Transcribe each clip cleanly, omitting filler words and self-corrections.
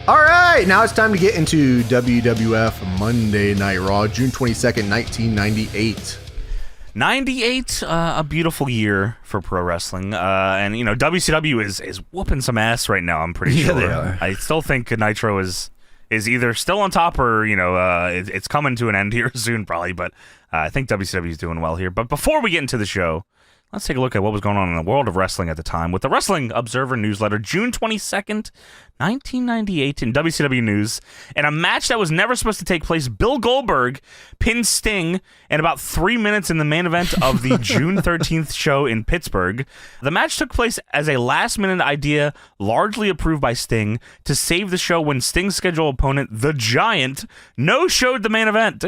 All right, now it's time to get into WWF Monday Night Raw, June 22nd, 1998. 98, a beautiful year for pro wrestling, and you know WCW is whooping some ass right now. I'm pretty sure. They are. I still think Nitro is either still on top or it's coming to an end here soon, probably. But I think WCW is doing well here. But before we get into the show, let's take a look at what was going on in the world of wrestling at the time with the Wrestling Observer newsletter, June 22nd, 1998, in WCW news. In a match that was never supposed to take place, Bill Goldberg pinned Sting in about 3 minutes in the main event of the June 13th show in Pittsburgh. The match took place as a last-minute idea, largely approved by Sting, to save the show when Sting's scheduled opponent, The Giant, no-showed the main event.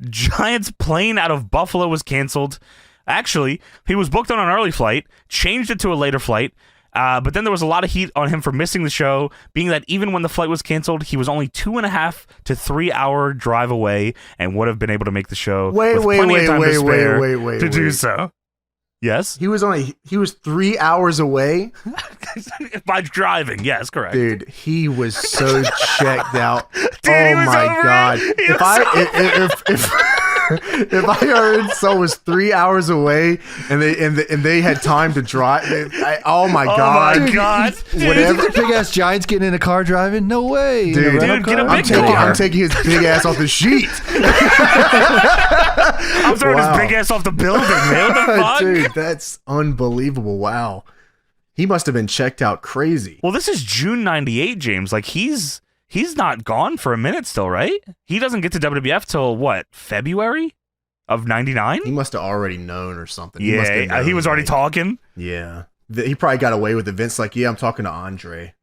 Giant's plane out of Buffalo was canceled. Actually, he was booked on an early flight, changed it to a later flight, but then there was a lot of heat on him for missing the show, being that even when the flight was canceled, he was only 2.5 to 3 hour drive away and would have been able to make the show with plenty of time to spare to do so. Yes? He was 3 hours away? By driving, yes, correct. Dude, he was so checked out. Dude, oh my God. If I heard someone was 3 hours away and they had time to drive, oh my God. Oh my God. Whatever. Big ass Giants getting in a car driving? No way. Dude, get a big I'm taking his big ass off the sheet. I'm throwing his big ass off the building, man. What the fuck? Dude, that's unbelievable. Wow. He must have been checked out crazy. Well, this is June 98, James. Like, he's not gone for a minute still, right? He doesn't get to WWF till, what, February of 99? He must have already known or something. Yeah, he was already talking. Yeah. He probably got away with it. Vince like, yeah, I'm talking to Andre.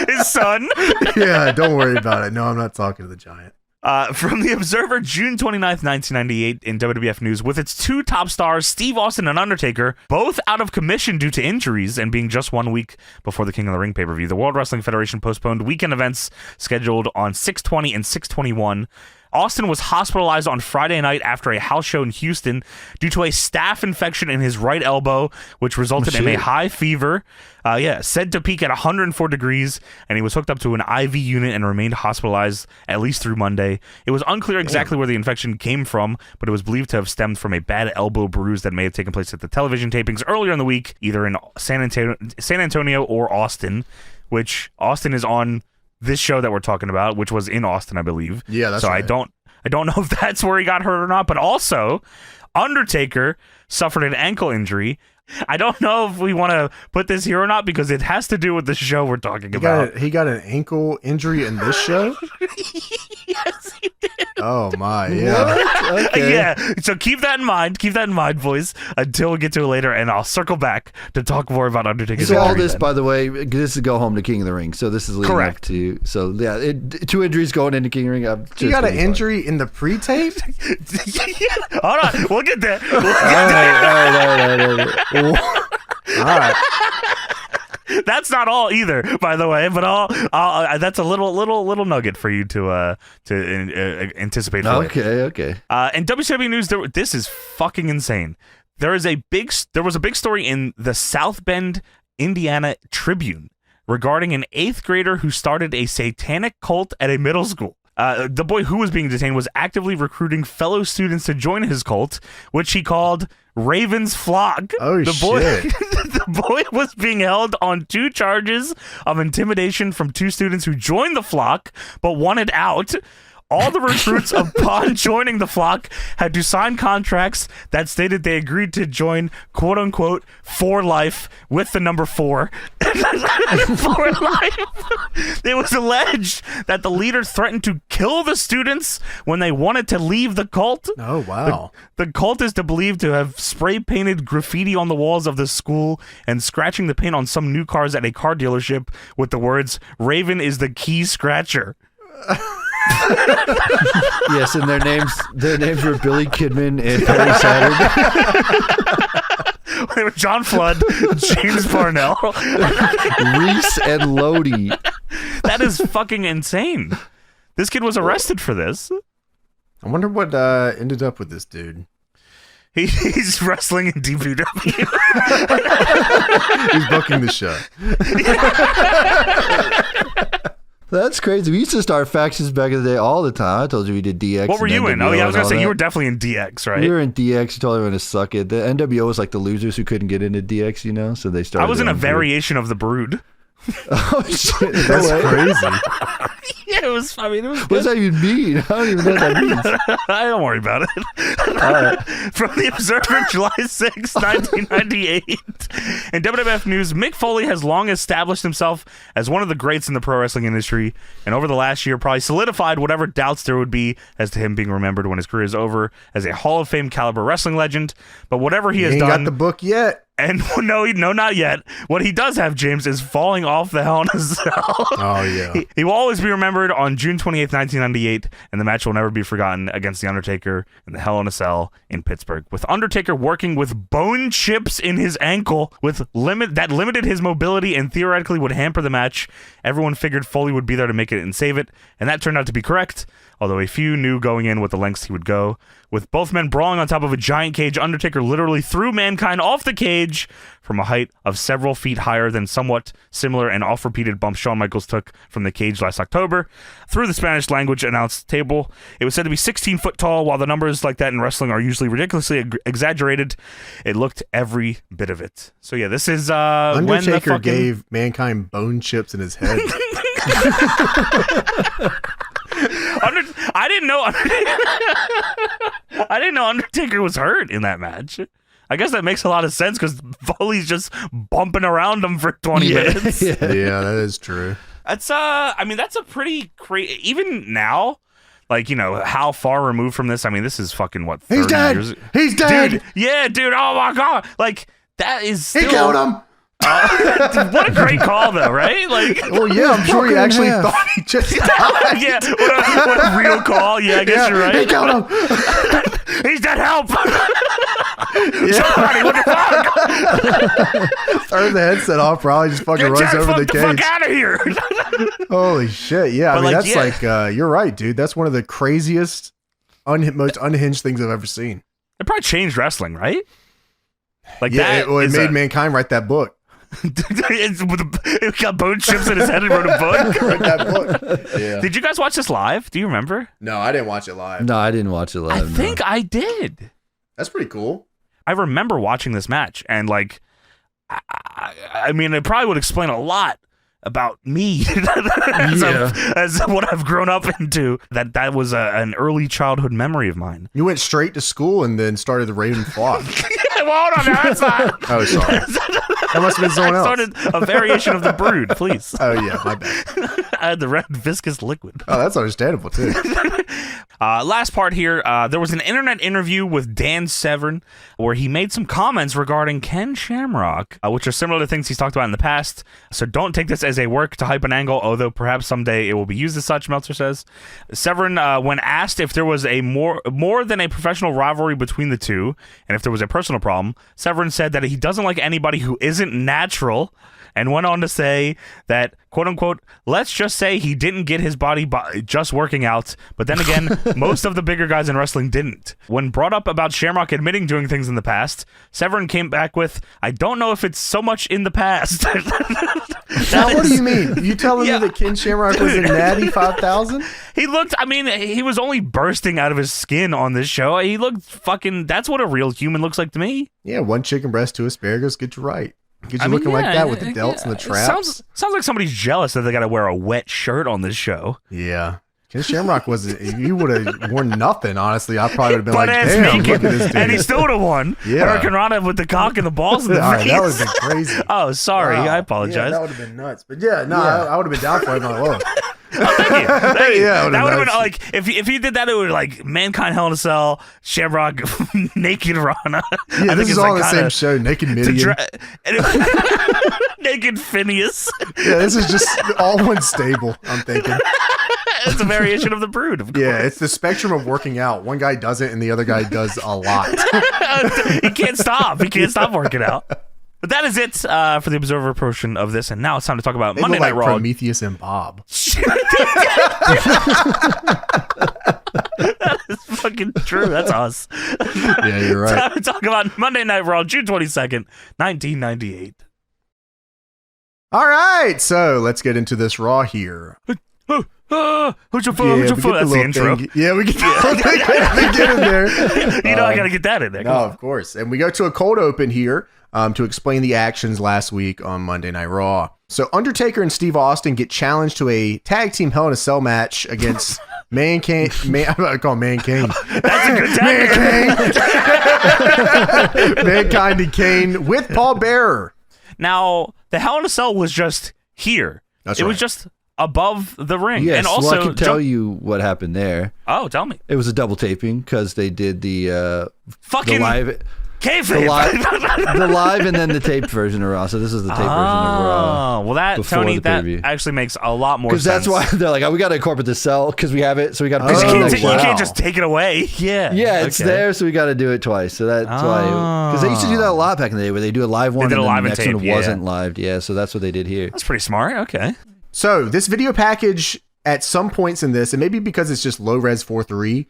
His son. Yeah, don't worry about it. No, I'm not talking to the Giant. From the Observer, June 29th, 1998, in WWF News, with its two top stars, Steve Austin and Undertaker, both out of commission due to injuries and being just 1 week before the King of the Ring pay-per-view, the World Wrestling Federation postponed weekend events scheduled on 6/20 and 6/21. Austin was hospitalized on Friday night after a house show in Houston due to a staph infection in his right elbow, which resulted in a high fever. Said to peak at 104 degrees, and he was hooked up to an IV unit and remained hospitalized at least through Monday. It was unclear exactly where the infection came from, but it was believed to have stemmed from a bad elbow bruise that may have taken place at the television tapings earlier in the week, either in San Antonio or Austin, which Austin is on this show that we're talking about, which was in Austin, I believe. Yeah, that's so right. I don't know if that's where he got hurt or not, but also Undertaker suffered an ankle injury. I don't know if we want to put this here or not because it has to do with the show we're talking about. He got an ankle injury in this show? Yes, he did. Oh my, yeah. Okay. Yeah, so keep that in mind. Keep that in mind, boys, until we get to it later, and I'll circle back to talk more about Undertaker's So all injury this, then. by the way, this is go home to King of the Ring. So this is leading Correct. up to. So yeah, 2 injuries going into King of the Ring. He got an injury in the pre-tape? Hold on, we'll get there. All right. All right. That's not all either, by the way. But I'll that's a little nugget for you to anticipate. For later. Okay. In WCW news, this is fucking insane. There was a big story in the South Bend, Indiana Tribune regarding an 8th grader who started a satanic cult at a middle school. The boy who was being detained was actively recruiting fellow students to join his cult, which he called Raven's Flock. Oh, shit. The boy was being held on 2 charges of intimidation from 2 students who joined the flock but wanted out. All the recruits upon joining the flock had to sign contracts that stated they agreed to join, quote unquote, for life with the number 4. For life. It was alleged that the leader threatened to kill the students when they wanted to leave the cult. Oh, wow. The cult is believed to have spray painted graffiti on the walls of the school and scratching the paint on some new cars at a car dealership with the words, "Raven is the key scratcher." Yes, and their names were Billy Kidman and Perry Saturn. They were John Flood, James Parnell, Reese and Lodi. That is fucking insane. This kid was arrested for this. I wonder what ended up with this dude. He's wrestling in DPW. He's booking the show. That's crazy. We used to start factions back in the day all the time. I told you we did DX. What were and you in? NWO Oh, yeah, I was going to and say, all you were that. definitely in DX, right? We were in DX. You told everyone to suck it. The NWO was like the losers who couldn't get into DX, you know? So they started. I was in their a own group. variation of the Brood. Oh, shit. That's No way. crazy. Yeah, it was good. What does that even mean? I don't even know what that means. I don't worry about it. From the Observer, July 6, 1998. In WWF news, Mick Foley has long established himself as one of the greats in the pro wrestling industry, and over the last year probably solidified whatever doubts there would be as to him being remembered when his career is over as a Hall of Fame caliber wrestling legend. But whatever he has Ain't done... got the book yet. And no, not yet. What he does have, James, is falling off the Hell in a Cell. Oh, yeah. He will always be remembered on June 28th, 1998, and the match will never be forgotten against The Undertaker in the Hell in a Cell in Pittsburgh. With Undertaker working with bone chips in his ankle that limited his mobility and theoretically would hamper the match, everyone figured Foley would be there to make it and save it, and that turned out to be correct, although a few knew going in what the lengths he would go. With both men brawling on top of a giant cage, Undertaker literally threw Mankind off the cage from a height of several feet higher than somewhat similar and oft-repeated bump Shawn Michaels took from the cage last October. Through the Spanish language announced table, it was said to be 16 foot tall. While the numbers like that in wrestling are usually ridiculously exaggerated, it looked every bit of it. So yeah, this is Undertaker gave Mankind bone chips in his head. I didn't know Undertaker was hurt in that match. I guess that makes a lot of sense because Foley's just bumping around him for 20 minutes. Yeah, that is true. That's that's a pretty crazy. Even now, like, you know, how far removed from this? I mean, this is fucking what? 30 He's dead. years? He's dead. Dude, yeah, dude. Oh my god, like that is. Still, He killed him. What a great call, though, right? Like, Well, yeah, I'm sure he Fucking actually half. thought he just died. yeah, what a real call. Yeah, I guess you're right. He killed him. He's dead. Help! Somebody, what the fuck? Turns the headset off, probably just fucking Get runs Jack over fuck the the cage. fuck out of here! Holy shit! Yeah, But, I mean like, that's like you're right, dude. That's one of the craziest, most unhinged things I've ever seen. It probably changed wrestling, right? Like Yeah, that. it made Mankind write that book. It got bone chips in his head and wrote a book. Write that book. Yeah. Did you guys watch this live? Do you remember? No, I didn't watch it live. No, I didn't watch it live. I think I did. That's pretty cool. I remember watching this match, and like, I mean, it probably would explain a lot about me as what I've grown up into. That was an early childhood memory of mine. You went straight to school and then started the Raven Flock. Well, hold on, now, that's not. Oh, sorry. That must have been someone I else. started a variation of the Brood, please. Oh yeah, my bad. I had the red viscous liquid. Oh, that's understandable too. Last part here, there was an internet interview with Dan Severn where he made some comments regarding Ken Shamrock, which are similar to things he's talked about in the past. So don't take this as a work to hype an angle, although perhaps someday it will be used as such, Meltzer says. Severn, when asked if there was a more than a professional rivalry between the two, and if there was a personal problem, Severn said that he doesn't like anybody who isn't natural, and went on to say that, quote unquote, let's just say he didn't get his body just working out, but then again, most of the bigger guys in wrestling didn't. When brought up about Shamrock admitting doing things in the past, Severn came back with, I don't know if it's so much in the past. Now, what do you mean? You telling me that Ken Shamrock was in Natty 5000? He looked, I mean, he was only bursting out of his skin on this show. He looked fucking, that's what a real human looks like to me. Yeah, one chicken breast, two asparagus, get you right. Get you looking like that with the delts and the traps. Sounds like somebody's jealous that they got to wear a wet shirt on this show. Yeah. Ken Shamrock was, if you would have worn nothing, honestly, I probably would have been like, Butt-ass damn, look naked, at this dude. and he still would have won. Yeah. Hurricane Rana with the cock and the balls in the All right, face. that would have been crazy. Oh, sorry. Wow. I apologize. Yeah, that would have been nuts. But yeah, no, I would have been down for it. I'm like, whoa. Thank you. Yeah, that would have been nice. like if he did that, it would like Mankind Hell in a Cell, Shamrock, Naked Rana. Yeah, this is all the same show. Naked Midian. Naked Phineas. Yeah, this is just all one stable, I'm thinking. It's a variation of the Brood, of course. Yeah, it's the spectrum of working out. One guy does it and the other guy does a lot. He can't stop. He can't stop working out. But that is it for the Observer portion of this. And now it's time to talk about They Monday look Night like Raw. Prometheus and Bob. fucking true. That's us. Yeah, you're right. Time to talk about Monday Night Raw, June 22nd, 1998. All right, so let's get into this Raw here. Who's your phone? Who's your we phone? get That's the intro. Yeah, we get the whole thing at the beginning there. You know, I got to get that in there. No, of course. And we go to a cold open here to explain the actions last week on Monday Night Raw. So Undertaker and Steve Austin get challenged to a tag team Hell in a Cell match against Mankind. I call him Mankind. That's a good tag. Mankind and Kane with Paul Bearer. Now, the Hell in a Cell was just here. That's it right. was just above the ring. Yes, and also, well, I can tell you what happened there. Oh, tell me. It was a double taping because they did the Fucking live, kayfabe. the live, and then the taped version of Raw. So this is the taped version of Raw. Oh, well, that before Tony, the that preview. actually makes a lot more sense. Because that's why they're like, oh, we got to incorporate the cell because we have it. So we got to. Because you wow. can't just take it away. Yeah. Yeah, it's Okay. there, so we got to do it twice. So that's why. Because they used to do that a lot back in the day, where they do a live one did and a then live the and next tape, one yeah. wasn't live. Yeah, so that's what they did here. That's pretty smart. Okay. So this video package, at some points in this, and maybe because it's just low res 4:3,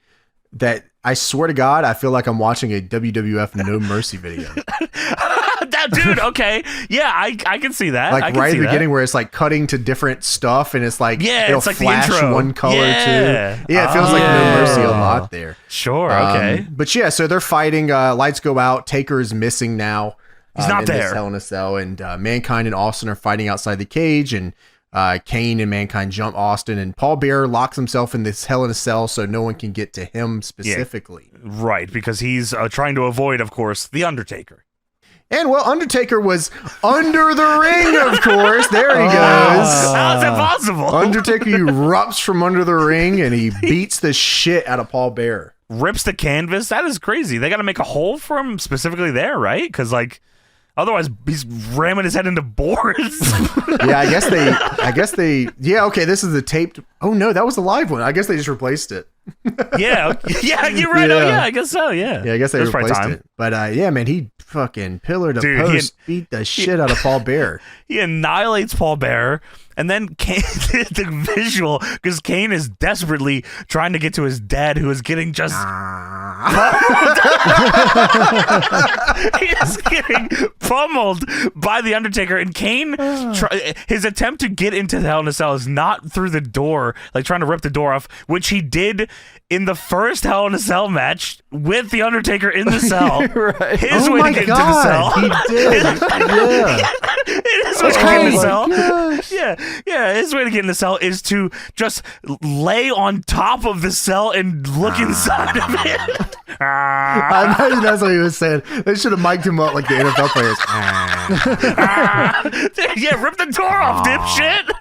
that I swear to God, I feel like I'm watching a WWF No Mercy video. Dude, okay. Yeah, I can see that. I Like can right see at the that. beginning where it's like cutting to different stuff and it's like Yeah, it'll it's like the flash intro. one color Yeah. too. Yeah, it feels like No Mercy a lot there. Sure, okay. But yeah, so they're fighting. Lights go out. Taker is missing now. He's not in this there. Hell in a Cell, and Mankind and Austin are fighting outside the cage, and Kane and Mankind jump Austin, and Paul Bearer locks himself in this Hell in a Cell so no one can get to him specifically. Right, because he's trying to avoid, of course, the Undertaker. And well, Undertaker was under the ring, of course. There he goes. How is that possible? Undertaker erupts from under the ring and he beats the shit out of Paul Bearer. Rips the canvas. That is crazy. They got to make a hole for him specifically there, right? Because like, otherwise he's ramming his head into boards. Yeah, I guess they. Yeah, okay. This is the taped. Oh no, that was the live one. I guess they just replaced it. yeah, you're right. Yeah. Oh yeah, I guess so. Yeah. Yeah, I guess they There's probably replaced time. it. But yeah, man, he fucking pillar to Dude, post beat the shit out of Paul Bearer. He annihilates Paul Bearer, and then Kane, the visual, because Kane is desperately trying to get to his dad, who is getting just. He is getting pummeled by the Undertaker, and Kane, his attempt to get into the Hell in a Cell is not through the door, like trying to rip the door off, which he did in the first Hell in a Cell match with the Undertaker in the cell. Right. His Oh way my to get into the cell. God, he did. Yeah. His way to get in the cell. gosh. Yeah. His way to get in the cell is to just lay on top of the cell and look inside of it. I imagine that's what he was saying. They should have mic'd him up like the NFL players. Yeah, rip the door off, dipshit.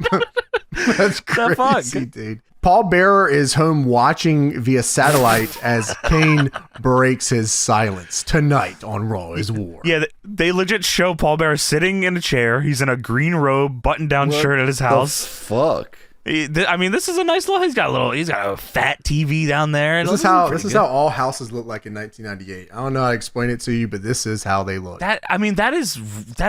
That's The fuck? crazy, dude. Paul Bearer is home watching via satellite as Kane breaks his silence. Tonight on Raw is War. Yeah, they legit show Paul Bearer sitting in a chair. He's in a green robe, button-down shirt at his house. Fuck. I mean, this is a nice little. He's got a fat TV down there. This is how all houses look like in 1998. I don't know how to explain it to you, but this is how they look. that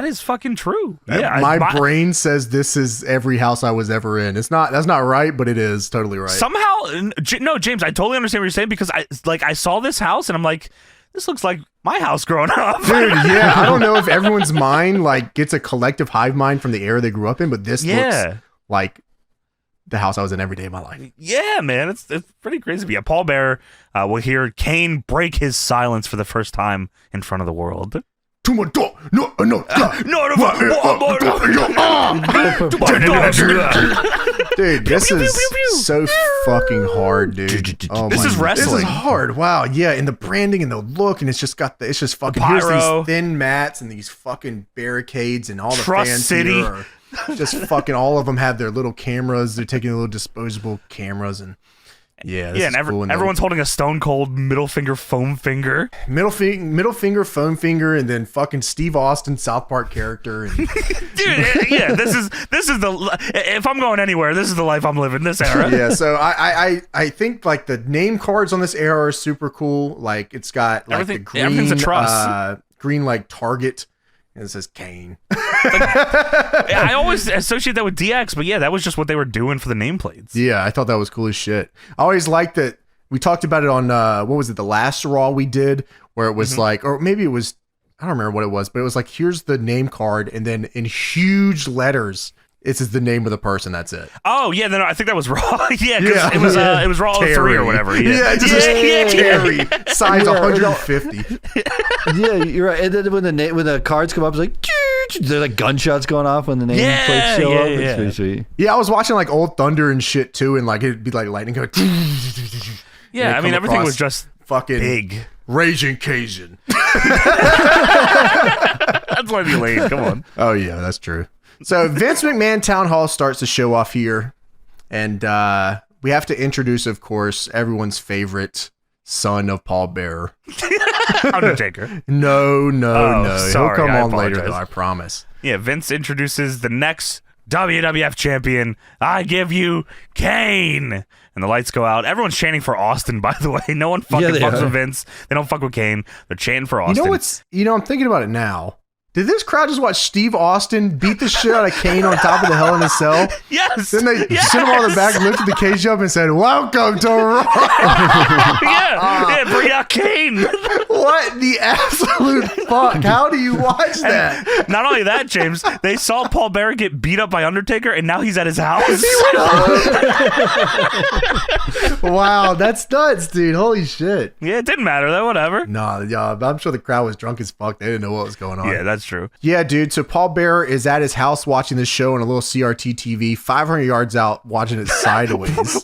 is fucking true. Yeah, my brain says this is every house I was ever in. That's not right, but it is totally right. Somehow, no, James, I totally understand what you're saying, because I saw this house and I'm like, this looks like my house growing up. Dude, yeah, I don't know if everyone's mind like gets a collective hive mind from the era they grew up in, but this looks like the house I was in every day of my life. Yeah, man, it's pretty crazy. But yeah, Paul Bearer will hear Kane break his silence for the first time in front of the world. To my door. No. Dude, this is so fucking hard, dude. Oh, This is wrestling. This is hard. Wow. Yeah, and the branding and the look, and it's just fucking here's pyro. these thin mats and these fucking barricades and all the Trust fans City. here are just fucking all of them have their little cameras. They're taking little disposable cameras and yeah, this Yeah, is and cool. everyone's holding a stone cold middle finger foam finger. middle finger, foam finger, and then fucking Steve Austin South Park character. And Dude, yeah, this is the, if I'm going anywhere, this is the life I'm living, this era. yeah, so I think like the name cards on this era are super cool. Like it's got like Everything's a trust. Green like Target, and it says Kane. I always associate that with DX, but yeah, that was just what they were doing for the nameplates. Yeah, I thought that was cool as shit. I always liked that We talked about it on, what was it, the last Raw we did, where it was like, or maybe it was, I don't remember what it was, but it was like, here's the name card, and then in huge letters, this is the name of the person. That's it. Oh yeah, I think that was Raw. It was Raw 03 or whatever. Yeah, Terry, size 150. Yeah, you're right. And then when the cards come up, it's like there's like gunshots going off when the name plates show up. It's pretty sweet. Yeah, I was watching like Old Thunder and shit too, and like it'd be like lightning going. Yeah, I mean everything was just fucking big. Raging Cajun. That's why be late. Come on. Oh yeah, that's true. So Vince McMahon Town Hall starts the show off here, and we have to introduce, of course, everyone's favorite son of Paul Bearer. Undertaker. No. Sorry, He'll come on apologize. later, though, I promise. Yeah, Vince introduces the next WWF champion. I give you Kane. And the lights go out. Everyone's chanting for Austin, by the way. No one fucking fucks with Vince. They don't fuck with Kane. They're chanting for Austin. I'm thinking about it now. Did this crowd just watch Steve Austin beat the shit out of Kane on top of the Hell in a Cell? Yes. Then they sit him on the back, lifted the cage up, and said, "Welcome to Raw." yeah, bring out Kane. What the absolute fuck? How do you watch that? And not only that, James, they saw Paul Bearer get beat up by Undertaker, and now he's at his house. Wow, that's nuts, dude. Holy shit. Yeah, it didn't matter though. Whatever. Nah, yeah, I'm sure the crowd was drunk as fuck. They didn't know what was going on. Yeah, that's true. Yeah, dude. So Paul Bearer is at his house watching this show on a little CRT TV, 500 yards out, watching it sideways.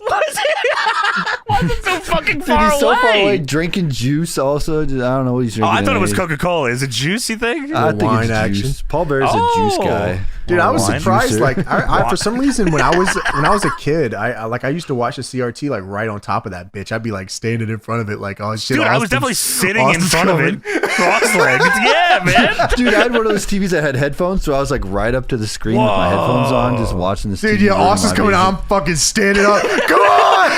Why is it so fucking far away? He's so far away, drinking juice also. I don't know what he's drinking. I thought it was Coca-Cola. Is it juice, you think? I think wine it's juice. Paul Bear's a juice guy. Dude, I was surprised. Juicer. Like, I for some reason, when I was a kid, I used to watch the CRT like right on top of that bitch. I'd be like standing in front of it, like, oh shit. Dude, I was definitely sitting in front of it, cross-legged. Yeah, man. Dude, I had one of those TVs that had headphones, so I was like right up to the screen with my headphones on, just watching this. Dude, TV yeah, Austin's coming out. I'm fucking standing up. Come on!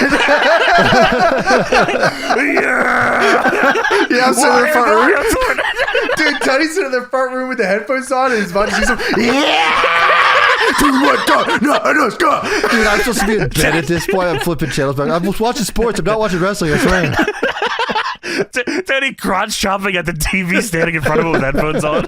Yeah, I'm sitting in the front room. Dude, Tony's sitting in the front room with the headphones on, and he's about to see some. Dude, what? Go! No, let's go! Dude, I'm supposed to be in bed at this point. I'm flipping channels back. I'm watching sports. I'm not watching wrestling. I swear. Tony crotch chopping at the TV, standing in front of him with headphones on.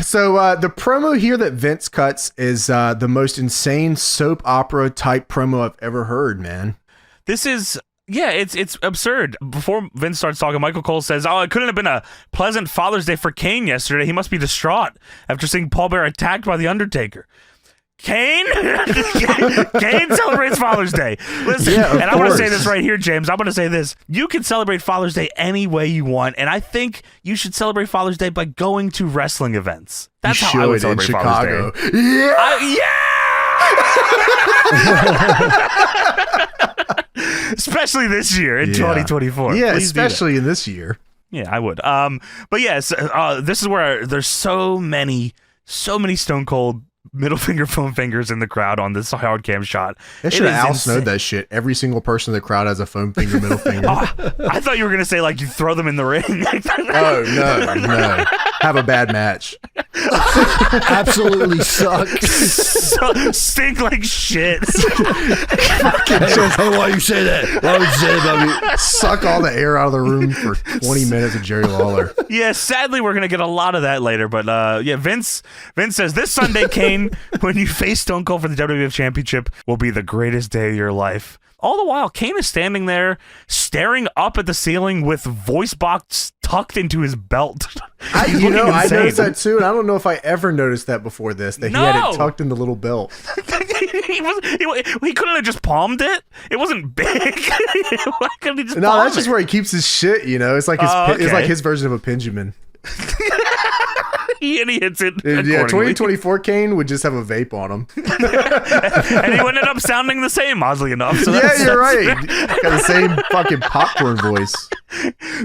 So the promo here that Vince cuts is the most insane soap opera type promo I've ever heard, man. This is, yeah, it's absurd. Before Vince starts talking, Michael Cole says, "Oh, it couldn't have been a pleasant Father's Day for Kane yesterday. He must be distraught after seeing Paul Bearer attacked by the Undertaker." Kane? Kane celebrates Father's Day. Listen, yeah, and I'm going to say this right here, James. I'm going to say this. You can celebrate Father's Day any way you want, and I think you should celebrate Father's Day by going to wrestling events. That's how I would celebrate Father's Day. Yeah! Especially this year in 2024. Yeah, Please especially in this year. Yeah, I would. But yes, this is where there's so many Stone Cold middle finger, foam fingers in the crowd on this hard cam shot. They should have Al Snowed that shit. Every single person in the crowd has a foam finger, middle finger. I thought you were going to say, like, you throw them in the ring. Oh, no. Have a bad match. Absolutely suck. Stink like shit. Hey, why you say that? Why would you say that about me? Suck all the air out of the room for 20 minutes of Jerry Lawler. Yeah, sadly, we're going to get a lot of that later. But yeah, Vince says, this Sunday, Kane, when you face Stone Cold for the WWF Championship, will be the greatest day of your life. All the while, Kane is standing there, staring up at the ceiling with voice box tucked into his belt. I noticed that too, and I don't know if I ever noticed that before this, that he had it tucked in the little belt. He couldn't have just palmed it. It wasn't big. Why couldn't he just palm that's just where he keeps his shit, you know? It's like it's like his version of a Benjamin. And he hits it. Yeah, 2024 Kane would just have a vape on him. And he would end up sounding the same, oddly enough. So yeah, you're right. Got the same fucking popcorn voice.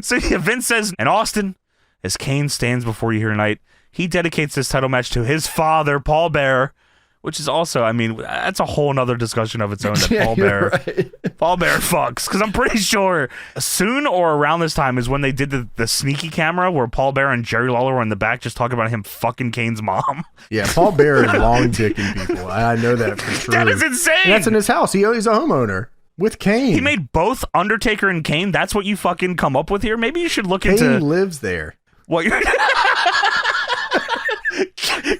So yeah, Vince says, and Austin, as Kane stands before you here tonight, he dedicates this title match to his father, Paul Bearer, which is also, I mean, that's a whole nother discussion of its own. That Paul Bearer fucks, because I'm pretty sure soon or around this time is when they did the sneaky camera where Paul Bearer and Jerry Lawler were in the back just talking about him fucking Kane's mom. Yeah, Paul Bearer is long dicking people. I know that for sure. That is insane. And that's in his house. He's a homeowner. With Kane. He made both Undertaker and Kane. That's what you fucking come up with here? Maybe you should look Kane into... lives there. What you're...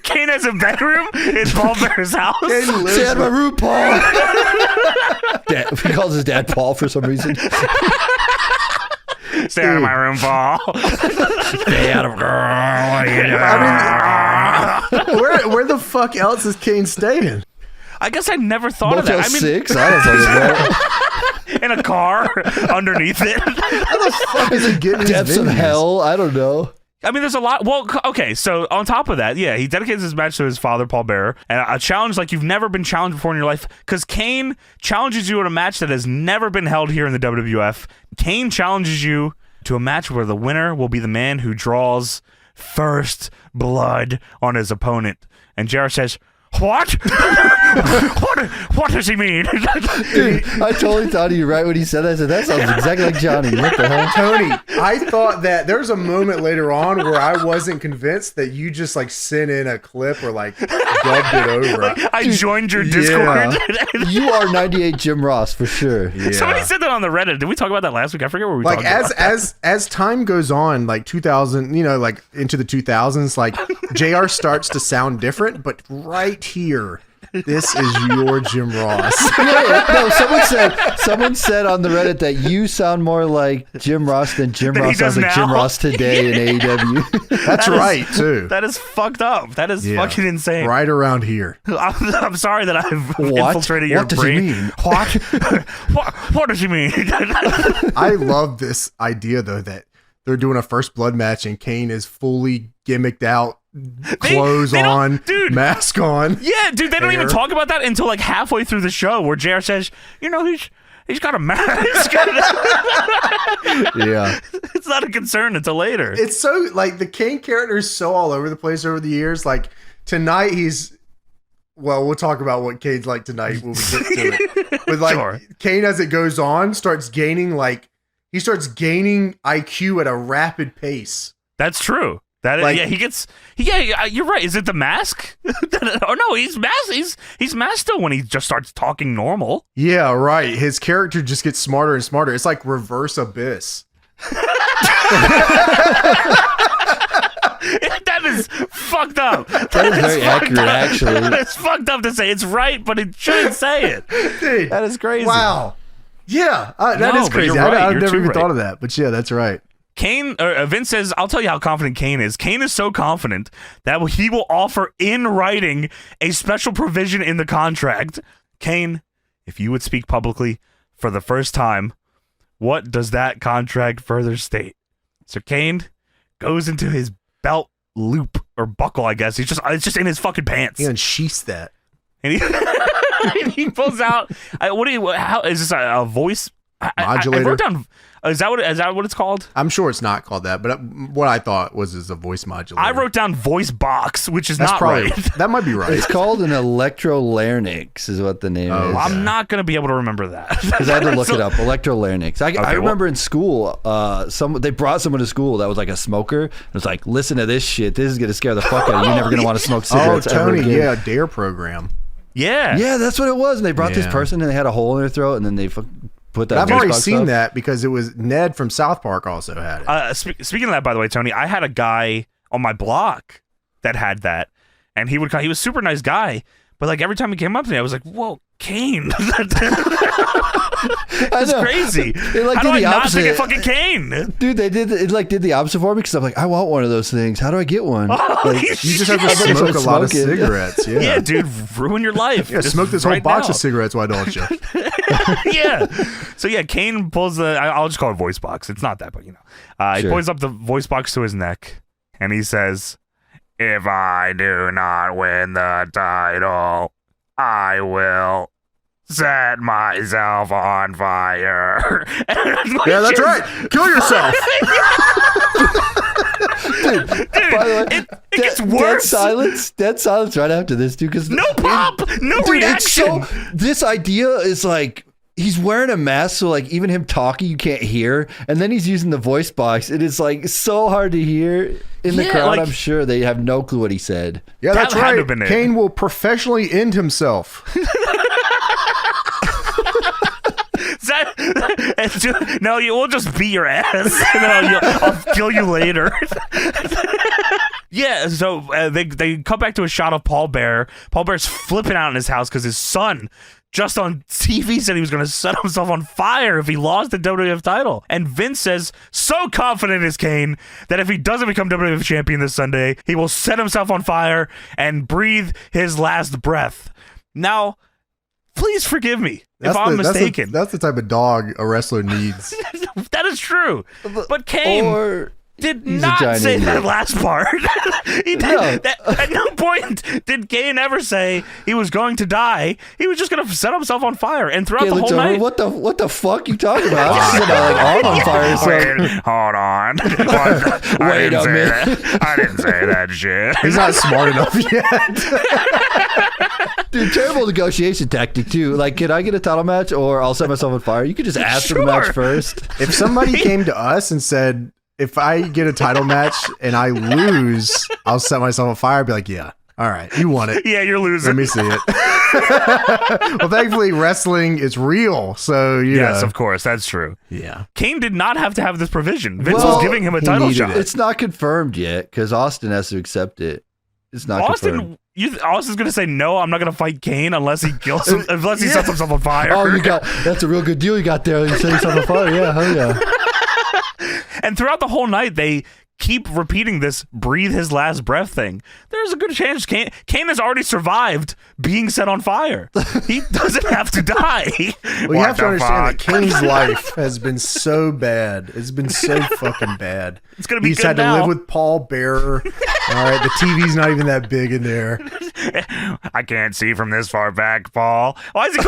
Kane has a bedroom in Paul Bear's house. Kane lives Stay out of my room, Paul. Dad, he calls his dad Paul for some reason. Stay out of my room, Paul. Stay out of girl. What are you doing? where the fuck else is Kane staying? I guess I never thought of Motel that. I mean, 6? I don't fucking know. in a car underneath it. How the fuck is he getting Depths his of venues? hell? I don't know. I mean, there's a lot. Well, okay, so on top of that, yeah, he dedicates his match to his father, Paul Bearer, and a challenge like you've never been challenged before in your life, because Kane challenges you in a match that has never been held here in the WWF. Kane challenges you to a match where the winner will be the man who draws first blood on his opponent. And Jarrett says, what? What does he mean? Dude, I totally thought of you right when he said that. I said, that sounds exactly like Johnny. What the hell? Tony, I thought that there was a moment later on where I wasn't convinced that you just like sent in a clip or like dubbed it over. I joined your Discord. You are 98 Jim Ross for sure. Yeah. Somebody said that on the Reddit. Did we talk about that last week? I forget where we Like talked about that. as time goes on, like 2000, like into the 2000s, like JR starts to sound different, but right here, this is your Jim Ross. No, someone said on the Reddit that you sound more like Jim Ross than Jim Than he Ross sounds does like Jim now? Ross today in AEW. That's right, too. That is fucked up. That is Yeah. fucking insane. Right around here. I'm sorry that I've infiltrated your What does he brain. mean? What does he mean? I love this idea, though, that they're doing a first blood match and Kane is fully gimmicked out, clothes they don't- on, dude. mask on. Yeah, dude, they don't even Hair. talk about that until like halfway through the show where JR says, he's got a mask. Yeah. It's not a concern until later. It's so, like, the Kane character is so all over the place over the years. Like, tonight we'll talk about what Kane's like tonight when we get to it. But, like, Sure. Kane, as it goes on, starts gaining IQ at a rapid pace. That's true. Like- You're right. Is it the mask? Oh no, he's masked. He's masked still when he just starts talking normal. Yeah, right. His character just gets smarter and smarter. It's like reverse Abyss. That is fucked up. That is very accurate, actually. It's fucked up to say. It's right, but it shouldn't say it. Dude, That is crazy. wow. Yeah, that No, is but crazy. you're right. I've You're never too even right. thought of that. But yeah, that's right. Kane, Vince says, I'll tell you how confident Kane is. Kane is so confident that he will offer in writing a special provision in the contract. Kane, if you would speak publicly for the first time, what does that contract further state? So Kane goes into his belt loop or buckle, I guess. It's just in his fucking pants. He unsheaths that. And and he pulls out. How is this a voice Modulator? I wrote down. Is that what it's called? I'm sure it's not called that, but what I thought is a voice modulator. I wrote down voice box, which is That's not probably right. that might be right. It's called an electrolarynx is what the name Oh, is. I'm not gonna be able to remember that Because I had to look it up. Electrolarynx. I remember in school, they brought someone to school that was like a smoker. It was like, listen to this shit. This is gonna scare the fuck out of you. You're never gonna want to smoke Oh, cigarettes ever Tony, again. yeah, DARE program. Yeah. Yeah, that's what it was. And they brought this Yeah. person and they had a hole in their throat and then they put that. I've already box seen up. that because it was Ned from South Park also had it. Speaking of that, by the way, Tony, I had a guy on my block that had that, and he was a super nice guy, but like every time he came up to me, I was like, "Whoa, Kane!" That's crazy. They, like, How do did I the not think of opposite. fucking Kane? Dude, they did the opposite for me because I'm like, I want one of those things. How do I get one? Like, You just have to I better smoke a start lot of smoking. cigarettes. Yeah, Yeah, dude, ruin your life. Yeah, Just smoke this whole right box now. of cigarettes, why don't you? Yeah. So yeah, Kane pulls I'll just call it voice box. It's not that, but you know. He Sure. points up the voice box to his neck and he says, "If I do not win the title, I will set myself on fire." Yeah, that's right. Kill yourself. Dude, By the way, it gets worse. Dead silence right after this, dude. Because No pop, no Dude, reaction. This idea is like he's wearing a mask, so like even him talking, you can't hear. And then he's using the voice box. It is like so hard to hear in the Yeah, crowd. like- I'm sure they have no clue what he said. Yeah, that's That had to right. have been it. Kane will professionally end himself. No, we'll just beat your ass. And then I'll kill you later. Yeah, so they come back to a shot of Paul Bear. Paul Bear's flipping out in his house because his son just on TV said he was going to set himself on fire if he lost the WWF title. And Vince says, so confident is Kane that if he doesn't become WWF champion this Sunday, he will set himself on fire and breathe his last breath. Now, please forgive me if I'm mistaken. That's the type of dog a wrestler needs. That is true. But Kane did not say that last part. He did. At no point did Kane ever say he was going to die. He was just going to set himself on fire. And throughout the whole night, what the fuck you talking about? I'm on fire. Wait, hold on. Wait a minute. I didn't say that shit. He's not smart enough yet. Dude, terrible negotiation tactic too. Like, can I get a title match or I'll set myself on fire? You could just ask for the match first. If somebody came to us and said, if I get a title match and I lose, I'll set myself on fire. I'd be like, yeah, all right, you won it. Yeah, you're losing. Let me see it. Well, thankfully, wrestling is real. So, yes, of course, that's true. Yeah. Kane did not have to have this provision. Vince was giving him a title shot. It's not confirmed yet because Austin has to accept it. It's not confirmed. Austin's going to say, no, I'm not going to fight Kane unless he kills him, unless he sets himself on fire. Oh, that's a real good deal you got there. You set yourself on fire. Yeah, hell yeah. And throughout the whole night, they keep repeating this breathe his last breath thing. There's a good chance Kane has already survived being set on fire. He doesn't have to die. Well, you have to understand that Kane's life has been so bad. It's been so fucking bad. It's going to be He's good had now. to live with Paul Bearer. All right, the TV's not even that big in there. I can't see from this far back, Paul. Why is he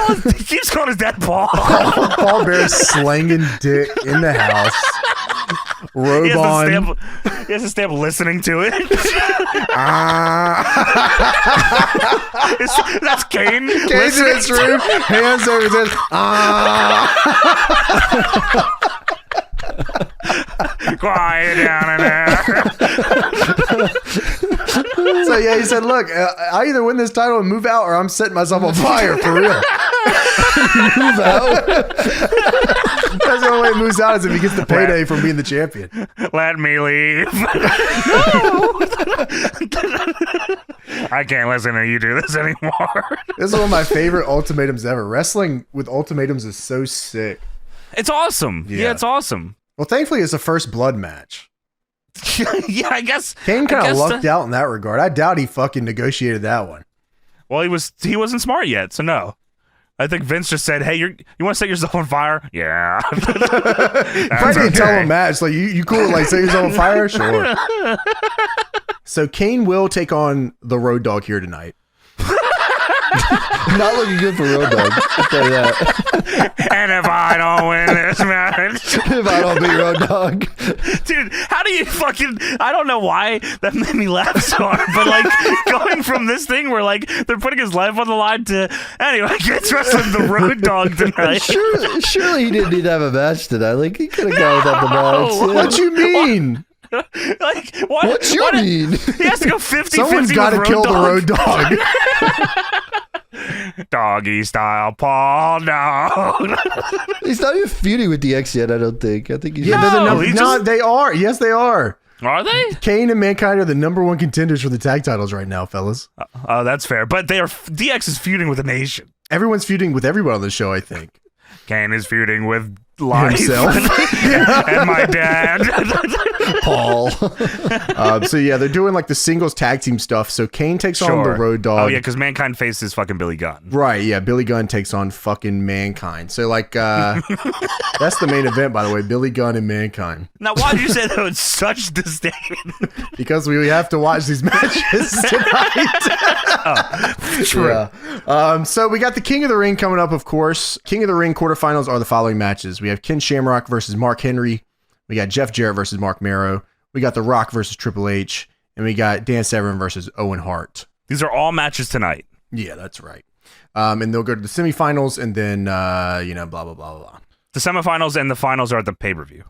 keeps calling his dad Paul? Paul Bear's slanging dick in the house. Robe on. He has to stay up listening to it. That's Kane. Kane's in his room, hands over his head. Quiet down in there. So yeah, he said, look, I either win this title and move out or I'm setting myself on fire for real. Move out? That's the only way he moves out is if he gets the payday from being the champion. Let me leave. I can't listen to you do this anymore. This is one of my favorite ultimatums ever. Wrestling with ultimatums is so sick. It's awesome. Yeah, it's awesome. Well, thankfully, it's a first blood match. Yeah, I guess Kane kind of lucked out in that regard. I doubt he fucking negotiated that one. Well, he wasn't smart yet, so no. I think Vince just said, "Hey, you want to set yourself on fire?" Yeah. If I didn't tell him match, like you cool, like set yourself on fire, sure. So Kane will take on the Road Dogg here tonight. Not looking good for Road Dogg. I'll tell you that. And if I don't win this match, if I don't beat Road Dogg, dude, how do you fucking? I don't know why that made me laugh so hard, but like going from this thing where like they're putting his life on the line to anyway, gets wrestling the Road Dogg tonight. Surely he didn't need to have a match tonight. Like he could have gone without the match. Yeah. What you mean? Like what? What you mean? He has to go 50-50. Someone's got to kill the Road Dogg. Doggy style, Paul. No, he's not even feuding with the X yet. I don't think. I think he's they are. Yes, they are. Are they? Kane and Mankind are the #1 contenders for the tag titles right now, fellas. Oh, that's fair. But DX is feuding with the Nation. Everyone's feuding with everyone on the show, I think. Kane is feuding with life himself and my dad, Paul. So yeah, they're doing like the singles tag team stuff. So Kane takes on the Road Dogg. Oh yeah, because Mankind faces fucking Billy Gunn. Right? Yeah, Billy Gunn takes on fucking Mankind. So like, that's the main event, by the way. Billy Gunn and Mankind. Now, why did you say that with such disdain? Because we have to watch these matches tonight. True. Yeah. So we got the King of the Ring coming up, of course. King of the Ring quarterfinals are the following matches. We have Ken Shamrock versus Mark Henry. We got Jeff Jarrett versus Mark Mero. We got The Rock versus Triple H. And we got Dan Severn versus Owen Hart. These are all matches tonight. Yeah, that's right. And they'll go to the semifinals and then, blah, blah, blah, blah. The semifinals and the finals are at the pay-per-view.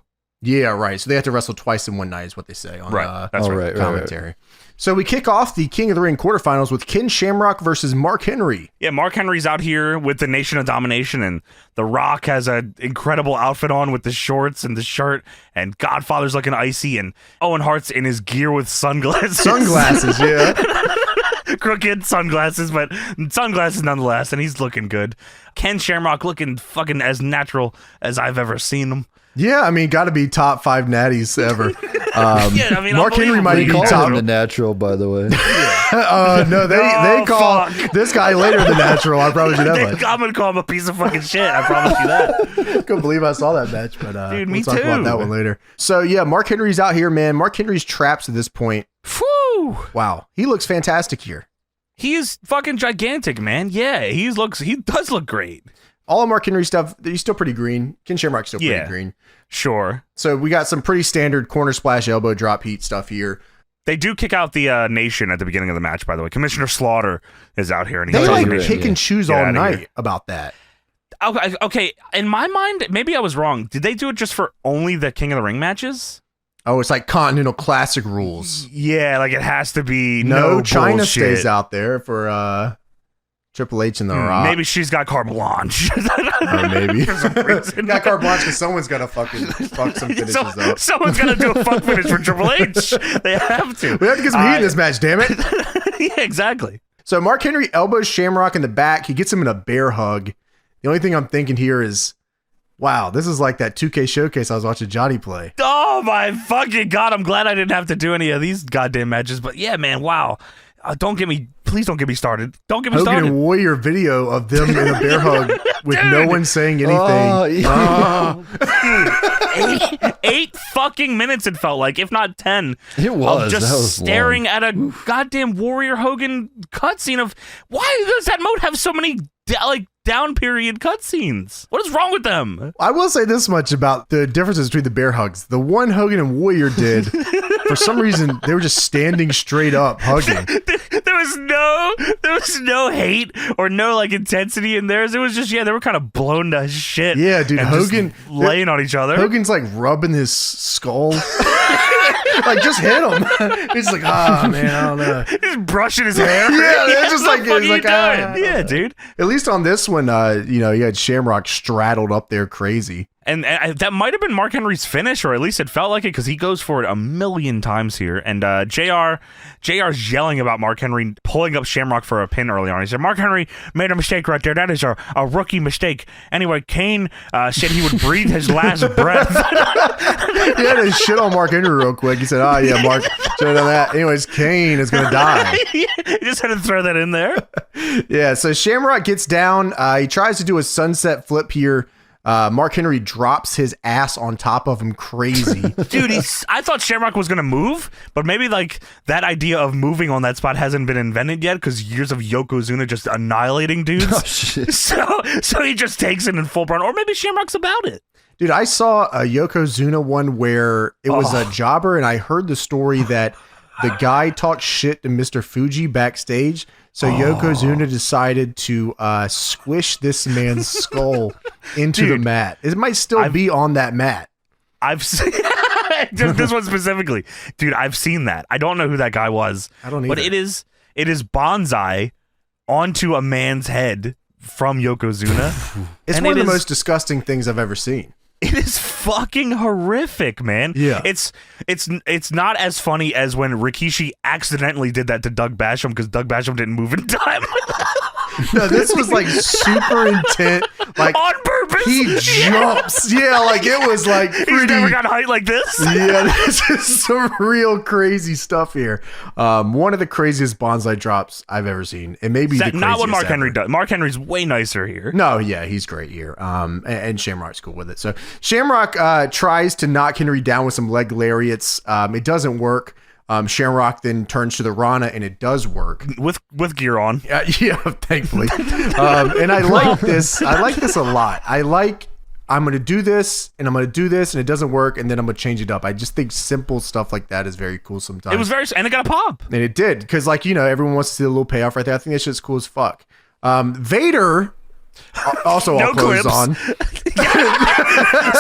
Yeah, right. So they have to wrestle twice in one night is what they say on That's commentary. Right. So we kick off the King of the Ring quarterfinals with Ken Shamrock versus Mark Henry. Yeah, Mark Henry's out here with the Nation of Domination, and The Rock has an incredible outfit on with the shorts and the shirt, and Godfather's looking icy, and Owen Hart's in his gear with sunglasses. Sunglasses, yeah. Crooked sunglasses, but sunglasses nonetheless, and he's looking good. Ken Shamrock looking fucking as natural as I've ever seen him. Yeah, I mean, got to be top 5 natties ever. Yeah, I mean, Mark Henry might be call top. him the natural, by the way. No, they call this guy later the natural. I promise you that much. I'm gonna call him a piece of fucking shit. I promise you that. Couldn't believe I saw that match, but dude, we'll talk about that one later. So yeah, Mark Henry's out here, man. Mark Henry's traps at this point. Whew. Wow, he looks fantastic here. He is fucking gigantic, man. Yeah, he does look great. All of Mark Henry stuff, he's still pretty green. Ken Shamrock's still pretty green. Sure. So we got some pretty standard corner splash, elbow drop heat stuff here. They do kick out the Nation at the beginning of the match, by the way. Commissioner Slaughter is out here. And They like Nation. kick and choose all night about that. Okay, in my mind, maybe I was wrong. Did they do it just for only the King of the Ring matches? Oh, it's like Continental Classic rules. Yeah, like it has to be no China bullshit. stays out there for Triple H and The Rock. Maybe she's got carte blanche. Oh, maybe. For some reason. Got carte blanche because someone's got to fucking fuck some finishes up. Someone's got to do a fuck finish for Triple H. They have to. We have to get some heat in this match, damn it. Yeah, exactly. So Mark Henry elbows Shamrock in the back. He gets him in a bear hug. The only thing I'm thinking here is, wow, this is like that 2K showcase I was watching Johnny play. Oh my fucking God. I'm glad I didn't have to do any of these goddamn matches. But yeah, man, wow. Please don't get me started. Don't get me started. Hogan and Warrior video of them in a bear hug with no one saying anything. Eight fucking minutes it felt like, if not 10. It was. Of just that was staring long. at a goddamn Warrior Hogan cutscene of, why does that mode have so many down period cutscenes? What is wrong with them? I will say this much about the differences between the bear hugs. The one Hogan and Warrior did, for some reason, they were just standing straight up hugging. There was no hate or no like intensity in theirs. It was just, they were kind of blown to shit. Yeah, dude, and Hogan just laying on each other. Hogan's like rubbing his skull. Like, just hit him. He's like, man, I don't know. He's brushing his hair. Yeah, it's just like, what are you doing? Yeah, dude. At least on this one, you had Shamrock straddled up there crazy. And that might have been Mark Henry's finish, or at least it felt like it, because he goes for it a million times here. And JR's yelling about Mark Henry pulling up Shamrock for a pin early on. He said, Mark Henry made a mistake right there. That is a rookie mistake. Anyway, Kane said he would breathe his last breath. He had to shit on Mark Henry real quick. He said, yeah, Mark should have done that. Anyways, Kane is going to die. He just had to throw that in there. Yeah, so Shamrock gets down. He tries to do a sunset flip here. Mark Henry drops his ass on top of him crazy. Dude, I thought Shamrock was going to move, but maybe like that idea of moving on that spot hasn't been invented yet because years of Yokozuna just annihilating dudes. Oh, shit. So he just takes it in full burn, or maybe Shamrock's about it. Dude, I saw a Yokozuna one where it was a jobber, and I heard the story that the guy talked shit to Mr. Fuji backstage. So Yokozuna decided to squish this man's skull into the mat. It might still be on that mat. I've seen just this one specifically. Dude, I've seen that. I don't know who that guy was. I don't either. But it is bonsai onto a man's head from Yokozuna. It's one of the most disgusting things I've ever seen. It is fucking horrific, man. Yeah. It's not as funny as when Rikishi accidentally did that to Doug Basham because Doug Basham didn't move in time. No, this was like super intent. Like on purpose. He jumps. Yeah, like it was like pretty. He's never got height like this. Yeah, this is some real crazy stuff here. One of the craziest bonsai drops I've ever seen. It may be the craziest not what Mark Henry ever. does. Mark Henry's way nicer here. No, yeah, he's great here. And Shamrock's cool with it. So Shamrock tries to knock Henry down with some leg lariats. It doesn't work. Shamrock then turns to the Rana, and it does work with gear on. Yeah, thankfully. And I like this. I like this a lot. I'm going to do this, and I'm going to do this, and it doesn't work, and then I'm going to change it up. I just think simple stuff like that is very cool sometimes. It was and it got a pop. And it did, because everyone wants to see a little payoff right there. I think that shit's cool as fuck. Vader Also No all clothes clips. on.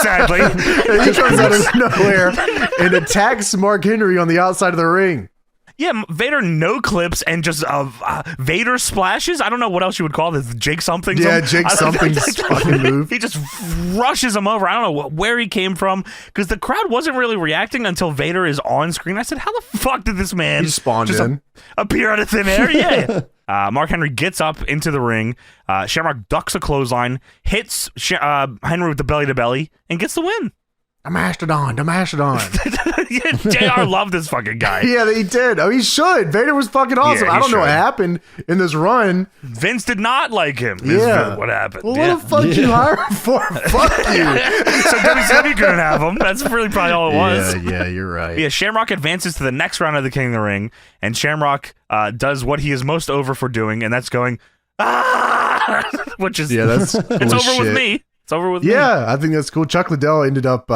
Sadly. He comes out of nowhere and attacks Mark Henry on the outside of the ring. Yeah, Vader no clips and just Vader splashes. I don't know what else you would call this. Jake something. Yeah, Jake something's fucking move. He just rushes him over. I don't know where he came from because the crowd wasn't really reacting until Vader is on screen. I said, how the fuck did this man He spawned just in. appear out of thin air? Yeah. Mark Henry gets up into the ring. Shamrock ducks a clothesline, hits Henry with the belly to belly, and gets the win. The Mastodon. Yeah, JR loved this fucking guy. Yeah, he did. Oh, he should. Vader was fucking awesome. Yeah, he I don't know what should. happened in this run. Vince did not like him. Is Yeah. what happened. Well, Yeah. what the fuck you hire him for? Fuck you. So WCW couldn't have him. That's really probably all it was. Yeah, you're right. Yeah, Shamrock advances to the next round of the King of the Ring, and Shamrock does what he is most over for doing, and that's going, which is, that's it's over with me. It's over with me. Yeah, I think that's cool. Chuck Liddell ended up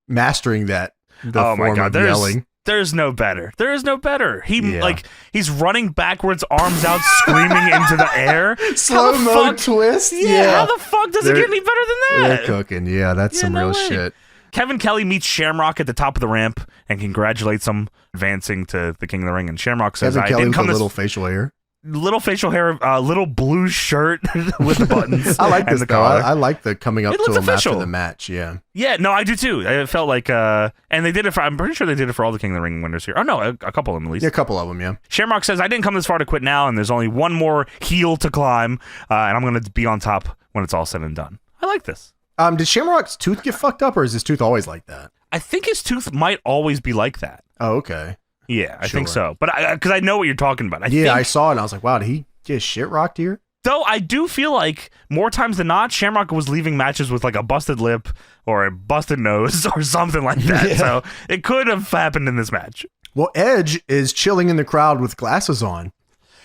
mastering that. The Oh my form God, of yelling. there's no better. There is no better. Yeah. He's running backwards, arms out, screaming into the air. Slow mo twist. Yeah, how the fuck does it They're- get any better than that? They're cooking. Yeah, that's some no real way. shit. Kevin Kelly meets Shamrock at the top of the ramp and congratulates him advancing to the King of the Ring. And Shamrock says, Kevin I Kelly didn't with come a this little facial hair. little facial hair, little blue shirt with the buttons. I like and this the though. collar. I like the coming up It to looks him official. after the match. Yeah. Yeah, no, I do too. I felt like, and they did it for, I'm pretty sure they did it for all the King of the Ring winners here. Oh no, a couple of them at least. Yeah, a couple of them, yeah. Shamrock says, I didn't come this far to quit now, and there's only one more heel to climb, and I'm going to be on top when it's all said and done. I like this. Did Shamrock's tooth get fucked up, or is his tooth always like that? I think his tooth might always be like that. Oh, okay. Yeah, I Sure. think so. But because I know what you're talking about. Yeah, I think, saw it, and I was like, wow, did he get shit rocked here? though I do feel like more times than not, Shamrock was leaving matches with like a busted lip or a busted nose or something like that. Yeah. So it could have happened in this match. Well, Edge is chilling in the crowd with glasses on.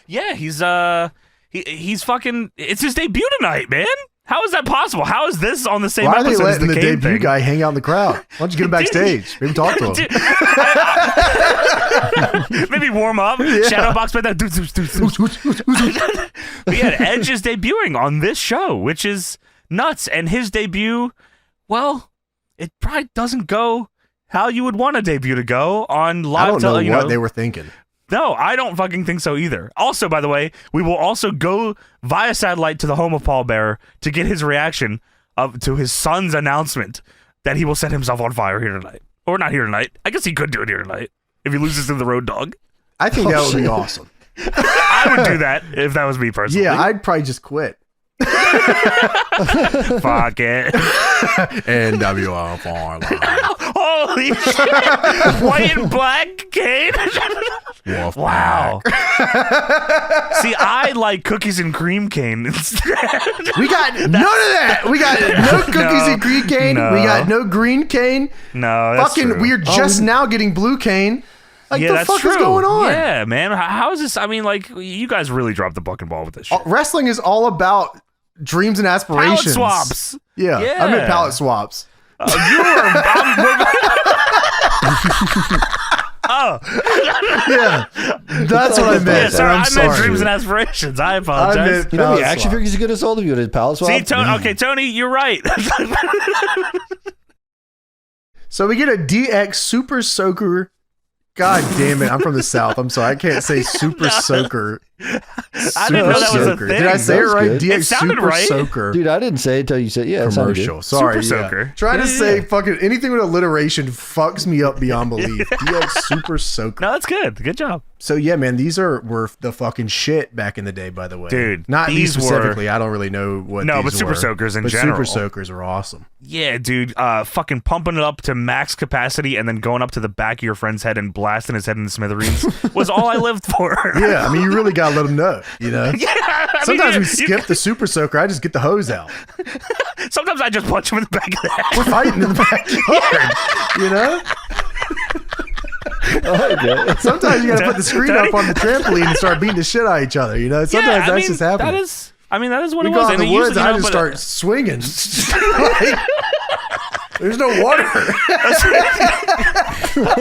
Yeah, he's fucking. It's his debut tonight, man. How is that possible? How is this on the same Why are they episode as letting the the Kane debut thing? guy hang out in the crowd? Why don't you get him backstage? Maybe talk to him. Dude, maybe warm up. Shadow box by that. But yeah, Edge is debuting on this show, which is nuts. And his debut, well, it probably doesn't go how you would want a debut to go on live. I don't know you what they were thinking. No, I don't fucking think so either. Also, by the way, we will also go via satellite to the home of Paul Bearer to get his reaction to his son's announcement that he will set himself on fire here tonight. Or not here tonight. I guess he could do it here tonight if he loses to the Road Dogg. I think that would be awesome. I would do that if that was me personally. Yeah, I'd probably just quit. Fuck it. NWR Holy shit. White and black Kane. Wolf Wow. See, I like cookies and cream Kane instead. We got none of that. We got no cookies and cream cane. No. We got no green cane. No, that's Fucking, true. we're just now getting blue cane. Like, Yeah, the that's fuck true. is going on? Yeah, man. How is this? I mean, like, you guys really dropped the fucking ball with this shit. Wrestling is all about dreams and aspirations. Palette swaps. Yeah, Yeah. I meant palette swaps. Oh, Yeah, that's what I meant. yeah, sorry. I'm I sorry. meant dreams and aspirations. I I apologize. meant You know, palette the action swap. figures you could have sold if you would have palette swap. See, okay, Tony, you're right. So we get a DX Super Soaker. God damn it! I'm from the South. I'm sorry. I can't say Super Soaker. I didn't know that was a Soaker. thing. Did I say it That was right? good. DX It sounded Super right. Soaker. Dude, I didn't say it until you said, yeah, it sounded good. Commercial. Sorry, Super yeah. Soaker. Trying to Yeah, say yeah. fucking anything with alliteration fucks me up beyond belief. DX Super Soaker. No, that's good. Good job. So yeah, man, these were the fucking shit back in the day. By the way, Dude, not these these specifically. I don't really know what. No, these but Super were. Soakers in But general. Super Soakers are awesome. Yeah, dude. Fucking pumping it up to max capacity and then going up to the back of your friend's head and blasting his head in the smithereens was all I lived for. Yeah, I mean, you really gotta let them know. You know. Yeah, I mean, Sometimes we you- skip the Super Soaker. I just get the hose out. Sometimes I just punch him in the back of the head. We're fighting in the backyard. You know. Okay. Sometimes you gotta put the screen up on the trampoline and start beating the shit out of each other. You know. Sometimes that's just happening. That is what We it go was. out in And the it woods. usually, I you know, just but, start swinging. Like, there's no water.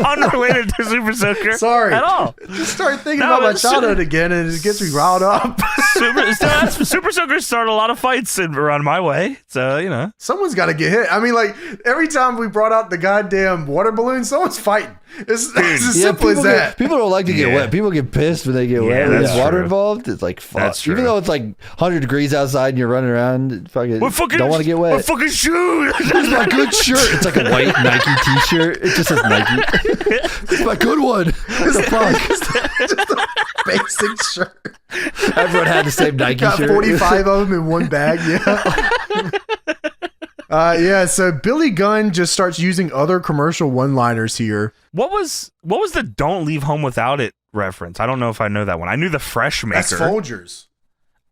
unrelated to Super Soaker. Sorry. At all. Just start thinking No, about my it's- childhood again, and it gets me riled up. Super Soakers start a lot of fights around my way, so you know someone's got to get hit. I mean, like every time we brought out the goddamn water balloon, someone's fighting. It's as simple as that. People don't like to get wet. People get pissed when they get wet. When there's water involved, it's like fuck. That's true. Even though it's like 100 degrees outside and you're running around, fucking don't want to get wet. My fucking shoes. This is my good shirt. It's like a white Nike t-shirt. It just says Nike. This is my good one. What the fuck? Just a basic shirt. Everyone had the same Nike Got shirt. 45 of them in one bag. Yeah. So Billy Gunn just starts using other commercial one-liners here. What was the "Don't leave home without it" reference? I don't know if I know that one. I knew the Fresh Maker. That's Folgers.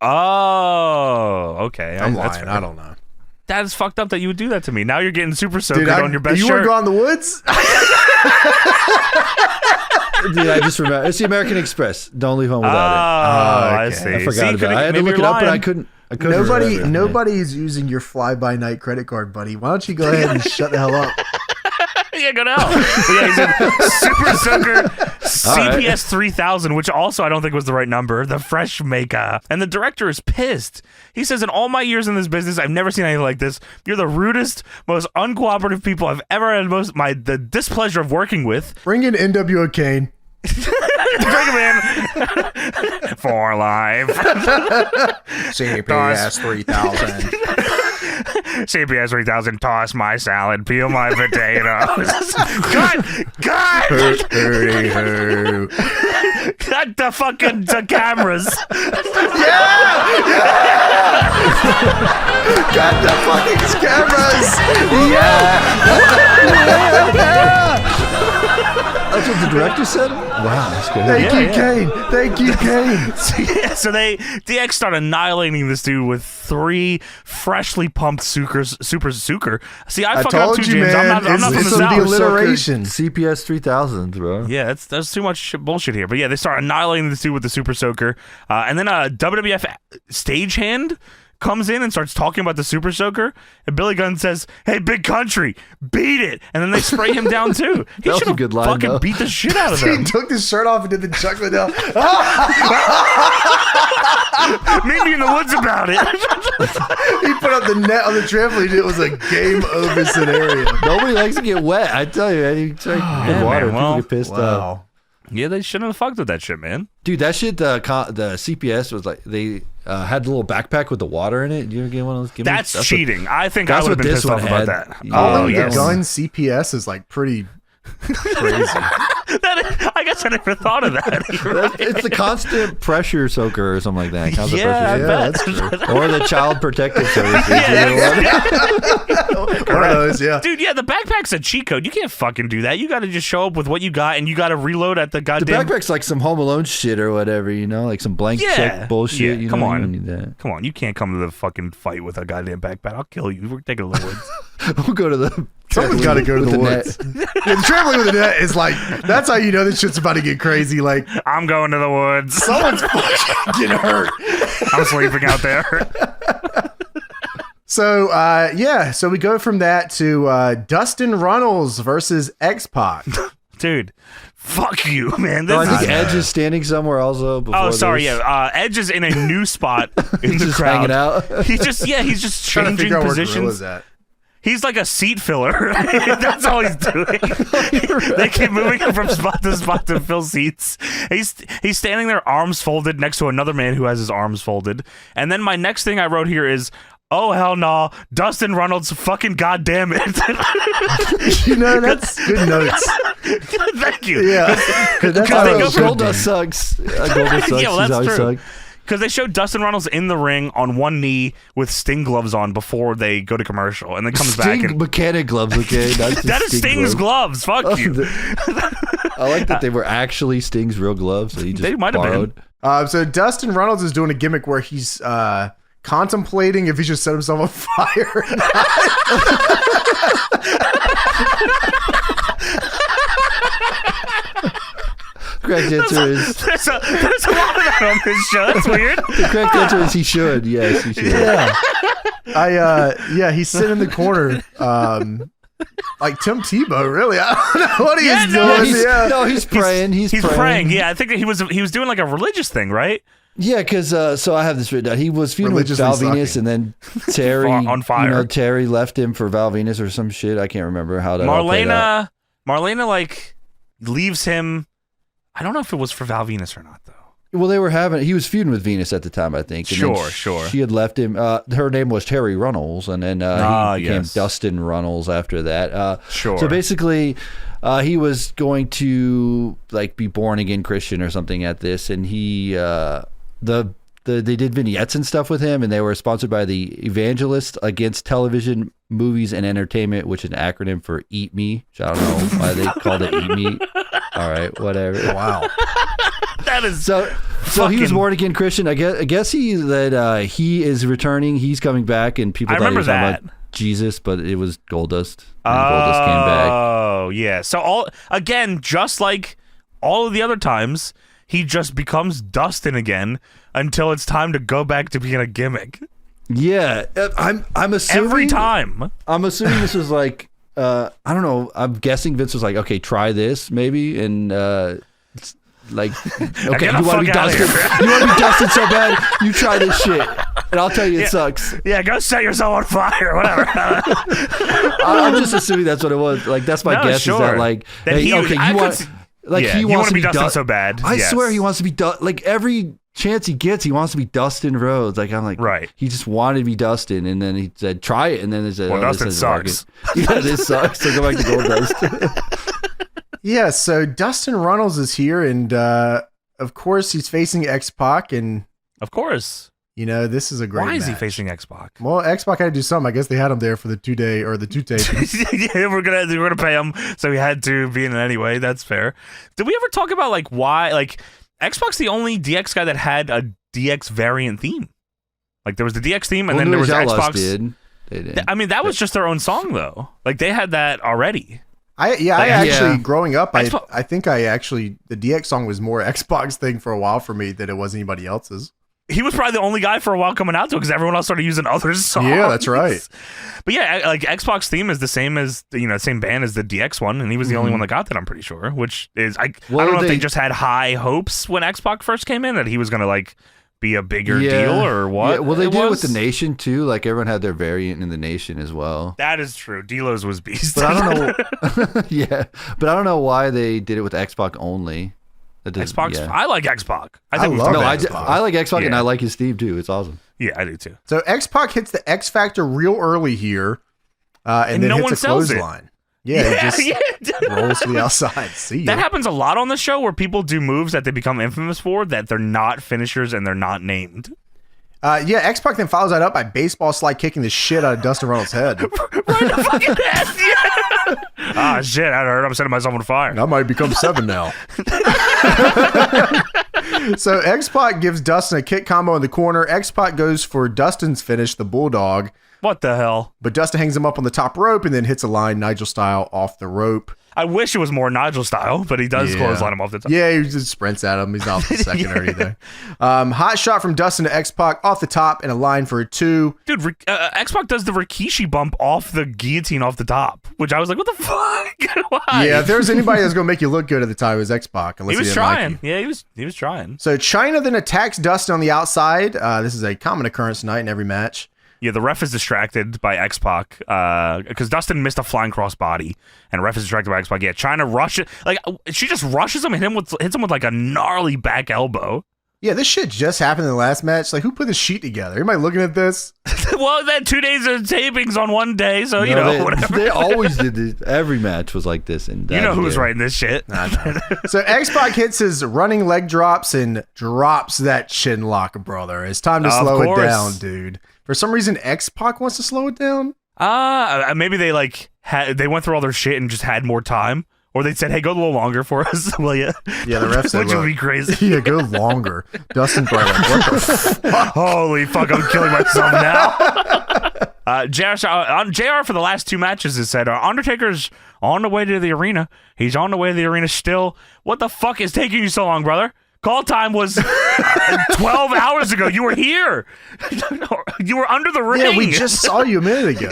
Oh, okay. I'm That's lying. fair. I don't know. That is fucked up that you would do that to me. Now you're getting super soaked Dude, on your best you shirt. want to go out in the woods? Dude, I just remember. It's the American Express. Don't leave home without I okay. see. it. I forgot about it. I had to maybe look it you're up, but lying. I couldn't remember. Nobody's using your fly-by-night credit card, buddy. Why don't you go ahead and shut the hell up? Yeah, go to hell. But yeah, he said Super Soaker CPS 3000, which also I don't think was the right number. The Fresh Maker. And the director is pissed. He says, in all my years in this business, I've never seen anything like this. You're the rudest, most uncooperative people I've ever had the displeasure of working with. Bring in NWO Kane. Bring him in. For life. CPS 3000. CPS 3000, toss my salad, peel my potatoes. Cut the fucking cameras. Got the fucking cameras. That's what the director said? Wow, that's good. Thank you, Kane. Thank you, Kane. So DX start annihilating this dude with 3 freshly pumped super Suker. See, I fuck up told too, you, James. man. I'm not from the It's South. the alliteration. CPS 3000, bro. Yeah, that's too much bullshit here. But yeah, they start annihilating this dude with the Super Soaker. And then a WWF stagehand comes in and starts talking about the Super Soaker, and Billy Gunn says, "Hey, Big Country, beat it!" And then they spray him down too. He was should a have good line, fucking though. beat the shit out of He them. took his shirt off and did the Chuck Liddell. Meet me in the woods about it. He put up the net on the trampoline. It was a game over scenario. Nobody likes to get wet. I tell you, it's like good water. man, well, People get pissed off. Yeah, they shouldn't have fucked with that shit, man. Dude, that shit, the CPS was like, they had the little backpack with the water in it. Do you ever get one of those? That's cheating. I think I that's would have what been this pissed off one about had. that. Yeah, Oh, Calling yes. the gun CPS is like pretty crazy. I guess I never thought of that. You're right. It's the constant pressure soaker or something like that. Constant Yeah, I pressure. bet. that's true. Or the child protective services. One of those, yeah. Dude, yeah, the backpack's a cheat code. You can't fucking do that. You got to just show up with what you got, and you got to reload at the The goddamn. backpack's like some Home Alone shit or whatever, you know, like some blank check bullshit. Yeah, you come know, on. You don't need that. Come on, you can't come to the fucking fight with a goddamn backpack. I'll kill you. We're taking the woods. We'll go to the. Someone's got to go to with the net. woods. Yeah, the trampoline with the net is like, that's how you know this shit's about to get crazy. Like, I'm going to the woods. someone's fucking getting hurt. I'm sleeping out there. So, so we go from that to Dustin Runnels versus X-Pac. Dude, fuck you, man. This No, I think is- Edge is standing somewhere also. Before Oh, sorry. this. Yeah, Edge is in a new spot in He's the just crowd. hanging out. He's just Trying to changing figure out where positions. Gorilla's at. He's like a seat filler. That's all he's doing. They keep moving him from spot to fill seats. He's standing there, arms folded, next to another man who has his arms folded. And then my next thing I wrote here is, "Oh hell no, Dustin Runnels, fucking goddamn it!" You know, that's good notes. Thank you. Yeah. That's how they it go should Goldust be. sucks. Goldust sucks. Yeah, well, He's that's always true. sucked. Because they showed Dustin Runnels in the ring on one knee with Sting gloves on before they go to commercial, and then comes back and mechanic gloves, okay? Not just that is Sting's gloves. Fuck you. I like that they were actually Sting's real gloves. So he just They might have been. borrowed. So Dustin Runnels is doing a gimmick where he's contemplating if he should set himself on fire or not. Correct answer is There's a lot of that on this show. That's weird. the correct answer is he should. Yes, he should. Yeah. He's sitting in the corner. Like Tim Tebow, really. I don't know what he's doing. He's praying. He's He's praying. Yeah, I think that he was doing like a religious thing, right? Yeah, because so I have this written down. He was feuding with Val Venus, and then Terry on fire. Terry left him for Val Venus or some shit. I can't remember how that all played out. Marlena like leaves him. I don't know if it was for Val Venus or not though. Well, he was feuding with Venus at the time, I think. And Sure. She had left him. Her name was Terry Runnels, and then he became Dustin Runnels after that. Sure. So basically, he was going to like be born again Christian or something at this, and he they did vignettes and stuff with him, and they were sponsored by the Evangelist Against Television, Movies, and Entertainment, which is an acronym for Eat Me. Which I don't know why they called it Eat Me. All right, whatever. Wow. That is so he was born again Christian. I guess he is returning. He's coming back, and people thought he was talking about Jesus, but it was Goldust. And Goldust came back. Oh yeah. So just like all of the other times, he just becomes Dustin again until it's time to go back to being a gimmick. Yeah, I'm assuming every time. I'm assuming this was like I don't know. I'm guessing Vince was like, okay, try this maybe, and like, okay, you want to be Dustin? You want to be Dustin so bad? You try this shit, and I'll tell you it sucks. Yeah, go set yourself on fire, whatever. I'm just assuming that's what it was. Like, that's my guess. Sure. Is that like, that hey, okay, you want. Like he wants to be Dustin so bad. I swear he wants to be like every chance he gets, he wants to be Dustin Rhodes. Like I'm like, right. He just wanted to be Dustin, and then he said, "Try it," and then he said, "Well, Dustin sucks." Yeah, this sucks. So go back to Goldust. Yeah, so Dustin Runnels is here, and of course he's facing X-Pac, and of course, you know this is a great. Why is match. he facing X-Pac? Well, X-Pac had to do something. I guess they had him there for the 2 day or the 2 tapings. Yeah, we're gonna pay him, so he had to be in it anyway. That's fair. Did we ever talk about like why like X-Pac's the only DX guy that had a DX variant theme? Like there was the DX theme, and then there was X-Pac. They did. I mean, that was just their own song though. Like they had that already. Growing up, I think the DX song was more X-Pac's thing for a while for me than it was anybody else's. He was probably the only guy for a while coming out to it because everyone else started using other songs. Yeah, that's right. But yeah, like X-Pac's theme is the same as same band as the DX one, and he was the only one that got that. I'm pretty sure. Which is I don't know if they just had high hopes when X-Pac first came in that he was gonna like be a bigger deal or what. Yeah, well, they did it with the Nation too. Like everyone had their variant in the Nation as well. That is true. D-Lo's was beast. But I don't know. Yeah, but I don't know why they did it with X-Pac only. X-Pac. Yeah. I like X-Pac. I like X-Pac, and I like his theme too. It's awesome. Yeah, I do too. So X-Pac hits the X Factor real early here, and then hits a clothesline. Yeah, he just rolls to the outside. See ya. That happens a lot on the show where people do moves that they become infamous for that they're not finishers and they're not named. X-Pac then follows that up by baseball slide kicking the shit out of Dustin Runnels' head. Right in the fucking head. Yeah. Ah, shit, I heard I'm setting myself on fire. I might become Severn now. So X-Pac gives Dustin a kick combo in the corner. X-Pac goes for Dustin's finish, the Bulldog. What the hell? But Dustin hangs him up on the top rope and then hits a line Nigel style off the rope. I wish it was more Nigel style, but he does clothesline him off the top. Yeah, he just sprints at him. He's off the second already there. Hot shot from Dustin to X-Pac off the top and a line for a 2. Dude, X-Pac does the Rikishi bump off the guillotine off the top, which I was like, what the fuck? Why? Yeah, if there's anybody that's going to make you look good at the time, it was X-Pac. He was trying. Like yeah, he was trying. So China then attacks Dustin on the outside. This is a common occurrence tonight in every match. Yeah, the ref is distracted by X-Pac because Dustin missed a flying cross body, and the ref is distracted by X-Pac. Yeah, China rushes, like she just rushes him and hits him with like a gnarly back elbow. Yeah, this shit just happened in the last match. Like, who put this sheet together? Anybody looking at this? Well, they had 2 days of tapings on one day, so whatever. They always did this. Every match was like this. And you know who's writing this shit. So X-Pac hits his running leg drops and drops that chin lock, brother. It's time to slow it down, dude. For some reason, X-Pac wants to slow it down. Maybe they they went through all their shit and just had more time. Or they said, hey, go a little longer for us, will you? Yeah, the ref said, which would be crazy. Yeah, go longer. Dustin probably like, what the fuck? Holy fuck, I'm killing myself now. JR for the last 2 matches has said, Undertaker's on the way to the arena. He's on the way to the arena still. What the fuck is taking you so long, brother? Call time was 12 hours ago. You were here. You were under the ring. Yeah, we just saw you a minute ago.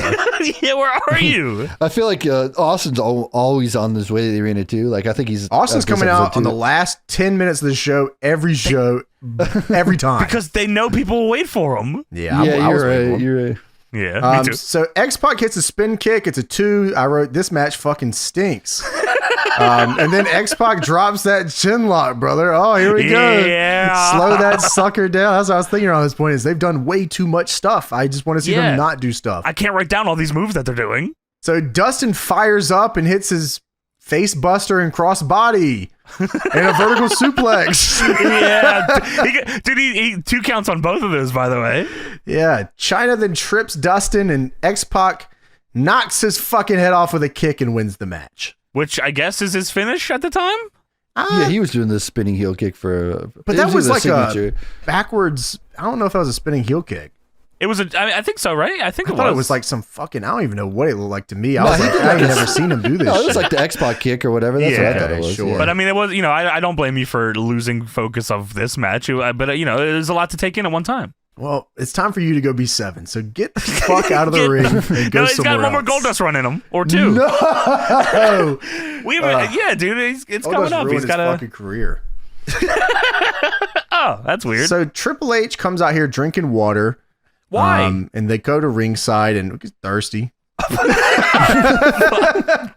Yeah, where are you? I feel like Austin's always on his way to the arena too. Like I think Austin's coming out on the last 10 minutes of the show every show every time. Because they know people will wait for them. Yeah, I was waiting for him. You're right. Yeah, me too. So X-Pac hits a spin kick. It's a 2. I wrote, this match fucking stinks. And then X-Pac drops that chin lock, brother. Oh, here we go. Yeah. Slow that sucker down. That's what I was thinking around this point is they've done way too much stuff. I just want to see them not do stuff. I can't write down all these moves that they're doing. So Dustin fires up and hits his face buster and cross body and a vertical suplex. Yeah. Dude, he 2 counts on both of those, by the way. Yeah. China then trips Dustin and X-Pac knocks his fucking head off with a kick and wins the match. Which I guess is his finish at the time? Yeah, he was doing the spinning heel kick for. But that was like signature. A backwards. I don't know if that was a spinning heel kick. It was I think so, right? I think I thought it was like some fucking. I don't even know what it looked like to me. I was like, I ain't never seen him do this. No, it was like the X-Pac kick or whatever. That's what I thought it was. Sure. Yeah. But I mean, it was. I don't blame you for losing focus of this match. But there's a lot to take in at one time. Well, it's time for you to go be Severn. So get the fuck out of the ring and go he's got one more Goldust run in him, or 2. No. Yeah, dude, it's coming up. He's got a fucking career. Oh, that's weird. So Triple H comes out here drinking water. Why? And they go to ringside and he's thirsty.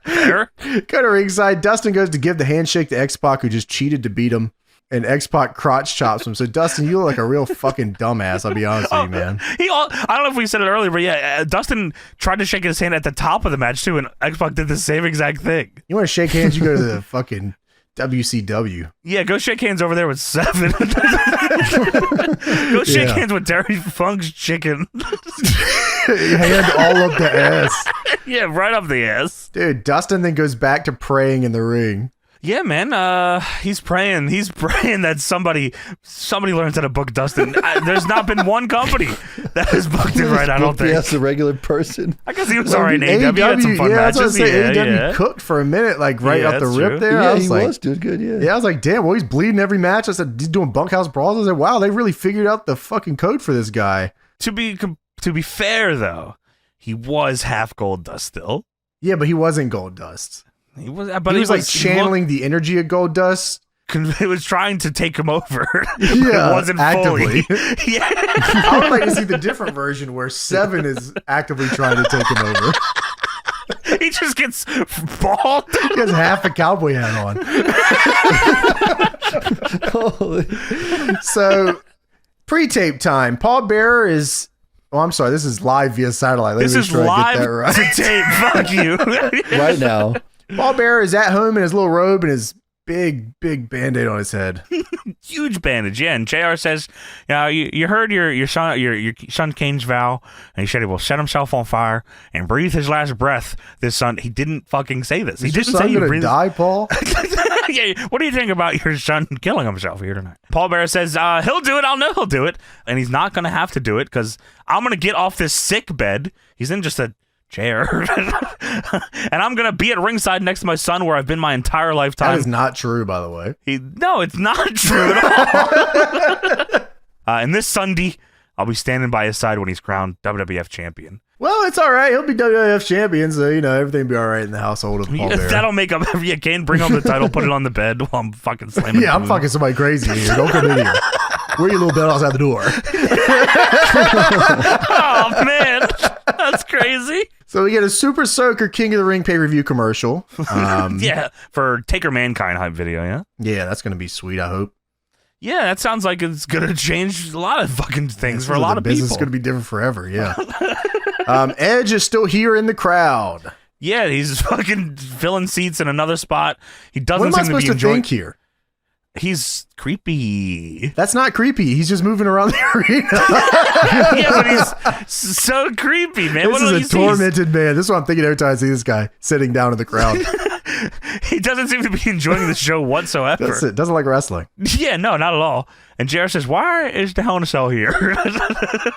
Fair. Go to ringside. Dustin goes to give the handshake to X-Pac, who just cheated to beat him. And X-Pac crotch chops him. So Dustin, you look like a real fucking dumbass. I'll be honest with you, man. I don't know if we said it earlier, but yeah, Dustin tried to shake his hand at the top of the match too, and X-Pac did the same exact thing. You want to shake hands? You go to the fucking WCW. Yeah, go shake hands over there with Severn. Go shake hands with Terry Funk's chicken. Hand all up the ass. Yeah, right up the ass. Dude, Dustin then goes back to praying in the ring. Yeah, man. He's praying. He's praying that somebody learns how to book Dustin. There's not been one company that has booked it right. I don't think. Yes, a regular person. I guess he was all right in AEW. He had some fun matches. AEW cooked for a minute, like right up the rip true. there. Yeah, he was doing good. Yeah, I was like, damn, well, he's bleeding every match. I said, he's doing bunkhouse brawls. I said, wow, they really figured out the fucking code for this guy. To be fair, though, he was half Goldust still. Yeah, but he wasn't Goldust. He was like channeling the energy of Goldust. It was trying to take him over. Yeah, it wasn't actively. Fully. Yeah. I would like to see the different version where Severn is actively trying to take him over. He just gets bald. He has half a cowboy hat on. So, pre-tape time. Paul Bearer is... Oh, I'm sorry. This is live via satellite. This is live to tape. Fuck you. Right now. Paul Bearer is at home in his little robe and his big Band-Aid on his head. Huge bandage, yeah. And JR says, you heard your son Kane's vow, and he said he will set himself on fire and breathe his last breath this son. He didn't fucking say this. He didn't say he's going to die, Paul? Yeah, what do you think about your son killing himself here tonight? Paul Bearer says, he'll do it. I'll know he'll do it. And he's not going to have to do it because I'm going to get off this sick bed. He's in just a chair. And I'm going to be at ringside next to my son where I've been my entire lifetime. That is not true, by the way. No, it's not true at all. And this Sunday, I'll be standing by his side when he's crowned WWF champion. Well, it's all right. He'll be WWF champion, so, everything will be all right in the household of Paul Bearer. That'll make him... Yeah, Kane, bring home the title, put it on the bed while I'm fucking slamming I'm fucking somebody crazy here. Don't come in here. Where your little belt outside the door? Oh, man. That's crazy. So we get a Super Soaker King of the Ring pay-per-view commercial. Yeah, for Taker Mankind hype video, yeah? Yeah, that's going to be sweet, I hope. Yeah, that sounds like it's going to change a lot of fucking things for a lot of people. Business is going to be different forever, yeah. Edge is still here in the crowd. Yeah, he's fucking filling seats in another spot. He doesn't seem to be enjoying. What am I supposed to think here? He's creepy. That's not creepy. He's just moving around the arena. Yeah, but he's so creepy, man. This is a tormented man. This is what I'm thinking every time I see this guy sitting down in the crowd. He doesn't seem to be enjoying the show whatsoever. That's it. Doesn't like wrestling. Yeah, no, not at all. And Jarrett says, why is the Hell in a Cell here?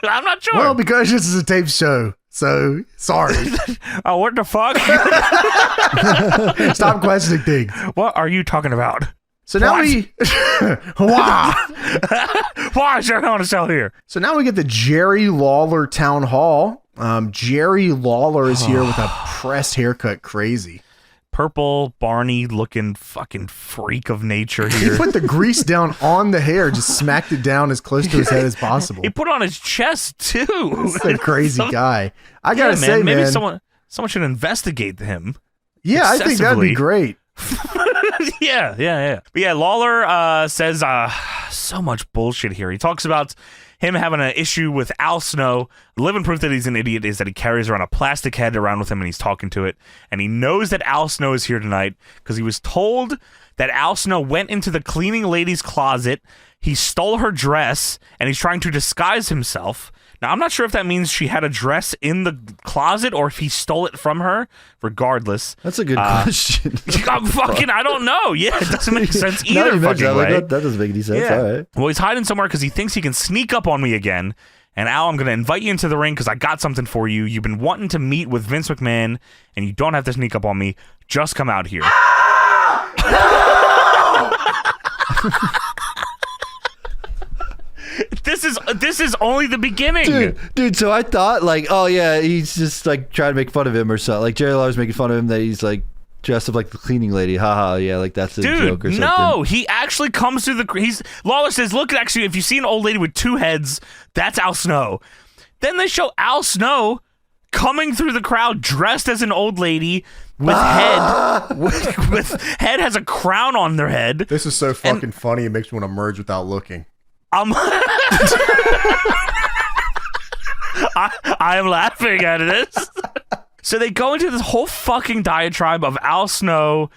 I'm not sure. Well, because this is a tape show. So, sorry. Oh, what the fuck? Stop questioning things. What are you talking about? So now Why is there Hell in a Cell here? So now we get the Jerry Lawler Town Hall. Jerry Lawler is here with a pressed haircut. Crazy. purple Barney looking fucking freak of nature He here. put the grease down on the hair, just smacked it down as close to his head as possible. He put it on his chest too. He's a crazy guy. I gotta say, maybe man. someone should investigate him. Yeah, I think that'd be excessively. great. Yeah. But yeah, Lawler says so much bullshit here. He talks about him having an issue with Al Snow. Living proof that he's an idiot is that he carries around a plastic head around with him and he's talking to it. And he knows that Al Snow is here tonight because he was told that Al Snow went into the cleaning lady's closet. He stole her dress and he's trying to disguise himself. Now, I'm not sure if that means she had a dress in the closet or if he stole it from her. Regardless. That's a good question. I don't know. Yeah, it doesn't make sense Now either you mention fucking that, way. that doesn't make any sense. Yeah. All right. Well, he's hiding somewhere because he thinks he can sneak up on me again. And Al, I'm going to invite you into the ring because I got something for you. You've been wanting to meet with Vince McMahon, and you don't have to sneak up on me. Just come out here. This is only the beginning. Dude, so I thought like, oh yeah, he's just like trying to make fun of him or something. Like Jerry Lawler's making fun of him that he's like dressed up like the cleaning lady. Haha, yeah, like that's a joke or something. No, he actually comes through Lawler says, look, actually, if you see an old lady with two heads, that's Al Snow. Then they show Al Snow coming through the crowd dressed as an old lady with head with head has a crown on their head. This is so fucking funny. It makes me want to merge without looking. I am laughing at this. So they go into this whole fucking diatribe of Al Snow.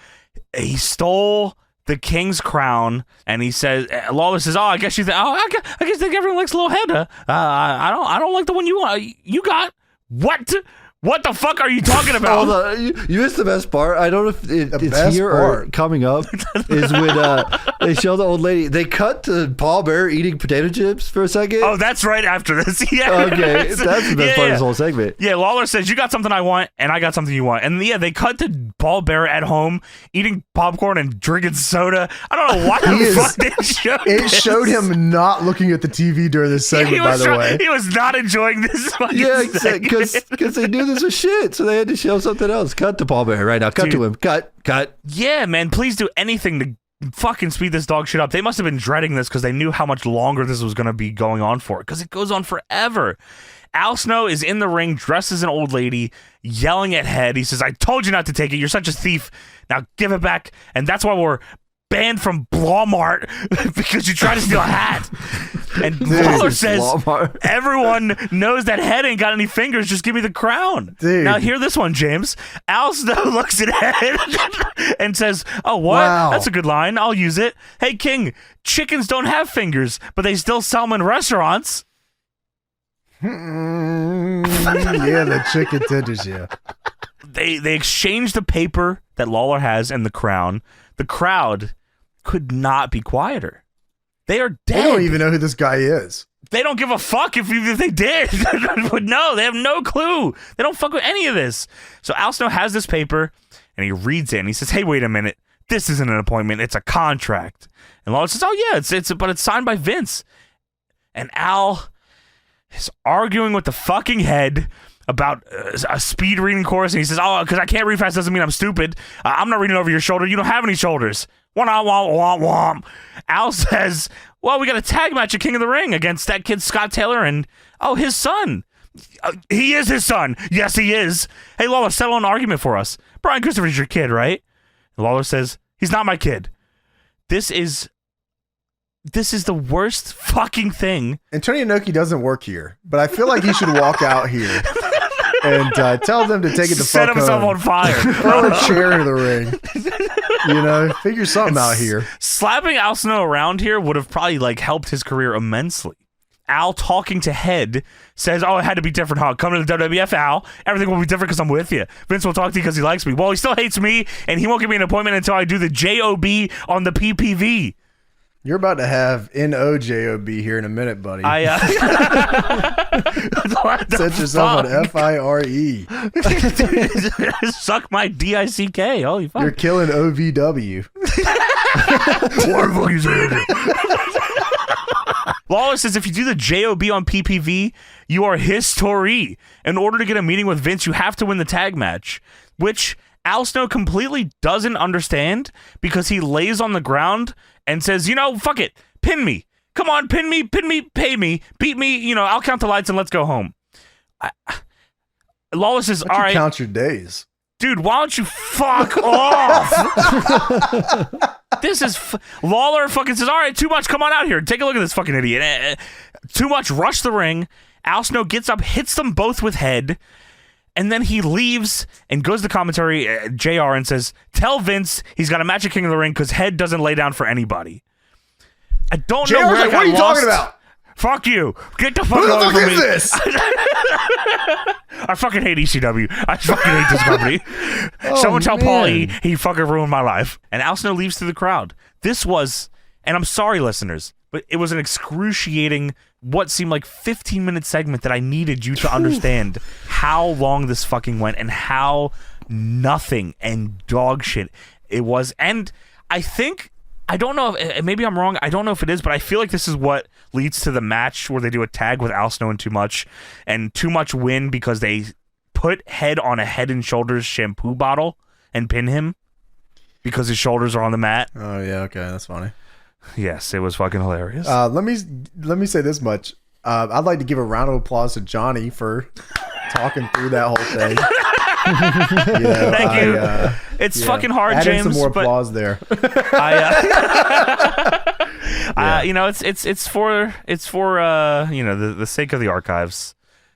He stole the king's crown, and he says, Lawler says, "Oh, I guess you think, I guess everyone likes a little head. Huh? I don't like the one you got. What the fuck are you talking about?" Hold on. You missed the best part. I don't know if it's best here part. or coming up. Is when they show the old lady. They cut to Paul Bearer eating potato chips for a second. Oh, that's right after this. Yeah. Okay, that's the best part of this whole segment. Yeah, Lawler says, you got something I want, and I got something you want. And yeah, they cut to Paul Bearer at home eating popcorn and drinking soda. I don't know why the fuck they showed It showed him not looking at the TV during this segment, by the way. He was not enjoying this fucking Yeah, segment. because they knew this was shit, so they had to show something else. Cut to Paul Bearer right now. Cut to him. Cut. Yeah, man, please do anything to fucking speed this dog shit up. They must have been dreading this because they knew how much longer this was going to be going on for, because it goes on forever. Al Snow is in the ring dressed as an old lady, yelling at Head. He says, "I told you not to take it. You're such a thief. Now give it back." And that's why we're banned from Walmart because you tried to steal a hat. And Lawler says, Walmart. "Everyone knows that Head ain't got any fingers. Just give me the crown." Dude. Now hear this one, James. Al Snow looks at Head and says, "Oh, what? Wow. That's a good line. I'll use it. Hey, King, chickens don't have fingers, but they still sell them in restaurants." Yeah, the chicken tenders, yeah. They exchange the paper that Lawler has and the crown. The crowd could not be quieter. They are dead. They don't even know who this guy is. They don't give a fuck if they did. No, they have no clue. They don't fuck with any of this. So Al Snow has this paper, and he reads it, and he says, "Hey, wait a minute. This isn't an appointment. It's a contract." And Lawler says, "Oh, yeah, but it's signed by Vince." And Al is arguing with the fucking Head about a speed reading course, and he says, "Oh, because I can't read fast doesn't mean I'm stupid. I'm not reading over your shoulder. You don't have any shoulders." Womp. Al says, "Well, we got a tag match at King of the Ring against that kid Scott Taylor and, his son." He is his son. Yes, he is. "Hey, Lawler, settle an argument for us. Brian Christopher's your kid, right?" And Lawler says, "He's not my kid." This is the worst fucking thing. Antonio Inoki doesn't work here, but I feel like he should walk out here and tell them to take it the Set fuck himself home. on fire. Throw a chair into the ring. Figure something out here. Slapping Al Snow around here would have probably helped his career immensely. Al talking to Head says, "Oh, it had to be different, huh? Come to the WWF, Al. Everything will be different because I'm with you. Vince will talk to you because he likes me. Well, he still hates me, and he won't give me an appointment until I do the JOB on the PPV." You're about to have NOJOB here in a minute, buddy. Set yourself on FIRE. Suck my DICK. Holy fuck. You're killing OVW. What the fuck you saying? Lawler says if you do the JOB on PPV, you are history. In order to get a meeting with Vince, you have to win the tag match, which Al Snow completely doesn't understand because he lays on the ground and says, fuck it, pin me. Come on, pin me, pay me, beat me, I'll count the lights and let's go home. Lawler says, all right. Count your days. Dude, why don't you fuck off? Lawler fucking says, all right, too much, come on out here. Take a look at this fucking idiot. Too much, rush the ring. Al Snow gets up, hits them both with head, and then he leaves and goes to commentary, JR, and says, tell Vince he's got a match at King of the Ring because Head doesn't lay down for anybody. I don't know where I got what are you lost. talking about? Fuck you. Get the fuck Who the away fuck from is me. this? I fucking hate ECW. I fucking hate this company. Someone tell Paul he fucking ruined my life. And Al Snow leaves through the crowd. This was, and I'm sorry, listeners, but it was an excruciating, what seemed like 15-minute segment that I needed you to understand how long this fucking went and how nothing and dog shit it was. And I think, I don't know if, maybe I'm wrong, I don't know if it is, but I feel like this is what leads to the match where they do a tag with Al Snow and Too Much win because they put Head on a Head and Shoulders shampoo bottle and pin him because his shoulders are on the mat. Oh yeah, okay, that's funny. Yes, it was fucking hilarious. Let me say this much. I'd like to give a round of applause to Johnny for talking through that whole thing. Thank you. It's fucking hard, Add James. some more applause there. It's for the sake of the archives,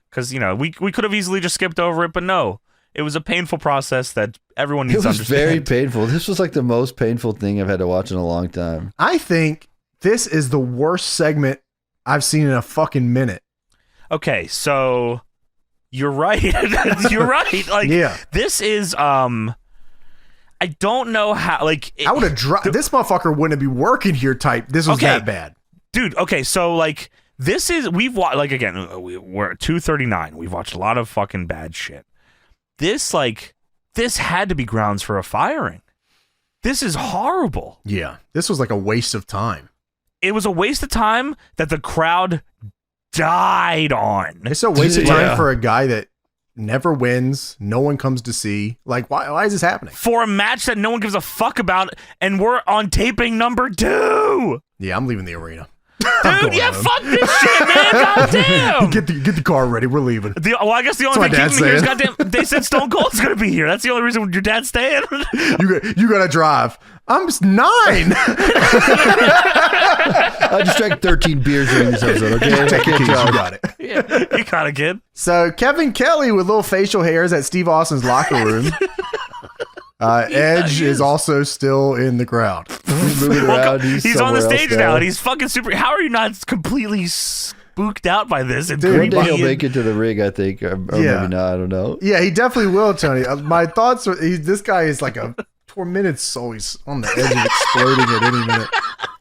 because we could have easily just skipped over it, but no, it was a painful process that everyone needs to understand. It was very painful. This was like the most painful thing I've had to watch in a long time. I think this is the worst segment I've seen in a fucking minute. Okay, so you're right. You're right. Like, this is I don't know how. Like, I would have dropped. This motherfucker wouldn't be working here. Type. This was that bad, dude. Okay, so like this is we've watched. Like again, we're at 239. We've watched a lot of fucking bad shit. This had to be grounds for a firing. This is horrible. Yeah, this was like a waste of time. It was a waste of time that the crowd died on. It's a waste of time for a guy that never wins. No one comes to see. Like, why is this happening? For a match that no one gives a fuck about, and we're on taping number 2. Yeah, I'm leaving the arena. Dude, fuck this shit, man. Goddamn. Get the car ready. We're leaving. I guess the only thing keeping me here is goddamn. They said Stone Cold's gonna be here. That's the only reason your dad's staying. You gotta drive. I'm just 9. I just drank 13 beers during this episode. Okay, Take your keys. You got it. Yeah, you got it, kid. So Kevin Kelly with little facial hairs at Steve Austin's locker room. Edge is also still in the crowd. He's moving around. He's on the stage now, and he's fucking super. How are you not completely spooked out by this? And one day he'll make it to the ring, I think, or maybe not. I don't know. Yeah, he definitely will, Tony. My thoughts are this guy is like a tormented soul. He's on the edge of exploding at any minute.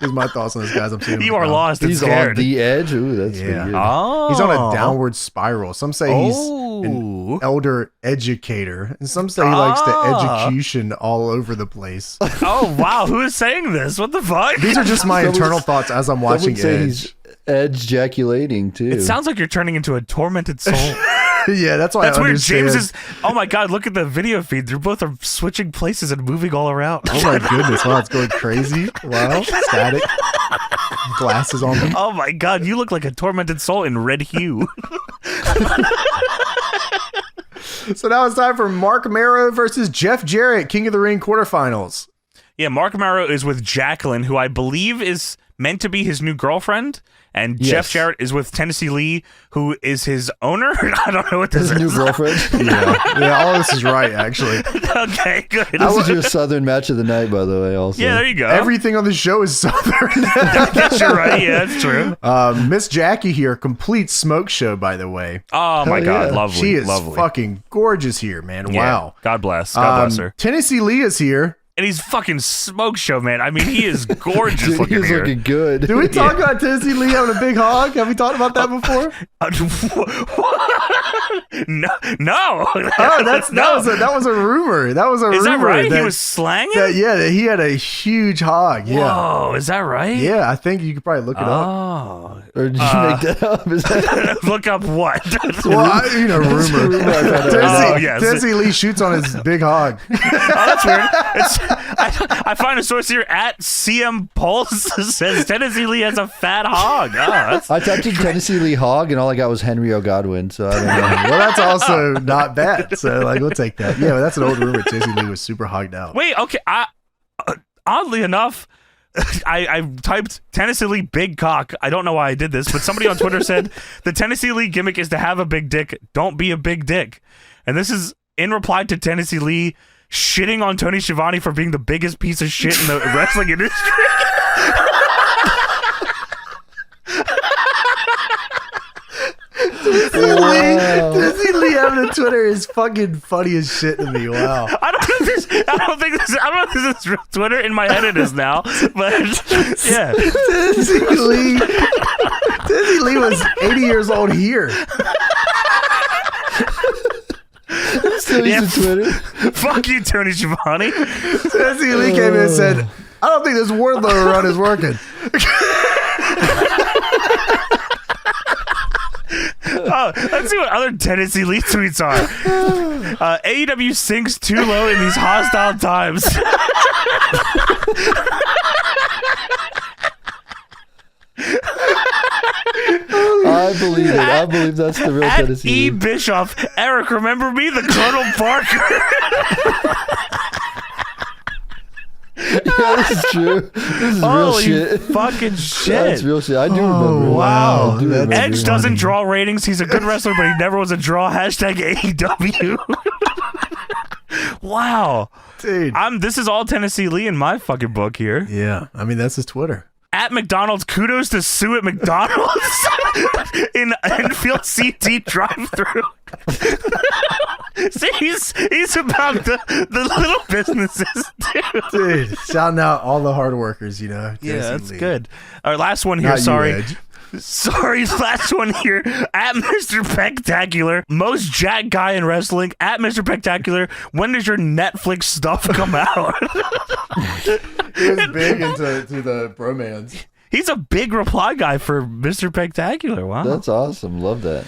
Here's my thoughts on this, guys. I'm seeing you are lost. He's scared. on the edge. Ooh, that's pretty good. Oh, he's on a downward spiral. Some say he's an elder educator, and some say he likes to execution all over the place. Oh wow, who is saying this? What the fuck? These are just my internal thoughts as I'm watching Edge. He's edge-jaculating too. It sounds like you're turning into a tormented soul. Yeah, that's why. That's I weird. understand. James is. Oh my god! Look at the video feed. They're both are switching places and moving all around. Oh my goodness! Wow, it's going crazy. Wow, static. Glasses on me. Oh my god! You look like a tormented soul in red hue. So now it's time for Mark Mero versus Jeff Jarrett, King of the Ring quarterfinals. Yeah, Mark Mero is with Jacqueline, who I believe is meant to be his new girlfriend. And Yes. Jeff Jarrett is with Tennessee Lee, who is his owner. I don't know what this His is. new girlfriend. Yeah, all this is right, actually. Okay, good. This is your Southern match of the night, by the way. Also, Yeah, there you go. Everything on the show is Southern. I guess you're right. Yeah, that's true. Miss Jackie here, complete smoke show, by the way. Oh my god, yeah. lovely. She is lovely. fucking gorgeous here, man. Yeah. Wow. God bless. God bless her. Tennessee Lee is here. And he's fucking smoke show, man. I mean, he is gorgeous Dude, looking he's here. looking good. Did we talk about Tennessee Lee having a big hog? Have we talked about that before? No. Oh, that was a rumor. That was a rumor. Is that right? He was slanging? That he had a huge hog. Yeah. Whoa, is that right? Yeah, I think you could probably look it up. Oh. Or did you make that up? Is that Look up what? Well, rumor. Yes. Tennessee Lee shoots on his big hog. Oh, that's weird. I find a source here at CM Pulse says Tennessee Lee has a fat hog. Oh, I typed in Tennessee Lee hog, and all I got was Henry O. Godwin. So I don't know. Well, that's also not bad. So we'll take that. Yeah, but that's an old rumor. Tennessee Lee was super hogged out. wait, okay. Oddly enough, I typed Tennessee Lee big cock. I don't know why I did this, but somebody on Twitter said the Tennessee Lee gimmick is to have a big dick. Don't be a big dick. And this is in reply to Tennessee Lee shitting on Tony Schiavone for being the biggest piece of shit in the wrestling industry. Tennessee Lee having a Twitter is fucking funny as shit to me. Wow. I don't know if this is real Twitter. In my head it is now, but yeah. Tennessee Lee was 80 years old here. Still using Twitter. Fuck you, Tony Schiavone. Tennessee Lee came in and said, I don't think this Wardlow run is working. Oh, let's see what other Tennessee Lee tweets are. AEW sinks too low in these hostile times. I believe it. I believe that's the real At Tennessee E. Lee. Bischoff, Eric, remember me? The Colonel Parker. Yeah, this is true. This is real Holy shit. fucking shit. That's real shit. I do remember. it. wow. I do remember Edge it. doesn't draw ratings. He's a good wrestler, but he never was a draw. Hashtag AEW. Wow. Dude. This is all Tennessee Lee in my fucking book here. Yeah. I mean, that's his Twitter. At McDonald's, kudos to Sue at McDonald's in Enfield CT drive-thru. See, he's about the little businesses too. Dude, shouting out all the hard workers, Yeah, Tennessee that's Lee. good. Our last one here. Not you, Sorry. Edge. Sorry, last one here. At Mr. Spectacular, most jack guy in wrestling. At Mr. Spectacular, when does your Netflix stuff come out? He was big into the bromance. He's a big reply guy for Mr. Spectacular. Wow. That's awesome. Love that.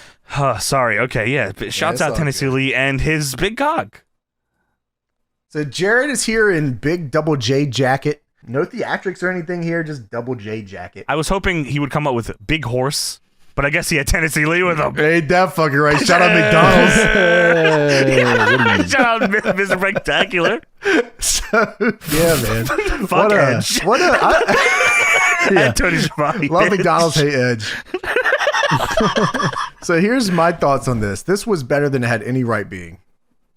Sorry. Okay, yeah. Shouts out all Tennessee good. Lee and his big cock. So Jarrett is here in big double J jacket. No theatrics or anything here, just double J jacket. I was hoping he would come up with big horse, but I guess he had Tennessee Lee with him. Ain't that fucking right? Shout out McDonald's. Hey, Shout out Mr. Spectacular. So, yeah, man. Fuck Edge. Yeah. Tony Schiavone. Love bitch. McDonald's, hate Edge. So here's my thoughts on this. This was better than it had any right being.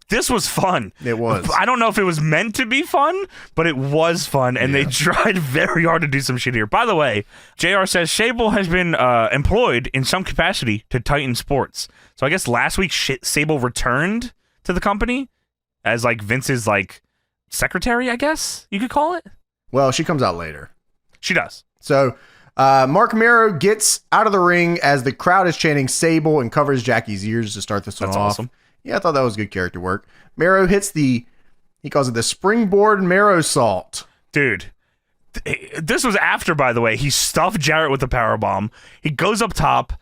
This was fun. It was. I don't know if it was meant to be fun, but it was fun, and they tried very hard to do some shit here. By the way, JR says Sable has been employed in some capacity to Titan Sports. So I guess last week Sable returned to the company as like Vince's like secretary, I guess you could call it. Well, she comes out later. She does. So Mark Mero gets out of the ring as the crowd is chanting Sable and covers Jackie's ears to start this one That's off. awesome. Yeah, I thought that was good character work. Mero hits he calls it the springboard Mero salt. Dude, this was after, by the way, he stuffed Jarrett with the powerbomb. He goes up top.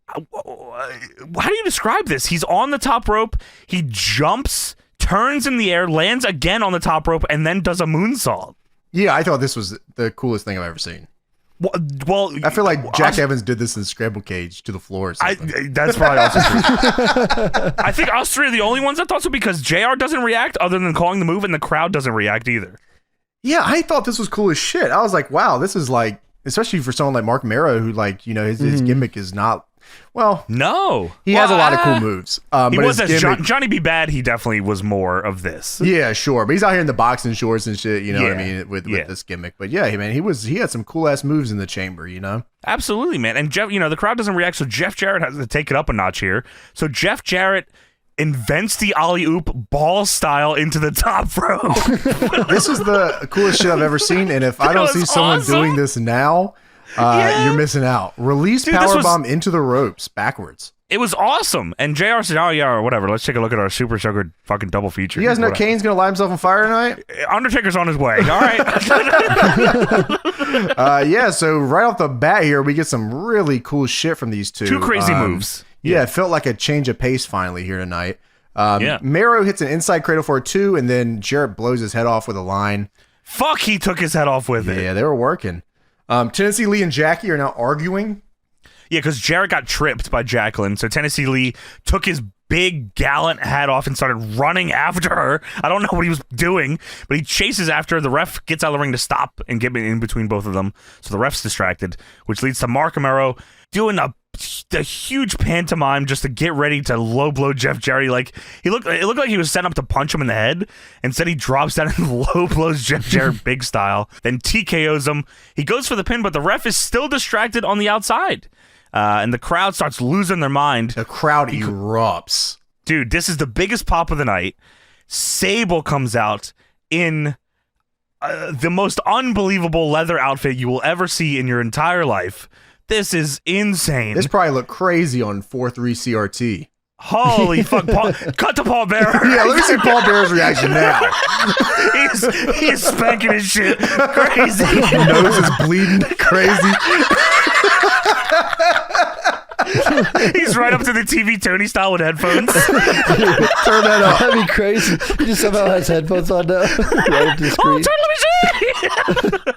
How do you describe this? He's on the top rope. He jumps, turns in the air, lands again on the top rope, and then does a moonsault. Yeah, I thought this was the coolest thing I've ever seen. Well, I feel like Jack Evans did this in Scramble Cage to the floor or something. That's probably also true. I think us three are the only ones that thought so because JR doesn't react other than calling the move, and the crowd doesn't react either. Yeah, I thought this was cool as shit. I was like, wow, this is like, especially for someone like Mark Mero, who like, his gimmick is not, well, No. he has a lot of cool moves. He but was his as gimmick, Johnny B. Bad, he definitely was more of this. yeah, sure, but he's out here in the boxing shorts and shit. You know what I Yeah, mean with yeah. this gimmick. But yeah, man, he had some cool ass moves in the chamber. Absolutely, man. And Jeff, the crowd doesn't react, so Jeff Jarrett has to take it up a notch here. So Jeff Jarrett invents the alley-oop ball style into the top rope. This is the coolest shit I've ever seen. And if I don't was see someone awesome. doing this now, Yeah. you're missing out. Release Dude, this was- powerbomb into the ropes backwards. It was awesome. And JR said, oh, yeah, or whatever. Let's take a look at our Super Sugar fucking double feature. You guys know Kane's going to light himself on fire tonight? Undertaker's on his way. All right. Yeah, so right off the bat here, we get some really cool shit from these two. Two crazy moves. Yeah, it felt like a change of pace finally here tonight. Yeah. Mero hits an inside cradle for a 2, and then Jarrett blows his head off with a line. Fuck, he took his head off with it. Yeah, they were working. Tennessee Lee and Jackie are now arguing. Yeah, because Jarrett got tripped by Jacqueline, so Tennessee Lee took his big gallant hat off and started running after her. I don't know what he was doing, but he chases after her. The ref gets out of the ring to stop and get in between both of them, so the ref's distracted, which leads to Mark Mero doing a huge pantomime just to get ready to low blow Jeff Jarrett. Like it looked like he was set up to punch him in the head. Instead, he drops down and low blows Jeff Jarrett big style. Then TKOs him. He goes for the pin, but the ref is still distracted on the outside. And the crowd starts losing their mind. The crowd erupts. Dude, this is the biggest pop of the night. Sable comes out in the most unbelievable leather outfit you will ever see in your entire life. This is insane. This probably looked crazy on 4-3 CRT. Holy fuck. Cut to Paul Bearer. Yeah, let me see Paul Bearer's reaction now. he's spanking his shit. Crazy. Nose is bleeding. Crazy. He's right up to the TV Tony style with headphones. Turn that up. That'd be crazy. He just somehow has headphones on now. Right up to the screen.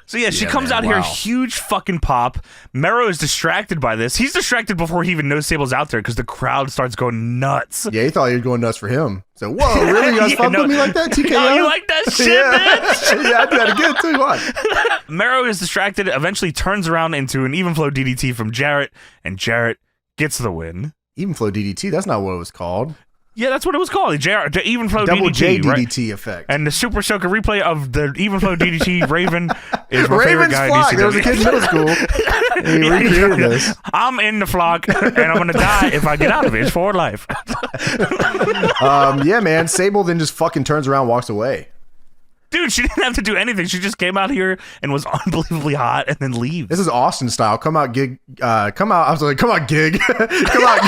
So yeah, she comes out here, huge fucking pop. Mero is distracted by this. He's distracted before he even knows Sable's out there because the crowd starts going nuts. Yeah, he thought he was going nuts for him. So, whoa, really? You guys fuck with me like that, TKO? Oh, you like that shit, man? Yeah, I do that again too. What? Mero is distracted, eventually turns around into an even flow DDT from Jarrett, and Jarrett gets the win. Even flow DDT, that's not what it was called. Yeah, that's what it was called. The even flow Double DDT. J DDT right? effect. And the Super Soaker replay of the even flow DDT Raven is my favorite guy flock. in ECW. There was a kid in middle school. And he recreated this. I'm in the flock, and I'm going to die if I get out of it. It's for life. Yeah, man. Sable then just fucking turns around and walks away. Dude, she didn't have to do anything. She just came out here and was unbelievably hot and then leaves. This is Austin style. Come out, gig. Come out. I was like, come out, gig. Come out.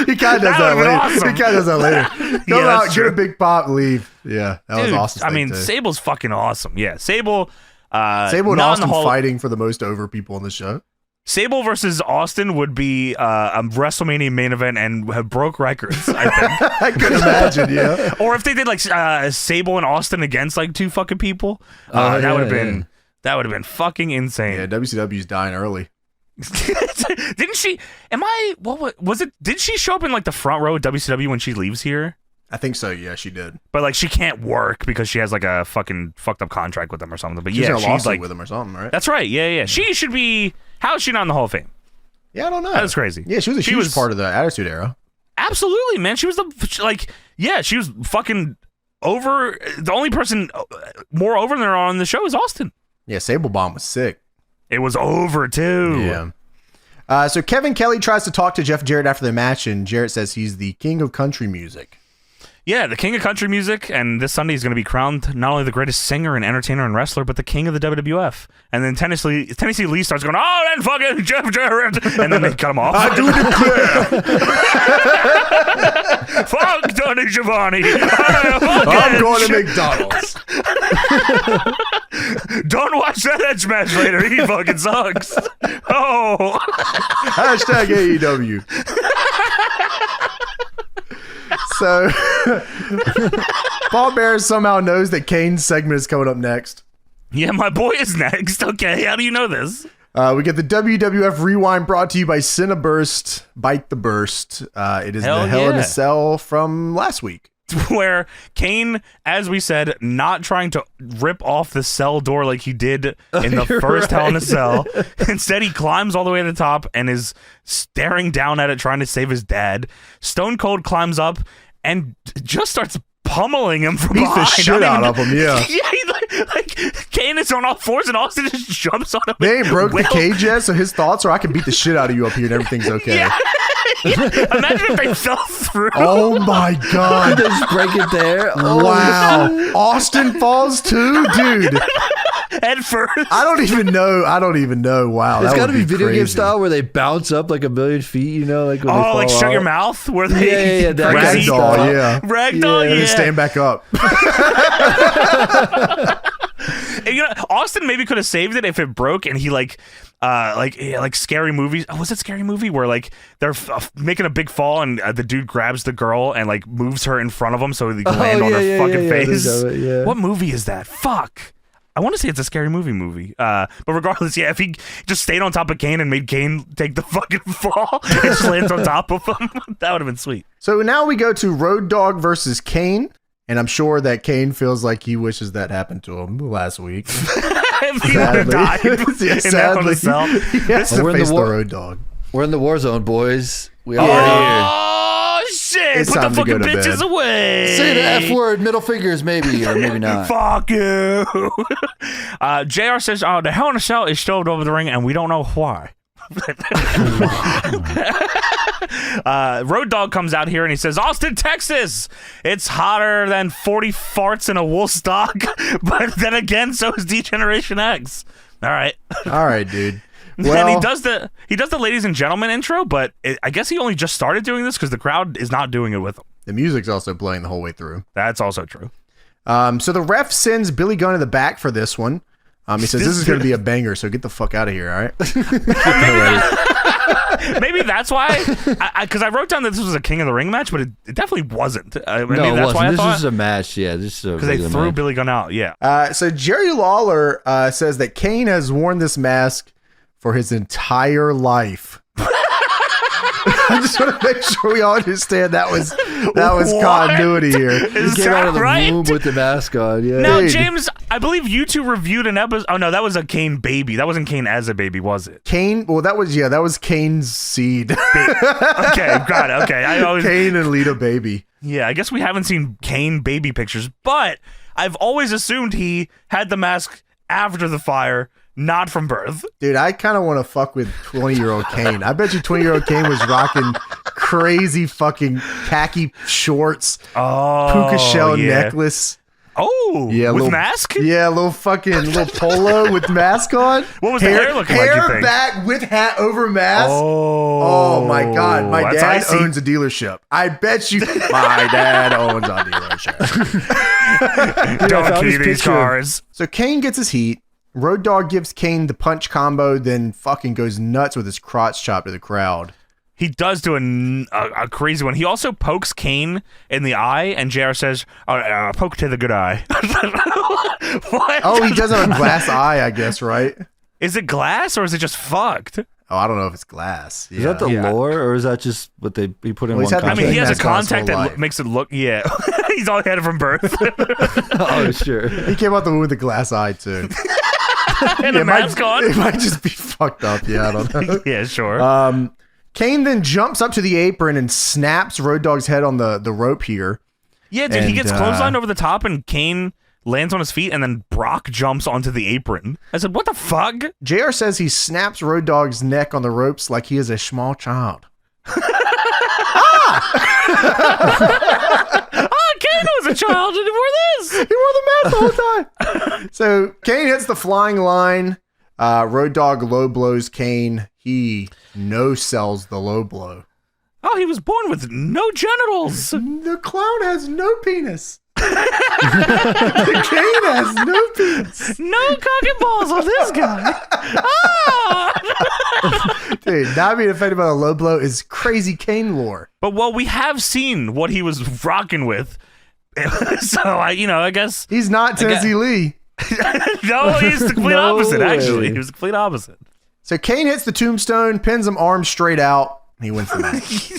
He kind of does that later. Awesome. He kind of does that later. Come out, get a big pop, leave. Yeah, that was Austin's I mean, too. Sable's fucking awesome. Yeah, Sable. Sable and Austin fighting for the most over people on the show. Sable versus Austin would be a WrestleMania main event and have broke records, I think. I could imagine, yeah. Or if they did like Sable and Austin against like two fucking people, that would have been fucking insane. Yeah, WCW's dying early. Didn't she? What was it? Did she show up in like the front row at WCW when she leaves here? I think so. Yeah, she did. But like she can't work because she has like a fucking fucked up contract with them or something. But she's in a she's lawsuit like with them or something, right? That's right. Yeah. She should be. How is she not in the Hall of Fame? Yeah, I don't know. That's crazy. Yeah, she was a huge part of the Attitude Era. Absolutely, man. She was she was fucking over. The only person more over than her on the show is Austin. Yeah, Sable Bomb was sick. It was over too. Yeah. So Kevin Kelly tries to talk to Jeff Jarrett after the match, and Jarrett says he's the king of country music. Yeah, the king of country music, and this Sunday he's going to be crowned not only the greatest singer and entertainer and wrestler, but the king of the WWF. And then Tennessee Lee starts going, oh, then fucking Jeff Jarrett, and then they cut him off. I do declare. Fuck Tony Schiavone. I'm going to McDonald's. Don't watch that Edge match later. He fucking sucks. Oh. Hashtag AEW. So, Paul Bearer somehow knows that Kane's segment is coming up next. Yeah, my boy is next. Okay, how do you know this? We get the WWF Rewind brought to you by Cineburst, Bite the Burst. It is the Hell in a Cell from last week. Where Kane, as we said, not trying to rip off the cell door like he did in the first Hell in a Cell. Instead, he climbs all the way to the top and is staring down at it, trying to save his dad. Stone Cold climbs up and just starts pummeling him from behind. Beats the shit out of him, yeah. Yeah, like Kane is on all fours and Austin just jumps on him. They ain't broke the cage yet, so his thoughts are, I can beat the shit out of you up here and everything's okay. Yeah. Imagine if they fell through. Oh my god. They just break it there. Oh, Wow. Austin falls too? Dude. Head first. I don't even know. Wow. It's that got to would be video game crazy. style where they bounce up like a million feet, you know, like when they Oh, fall like shut out. your mouth? Where they Yeah, that crazy- Ragdoll, yeah. Ragdoll, And yeah. then stand back up. And, you know, Austin maybe could have saved it if it broke and he like Scary Movies. Oh, was it Scary Movie where like they're making a big fall and the dude grabs the girl and like moves her in front of him so he can land on her fucking face. Yeah. What movie is that? Fuck. I want to say it's a Scary Movie. But regardless, yeah, if he just stayed on top of Kane and made Kane take the fucking fall and just lands on top of him, that would have been sweet. So now we go to Road Dogg versus Kane. And I'm sure that Kane feels like he wishes that happened to him last week. If he would have died in that one cell. Yes, Well, to we're in face the the war- Road Dogg. We're in the war zone, boys. We are here. Oh, shit. It's Put the time to go fucking to bitches bed. away. Say the F word, middle fingers, maybe, or maybe not. Fuck you. JR says, the Hell in a Cell is shoved over the ring, and we don't know why. Road Dogg comes out here and he says, Austin, Texas, it's hotter than 40 farts in a wool stock. But then again, so is D-Generation X. All right. All right, dude. And Well, he does the ladies and gentlemen intro, but I guess he only just started doing this because the crowd is not doing it with him. the music's also playing the whole way through. That's also true. So the ref sends Billy Gunn to the back for this one. He says, this is going to be a banger, so get the fuck out of here, all right? Maybe that's why, because I wrote down that this was a King of the Ring match, but it definitely wasn't. Maybe No, it that's why I wasn't. This thought. is a match. Yeah, this is a Because they regular threw match. Billy Gunn out, yeah. So Jerry Lawler says that Kane has worn this mask for his entire life. I just want to make sure we all understand that was What? continuity here. Is He came out that of the right? womb with the mask on. Yeah. Now, Dude. James, I believe you two reviewed an episode. Oh, no, that was a Kane baby. That wasn't Kane as a baby, was it? Kane, well, that was Kane's seed. Okay, got it. Okay. I always, Kane and Lita baby. yeah, I guess we haven't seen Kane baby pictures, but I've always assumed he had the mask after the fire, not from birth. Dude, I kind of want to fuck with 20-year-old Kane. I bet you 20-year-old Kane was rocking crazy fucking khaki shorts, Oh, puka shell yeah. necklace. Oh, Yeah, with little, mask? Yeah, little polo with mask on. What was the hair looking like, you Hair think? back with hat over mask. Oh, Oh my God! My that's dad icy. owns a dealership. I bet you, my dad owns a dealership. Don't found key his these picture. cars. So Kane gets his heat. Road Dogg gives Kane the punch combo, then fucking goes nuts with his crotch chop to the crowd. He does do a crazy one. He also pokes Kane in the eye, and JR says, poke to the good eye. What? Oh, he does have a glass eye, I guess, right? Is it glass or is it just fucked? Oh, I don't know if it's glass. Is that the Yeah. lore, or is that just what he put in Well, he's one had the I mean, he has a Mask on his contact whole that life. makes it look, yeah. He's all had it from birth. Oh, sure. He came out the womb with a glass eye too. And a mask on. It might just be fucked up. Yeah, I don't know. Yeah, sure. Kane then jumps up to the apron and snaps Road Dogg's head on the rope here. Yeah, dude, he And, gets clotheslined over the top, and Kane lands on his feet, and then Brock jumps onto the apron. I said, what the fuck? JR says he snaps Road Dogg's neck on the ropes like he is a small child. Kane was a child and he wore this. He wore the mask the whole time. So Kane hits the flying line. Road Dogg low blows Kane. He no sells the low blow. Oh, he was born with no genitals. The clown has no penis. Kane has no penis. No cock and balls on this guy. Ah! Dude, not being offended by the low blow is crazy Kane lore. But well, we have seen what he was rocking with. So I guess He's not Tennessee Lee. no, he's the complete No opposite. way. Actually, he was the complete opposite. So Kane hits the tombstone, pins him arm straight out, and he wins the match.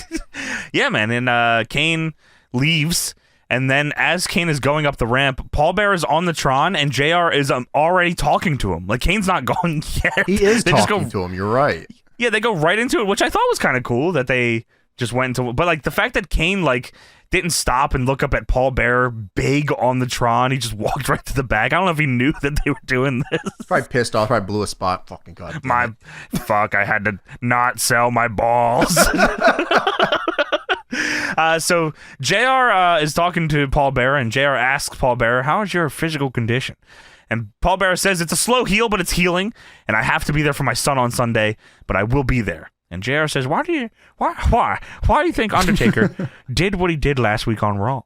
Yeah, man. And Kane leaves, and then as Kane is going up the ramp, Paul Bearer is on the Tron, and JR is already talking to him. Like Kane's not gone yet. He is They talking just go, to him. You're right. Yeah, they go right into it, which I thought was kind of cool that they just went into. But like the fact that Kane like didn't stop and look up at Paul Bearer big on the Tron, he just walked right to the back. I don't know if he knew that they were doing this. Probably pissed off. Probably blew a spot. Fucking god. I had to not sell my balls. So JR is talking to Paul Bearer, and JR asks Paul Bearer, "How is your physical condition?" And Paul Bearer says, "It's a slow heal, but it's healing, and I have to be there for my son on Sunday, but I will be there." And JR says, why do you think Undertaker did what he did last week on Raw?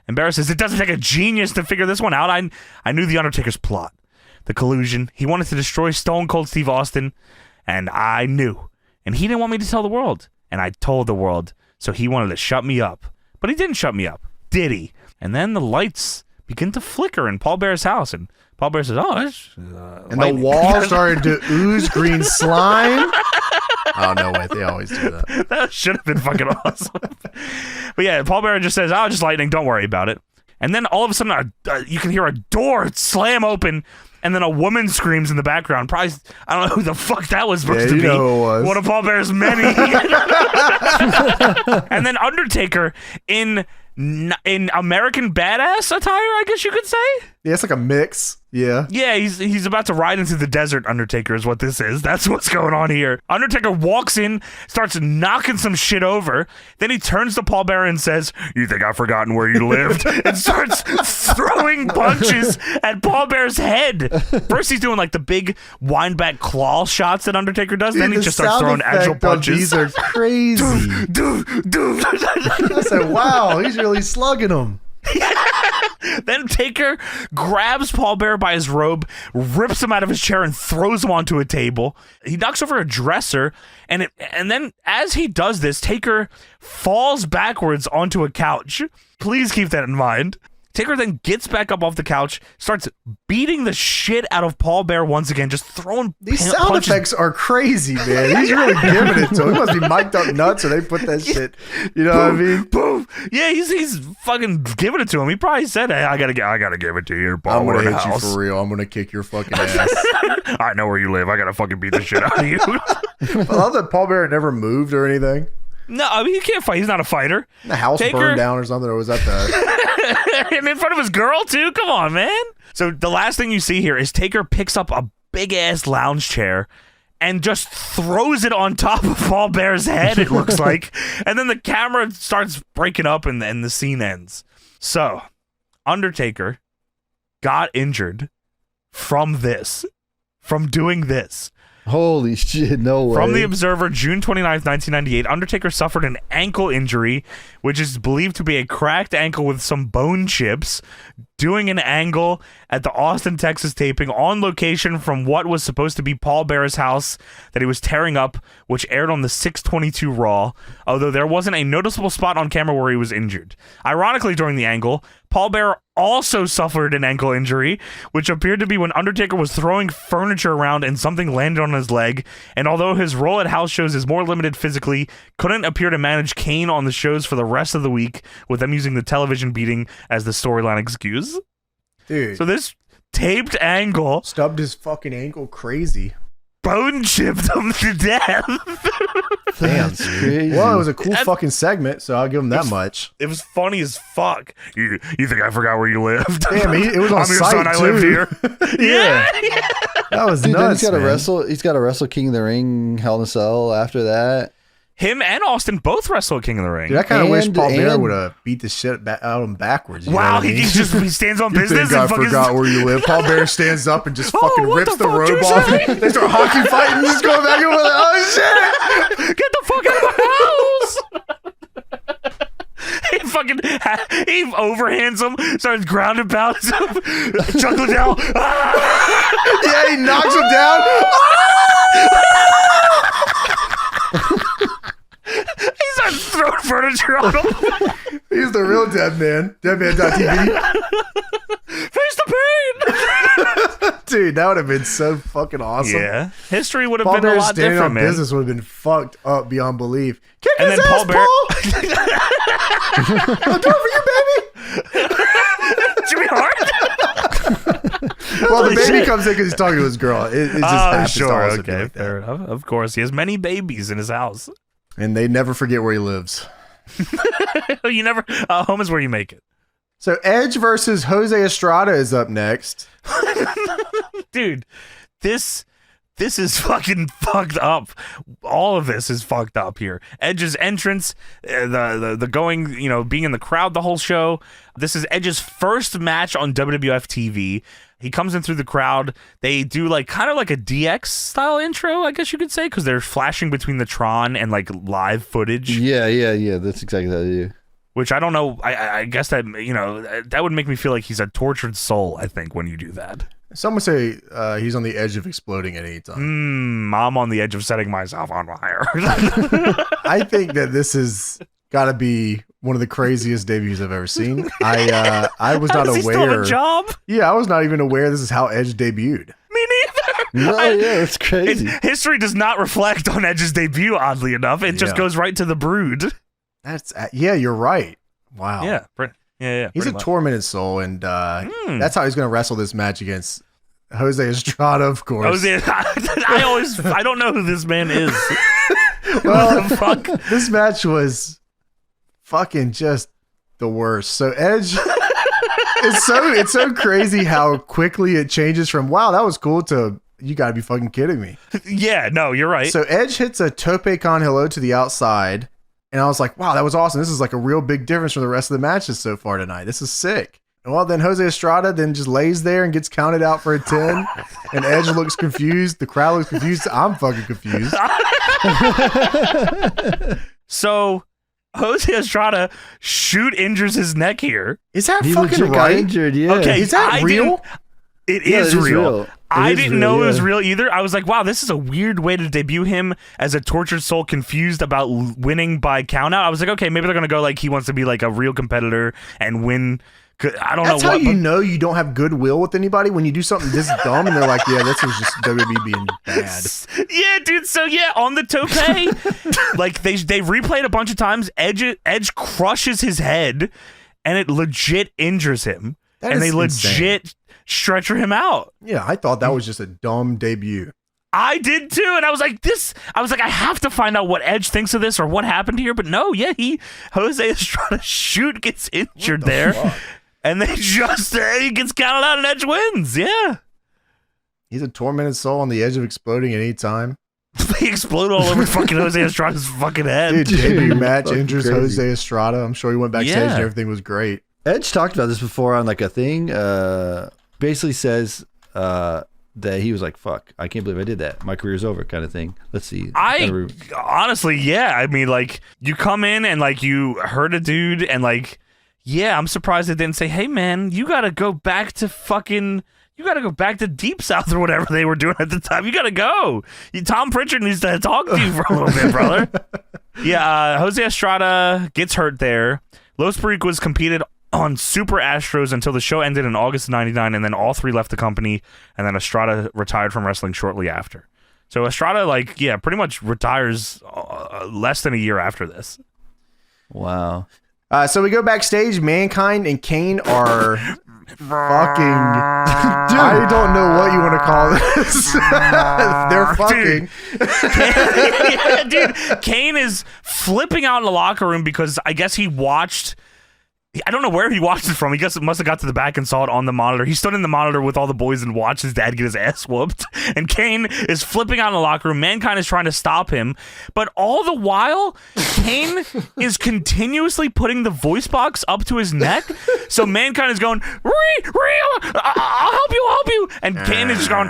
And Bearer says, "It doesn't take a genius to figure this one out. I knew the Undertaker's plot, the collusion. He wanted to destroy Stone Cold Steve Austin, and I knew. And he didn't want me to tell the world, and I told the world, so he wanted to shut me up. But he didn't shut me up, did he?" And then the lights begin to flicker in Paul Bearer's house, and Paul Bearer says, "Oh, it's and the wall started to ooze green slime." Oh, no way. They always do that. That should have been fucking awesome. But yeah, Paul Bearer just says, "Oh, just lightning. Don't worry about it." And then all of a sudden, you can hear a door slam open, and then a woman screams in the background. Probably, I don't know who the fuck that was supposed to be. Know who it was. One of Paul Bearer's many. And then Undertaker in American Badass attire, I guess you could say. Yeah, it's like a mix. Yeah. Yeah, he's about to ride into the desert, Undertaker is what this is. That's what's going on here. Undertaker walks in, starts knocking some shit over. Then he turns to Paul Bearer and says, "You think I've forgotten where you lived?" And starts throwing punches at Paul Bearer's head. First he's doing like the big wind back claw shots that Undertaker does. Then he just starts throwing actual punches. These are crazy. Dude. I said, wow, he's really slugging them. Then Taker grabs Paul Bearer by his robe, rips him out of his chair, and throws him onto a table. He knocks over a dresser, and then as he does this, Taker falls backwards onto a couch. Please keep that in mind. Taker then gets back up off the couch, starts beating the shit out of Paul Bearer once again, just throwing These sound punches. effects are crazy, man. He's really giving it to him. He must be mic'd up nuts, or they put that shit. You know what I mean? Boom. Yeah, he's fucking giving it to him. He probably said, "Hey, I gotta give it to you, Paul. I'm gonna hit you for real. I'm gonna kick your fucking ass." I know where you live. I gotta fucking beat the shit out of you. I love that Paul Bearer never moved or anything. No, I mean, he can't fight. He's not a fighter. The house burned down or something, or was that the... And in front of his girl, too? Come on, man. So the last thing you see here is Taker picks up a big-ass lounge chair and just throws it on top of Paul Bearer's head, it looks like. And then the camera starts breaking up and the scene ends. So, Undertaker got injured from doing this. Holy shit, no way. From the Observer, June 29th, 1998, Undertaker suffered an ankle injury, which is believed to be a cracked ankle with some bone chips, doing an angle at the Austin, Texas taping on location from what was supposed to be Paul Bearer's house that he was tearing up, which aired on the 6/22 Raw, although there wasn't a noticeable spot on camera where he was injured. Ironically, during the angle, Paul Bearer also suffered an ankle injury, which appeared to be when Undertaker was throwing furniture around and something landed on his leg, and although his role at house shows is more limited physically, couldn't appear to manage Kane on the shows for the rest of the week, with them using the television beating as the storyline excuse. Dude. So this taped angle Stubbed his fucking ankle crazy. bone chipped him to death. Damn, That's crazy. Well, it was a cool fucking segment, so I'll give him that much. It was funny as fuck. You think I forgot where you lived? Damn, it was on I'm your site, son. I too. live here. Yeah. That was Dude, then nuts, he's got to man. wrestle. He's got to wrestle King of the Ring, Hell in a Cell after that. Him and Austin both wrestle at King of the Ring. Dude, I kind of wish Paul Bearer and- would have beat the shit out of him backwards. You know Wow, what I mean? he stands on You business think I and fucking forgot where you live? Paul Bearer stands up and just Oh, fucking what rips the the fuck robe you off. say? They start hockey fighting, just going back and forth. Oh shit! get the fuck out of my house. He overhands him, starts grounding pounds him, chuckles down. Yeah, he knocks him down. He starts throwing furniture on him. He's the real dead man. Deadman.tv. Face the pain. Dude, that would have been so fucking awesome. Yeah, history would have Paul been a Bearer lot standing different, on man. business would have been fucked up beyond belief. Kick And his then ass, Paul Bearer- Paul! I'll do it for you, baby! Jimmy Hart. Well, the Holy baby shit. comes in because he's talking to his girl. It just Oh, happens to sure, also be okay, like that. fair enough. Of course, he has many babies in his house. And they never forget where he lives. You never. Home is where you make it. So Edge versus Jose Estrada is up next. Dude, this is fucking fucked up. All of this is fucked up here. Edge's entrance, the going, being in the crowd the whole show. This is Edge's first match on WWF TV. He comes in through the crowd. They do kind of like a DX style intro, I guess you could say, because they're flashing between the Tron and live footage. Yeah. That's exactly how they do. Which I don't know. I guess that, that would make me feel like he's a tortured soul, I think, when you do that. Some would say he's on the edge of exploding at any time. I'm on the edge of setting myself on fire. I think that this has got to be one of the craziest debuts I've ever seen. I was not aware. Does he still have a job? Yeah, I was not even aware this is how Edge debuted. Me neither. No, yeah, it's crazy. History does not reflect on Edge's debut, oddly enough. It just goes right to the Brood. You're right. Wow. Yeah. He's a tormented soul, and that's how he's going to wrestle this match against Jose Estrada, of course. I don't know who this man is. Well, what the fuck? This match was fucking just the worst. So Edge, it's so crazy how quickly it changes from wow, that was cool to you got to be fucking kidding me. Yeah, no, you're right. So Edge hits a tope con hilo to the outside. And I was like, wow, that was awesome. This is a real big difference from the rest of the matches so far tonight. This is sick. And well, then Jose Estrada then just lays there and gets counted out for a 10. And Edge looks confused. The crowd looks confused. I'm fucking confused. So Jose Estrada injures his neck here. Is that He fucking legit got right? injured, yeah. Okay, Is that real? It is real. I didn't know it was yeah. real either. I was like, wow, this is a weird way to debut him as a tortured soul confused about winning by countout. I was like, okay, maybe they're going to go he wants to be a real competitor and win. I don't know. That's how you know you don't have goodwill with anybody when you do something this dumb and they're like, yeah, this was just WWE being bad. Yeah, dude. So yeah, on the tope, they replayed a bunch of times. Edge crushes his head and it legit injures him. And they legit stretcher him out. Yeah, I thought that was just a dumb debut. I did too, and I was like, I have to find out what Edge thinks of this or what happened here. But no, yeah, Jose Estrada gets injured there, fuck? and they he gets counted out and Edge wins. Yeah, he's a tormented soul on the edge of exploding at any time. They explode all over fucking Jose Estrada's fucking head. Dude, debut match Fucking injures crazy. Jose Estrada. I'm sure he went backstage and everything was great. Edge talked about this before on a thing. Basically says that he was like, "Fuck, I can't believe I did that. My career's over," kind of thing. Let's see. Honestly, yeah. I mean, you come in and you hurt a dude and yeah, I'm surprised they didn't say, "Hey, man, you gotta go back to Deep South or whatever they were doing at the time. You gotta go. Tom Pritchard needs to talk to you for a little bit, brother." Yeah, Jose Estrada gets hurt there. Los Pericos competed on Super Astros until the show ended in August of 99, and then all three left the company, and then Estrada retired from wrestling shortly after. So Estrada, pretty much retires less than a year after this. Wow. So we go backstage. Mankind and Kane are fucking. Dude, I don't know what you want to call this. They're fucking. Dude, Kane is flipping out in the locker room because I guess he watched. I don't know where he watched it from. He must have got to the back and saw it on the monitor. He stood in the monitor with all the boys and watched his dad get his ass whooped. And Kane is flipping out in the locker room. Mankind is trying to stop him. But all the while, Kane is continuously putting the voice box up to his neck. So Mankind is going, I'll help you. And Kane is just going,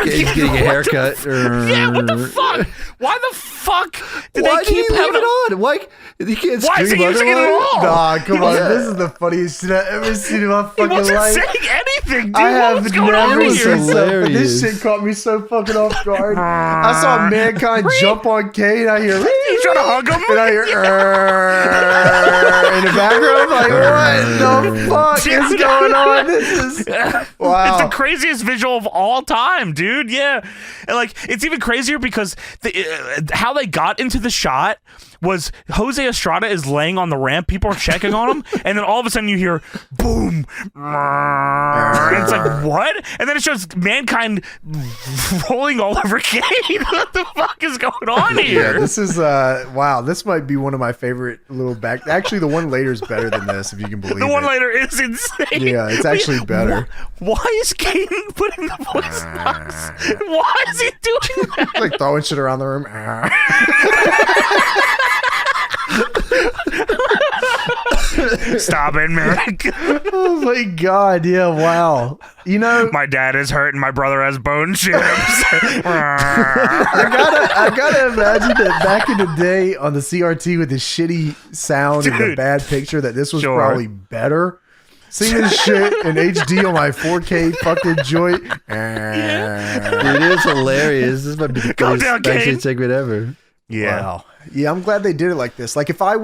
He's getting a haircut. Yeah, what the fuck? Why the fuck did Why they keep did he leave having it on? Why he can't Why is he scream using it at otherwise? all? Nah, come on. Yeah. This is the funniest shit I've ever seen in my He fucking wasn't life. saying anything, dude. I What have was going on never was here? seen something. hilarious. This shit caught me so fucking off guard. I saw Mankind jump on Kane. I hear, He's trying to hug him. and I hear, in the background. Like, what the fuck is going on? This is wow. It's the craziest visual of all time, dude. Yeah, and like it's even crazier because how they got into the shot was Jose Estrada is laying on the ramp. People are checking on him, and then all of a sudden you hear boom. And it's like, what? And then it shows Mankind rolling all over Kane. What the fuck is going on here? Yeah, this is wow. This might be one of my favorite little back. Actually, the one later is better than this, if you can believe it. The one later is insane. Yeah, it's actually better. Why is Kane putting the voice box? Why is he doing that? Like throwing shit around the room. Stop it, man. Oh my god, yeah, wow. You know, my dad is hurt and my brother has bone chips. I gotta imagine that back in the day on the CRT with the shitty sound and the bad picture, that this was probably better. Seeing this shit in HD on my 4K fucking joint. It is hilarious. This might be the best action segment ever. Yeah. Wow. Yeah, I'm glad they did it like this. Like if I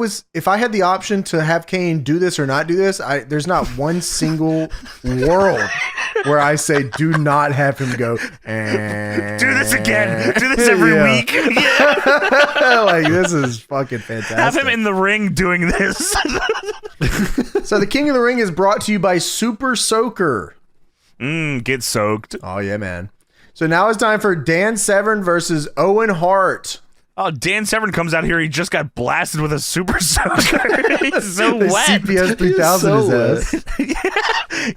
had the option to have Kane do this or not do this, there's not one single world where I say do not have him go. Do this again. Do this every week. Yeah. Like this is fucking fantastic. Have him in the ring doing this. So the King of the Ring is brought to you by Super Soaker. Get soaked. Oh yeah, man. So now it's time for Dan Severn versus Owen Hart. Oh, Dan Severn comes out here. He just got blasted with a super soaker. He's so wet. CPS 3000 is ass.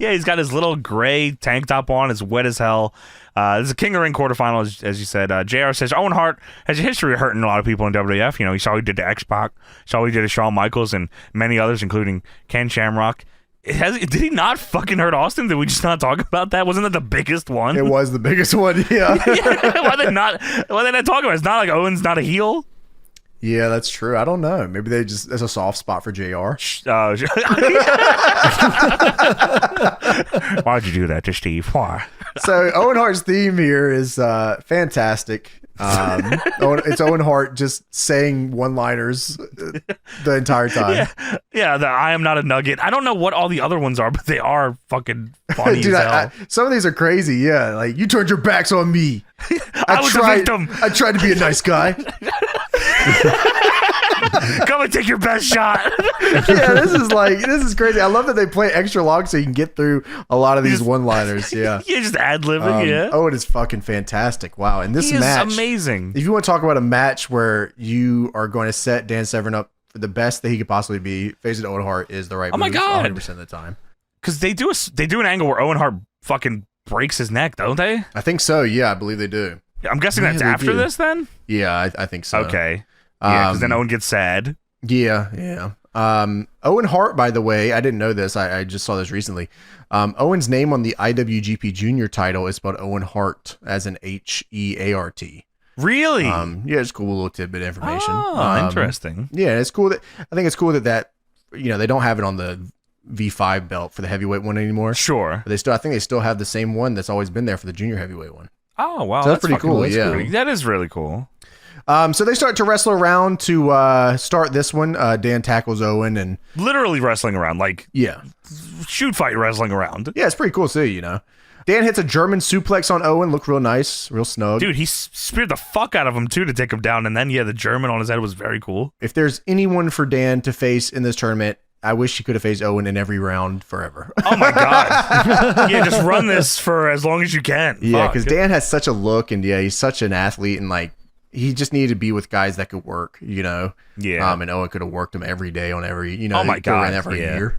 Yeah, he's got his little gray tank top on. It's wet as hell. This is a King of the Ring quarterfinal, as you said. JR says Owen Hart has a history of hurting a lot of people in WWF. You know, he saw what he did to X-Pac, saw what he did to Shawn Michaels, and many others, including Ken Shamrock. Did he not fucking hurt Austin? Did we just not talk about that? Wasn't that the biggest one? It was the biggest one, yeah. Why they not talk about it? It's not like Owen's not a heel. Yeah, that's true. I don't know. Maybe there's a soft spot for JR. Why'd you do that to Steve? Why? So Owen Hart's theme here is fantastic. It's Owen Hart just saying one-liners the entire time. Yeah. The I am not a nugget. I don't know what all the other ones are, but they are fucking funny Dude, as hell. some of these are crazy. Yeah, like you turned your backs on me. I was a victim. I tried to be a nice guy. Come and take your best shot. Yeah, this is crazy. I love that they play extra long so you can get through a lot of these one-liners. Yeah, you just ad-libbing. Yeah. Owen is fucking fantastic. Wow, and this match is amazing. If you want to talk about a match where you are going to set Dan Severn up for the best that he could possibly be, facing Owen Hart is the right move. My god, 100% of the time. Because they do an angle where Owen Hart fucking breaks his neck, don't they? I think so. Yeah, I believe they do. I'm guessing that's after this, then. Yeah, I think so. Okay. Yeah, because then Owen gets sad. Yeah. Owen Hart, by the way, I didn't know this. I just saw this recently. Owen's name on the IWGP Junior title is spelled Owen Hart, as in Heart. Really? Yeah, it's cool little tidbit information. Oh, interesting. Yeah, it's cool I think it's cool that they don't have it on the V5 belt for the heavyweight one anymore. Sure. But I think they still have the same one that's always been there for the junior heavyweight one. Oh, wow. So that's pretty cool. Yeah. That is really cool. So they start to wrestle around to start this one. Dan tackles Owen and literally wrestling around, like shoot fight wrestling around. Yeah, it's pretty cool too. Dan hits a German suplex on Owen. Looked real nice, real snug. Dude, he speared the fuck out of him too to take him down, and then the German on his head was very cool. If there's anyone for Dan to face in this tournament, I wish he could have faced Owen in every round forever. Oh my god! Yeah, just run this for as long as you can. Yeah, because Dan has such a look, and he's such an athlete, and like. He just needed to be with guys that could work, Yeah. And Owen could have worked him every day on every, Oh my god, every year.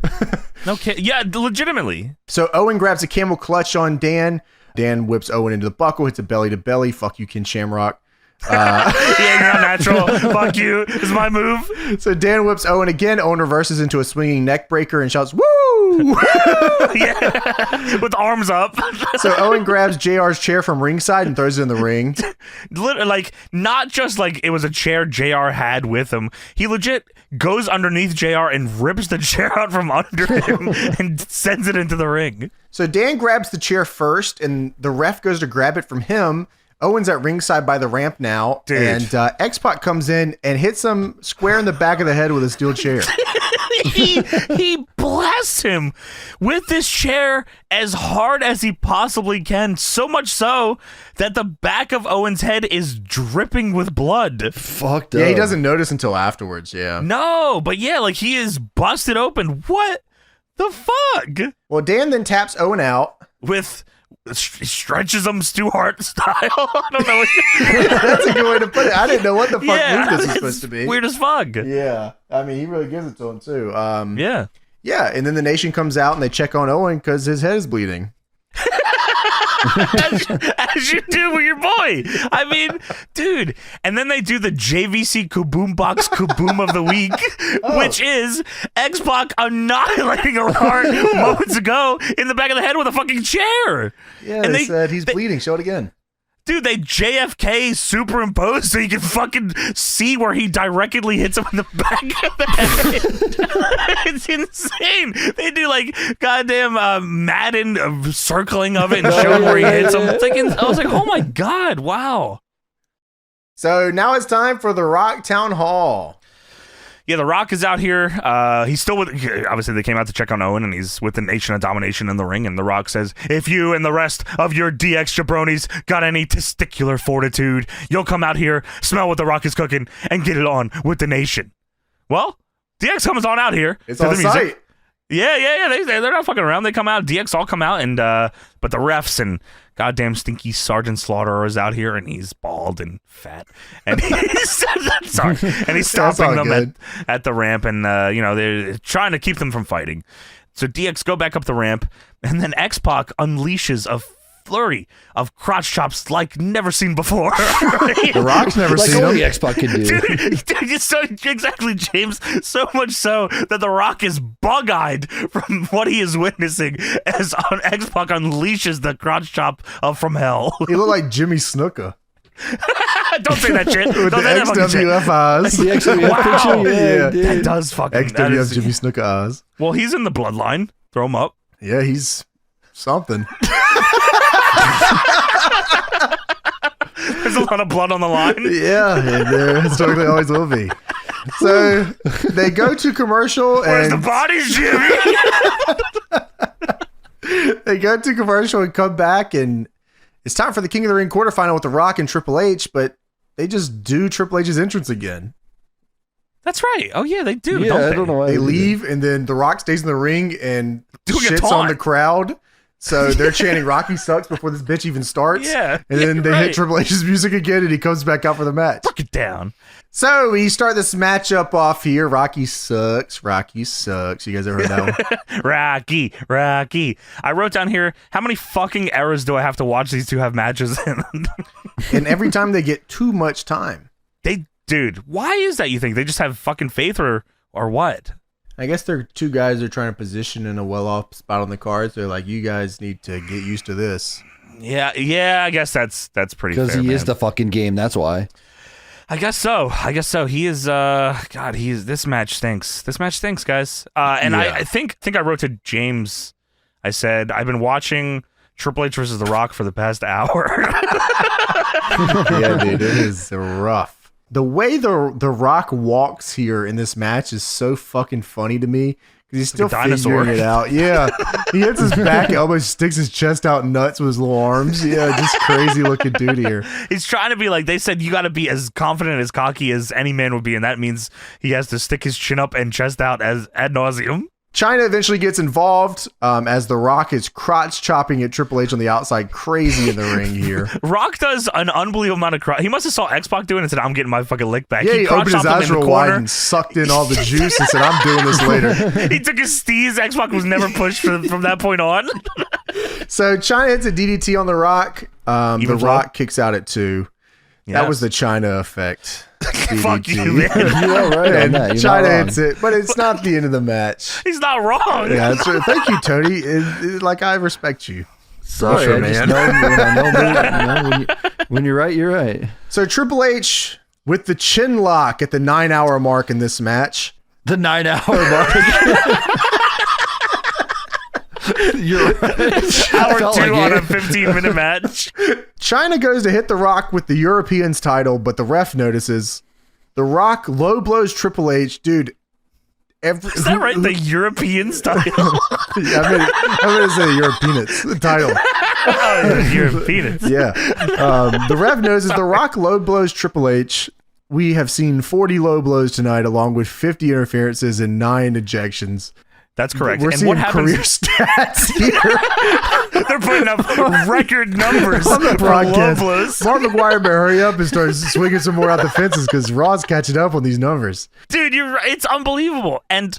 No kidding. Yeah, legitimately. So Owen grabs a camel clutch on Dan. Dan whips Owen into the buckle, hits a belly to belly. Fuck you, Ken Shamrock. Yeah, you're not natural. Fuck you. This is my move. So Dan whips Owen again. Owen reverses into a swinging neck breaker and shouts, "Woo!" Yeah, with arms up. So Owen grabs JR's chair from ringside and throws it in the ring. Like, not just like it was a chair JR had with him. He legit goes underneath JR and rips the chair out from under him and sends it into the ring. So Dan grabs the chair first, and the ref goes to grab it from him. Owen's at ringside by the ramp now, dude. And X-Pac comes in and hits him square in the back of the head with a steel chair. he blasts him with this chair as hard as he possibly can, so much so that the back of Owen's head is dripping with blood. Fucked up. Yeah, he doesn't notice until afterwards. Yeah. No, but yeah, like he is busted open. What the fuck? Well, Dan then taps Owen out. With stretches him Stu Hart style. I don't know. That's a good way to put it. I didn't know what the fuck move this was it's supposed to be. Weird as fuck. Yeah. I mean, he really gives it to him, too. Yeah. Yeah, and then the nation comes out and they check on Owen because his head is bleeding. as you do with your boy. I mean, dude. And then they do the JVC Kaboom Box Kaboom of the Week, which is X-Pac annihilating a Hart moments ago in the back of the head with a fucking chair. Yeah, and they said he's bleeding. Show it again. Dude, they JFK superimposed so you can fucking see where he directly hits him in the back of the head. It's insane. They do like goddamn Madden circling of it and show where he hits him. I was like, oh my God, wow. So now it's time for the Rock Town Hall. Yeah, The Rock is out here. He's still with... Obviously, they came out to check on Owen, and he's with the Nation of Domination in the ring, and The Rock says, if you and the rest of your DX jabronis got any testicular fortitude, you'll come out here, smell what The Rock is cooking, and get it on with the Nation. Well, DX comes on out here. It's to on the music. site. Yeah. They're not fucking around. They come out. DX all come out, and but the refs and goddamn stinky Sergeant Slaughter is out here, and he's bald and fat, and he's and he's stopping them at the ramp, and they're trying to keep them from fighting. So DX go back up the ramp, and then X-Pac unleashes a flurry of crotch chops like never seen before. The Rock's never like seen only him. X-Pac can do. Dude, it's so exactly, James. So much so that The Rock is bug-eyed from what he is witnessing as X-Pac unleashes the crotch chop from hell. He looked like Jimmy Snuka. Don't say that shit. With Don't the say that fucking shit. XWF eyes. The XWF Wow. picture, Yeah. dude. That does fucking... that XWF is- Jimmy Snuka eyes. Well, he's in the bloodline. Throw him up. Yeah, he's something. There's a lot of blood on the line. Yeah, and there historically always will be. So they go to commercial Where's the and bodies, Jimmy? they go to commercial and come back, and it's time for the King of the Ring quarterfinal with The Rock and Triple H, but they just do Triple H's entrance again. That's right. Oh, yeah, they do. Yeah, don't I they? don't know why They did leave, and then The Rock stays in the ring and Doing a shits taunt. on the crowd. So they're chanting Rocky sucks before this bitch even starts. Yeah. And then they hit Triple H's music again, and he comes back out for the match. Fuck it down. So we start this matchup off here. Rocky sucks. Rocky sucks. You guys ever heard that one? Rocky. I wrote down here, how many fucking eras do I have to watch these two have matches in? And every time they get too much time. Dude, why is that, you think? They just have fucking faith or what? I guess they're two guys they're trying to position in a well-off spot on the cards. They're like, you guys need to get used to this. Yeah, I guess that's pretty fair. Because he is man. the fucking game. That's why. I guess so. He is this match stinks. This match stinks, guys. And Yeah. I think I wrote to James, I said, I've been watching Triple H versus The Rock for the past hour. Yeah, dude, it is rough. The way the Rock walks here in this match is so fucking funny to me because he's still Like a dinosaur. figuring it out. Yeah, he hits his back elbow, sticks his chest out nuts with his little arms. Yeah, just crazy looking dude here. He's trying to be like, they said you got to be as confident, as cocky as any man would be, and that means he has to stick his chin up and chest out as ad nauseum. China eventually gets involved as The Rock is crotch chopping at Triple H on the outside, crazy in the ring here. Rock does an unbelievable amount of crotch. He must have saw X-Pac doing it and said, I'm getting my fucking lick back. Yeah, he crotch opened his chopped him eyes in the real wide corner. and sucked in all the juice and said, I'm doing this later. He took his steez. X-Pac was never pushed from that point on. So China hits a DDT on The Rock. The Even Rock kicks out at 2. That Yes. was the China effect. Fuck DDT. you, man. You're right on And that. You're China not wrong. hits it, but it's not the end of the match. He's not wrong. Yeah, that's right. Thank you, Tony. Like, I respect you. Sorry, Russia, I just man. know when you're right, you're right. So Triple H with the chin lock at the 9-hour mark in this match. The 9-hour mark. You're right. Hour Felt 2 like on it. a 15-minute match. China goes to hit The Rock with the Europeans title, but the ref notices. The Rock low blows Triple H. Dude, Is that right? The European style? Yeah, I'm going to say European. It's the title. European. Yeah. The ref knows as The Rock low blows Triple H. We have seen 40 low blows tonight, along with 50 interferences and 9 ejections. That's correct. We're and seeing what happens? career stats here. They're putting up record numbers On the for broadcast. low blows. Mark McGuire better hurry up and start swinging some more out the fences because Raw's catching up on these numbers. Dude, you're right. It's unbelievable. And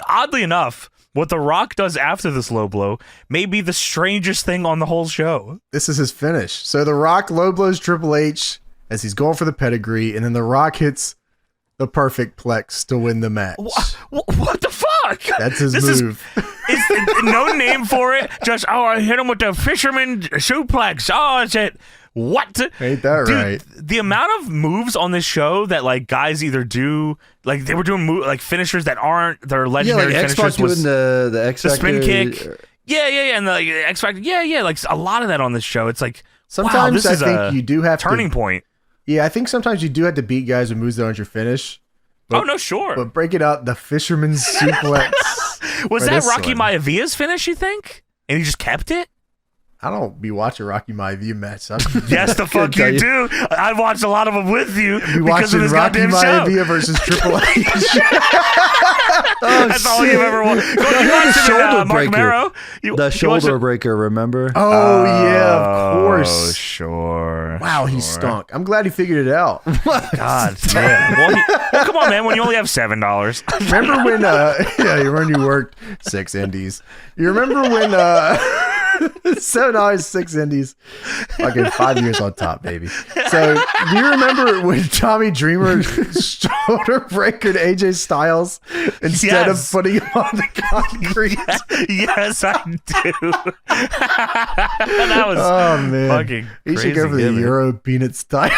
oddly enough, what The Rock does after this low blow may be the strangest thing on the whole show. This is his finish. So The Rock low blows Triple H as he's going for the pedigree, and then The Rock hits the perfect plex to win the match. What the fuck? That's his This move. It's no name for it. Just, I hit him with the fisherman suplex. Oh, it's it. What? Ain't that Dude, right? the amount of moves on this show that like guys either do, like they were doing like finishers that aren't their Yeah, legendary like finishers. X-Pac doing the X the spin Factor. kick. Yeah, and the like, X-Factor. Yeah, like a lot of that on this show. It's like, wow, Sometimes this I is think a you do have turning to. point. Yeah, I think sometimes you do have to beat guys with moves that aren't your finish. Oh, no, sure. But break it out, the fisherman's suplex. Was for that this Rocky one. Maevia's finish, you think? And he just kept it? I don't be watching Rocky Maivia match. Yes, the fuck tell you you. do. I've watched a lot of them with you Be because of watching this Rocky goddamn show. Maivia versus Triple H. That's all you've ever wanted. Go, No, you he had watched the him in, shoulder Mark breaker. Mero. The You watched shoulder it- breaker, remember? Oh, yeah, of Oh, course. sure. Wow, he stunk. I'm glad he figured it out. God, yeah. Well, come on, man. When you only have $7. Remember when, when you worked 6 indies. You remember when, $7, 6 indies. Fucking 5 years on top, baby. So, do you remember when Tommy Dreamer shoulder breakered AJ Styles instead Yes. of putting him on the concrete? Yes, I do. That was Oh, man. fucking He crazy. should go for the Yeah, man. Euro Peanuts title.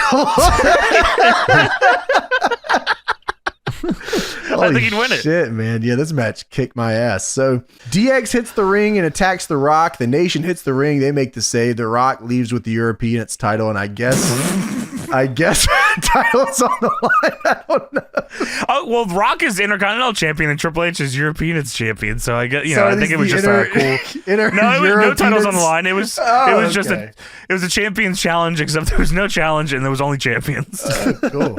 I think he'd win it. Shit, man. Yeah, this match kicked my ass. So DX hits the ring and attacks The Rock. The Nation hits the ring. They make the save. The Rock leaves with the European title, and I guess title's on the line. I don't know. Oh, well, Rock is Intercontinental Champion and Triple H is European Champion. So I get, So I are think these it was the just cool. No, no titles on the line. It was just okay. it was a champions challenge, except there was no challenge and there was only champions. Cool.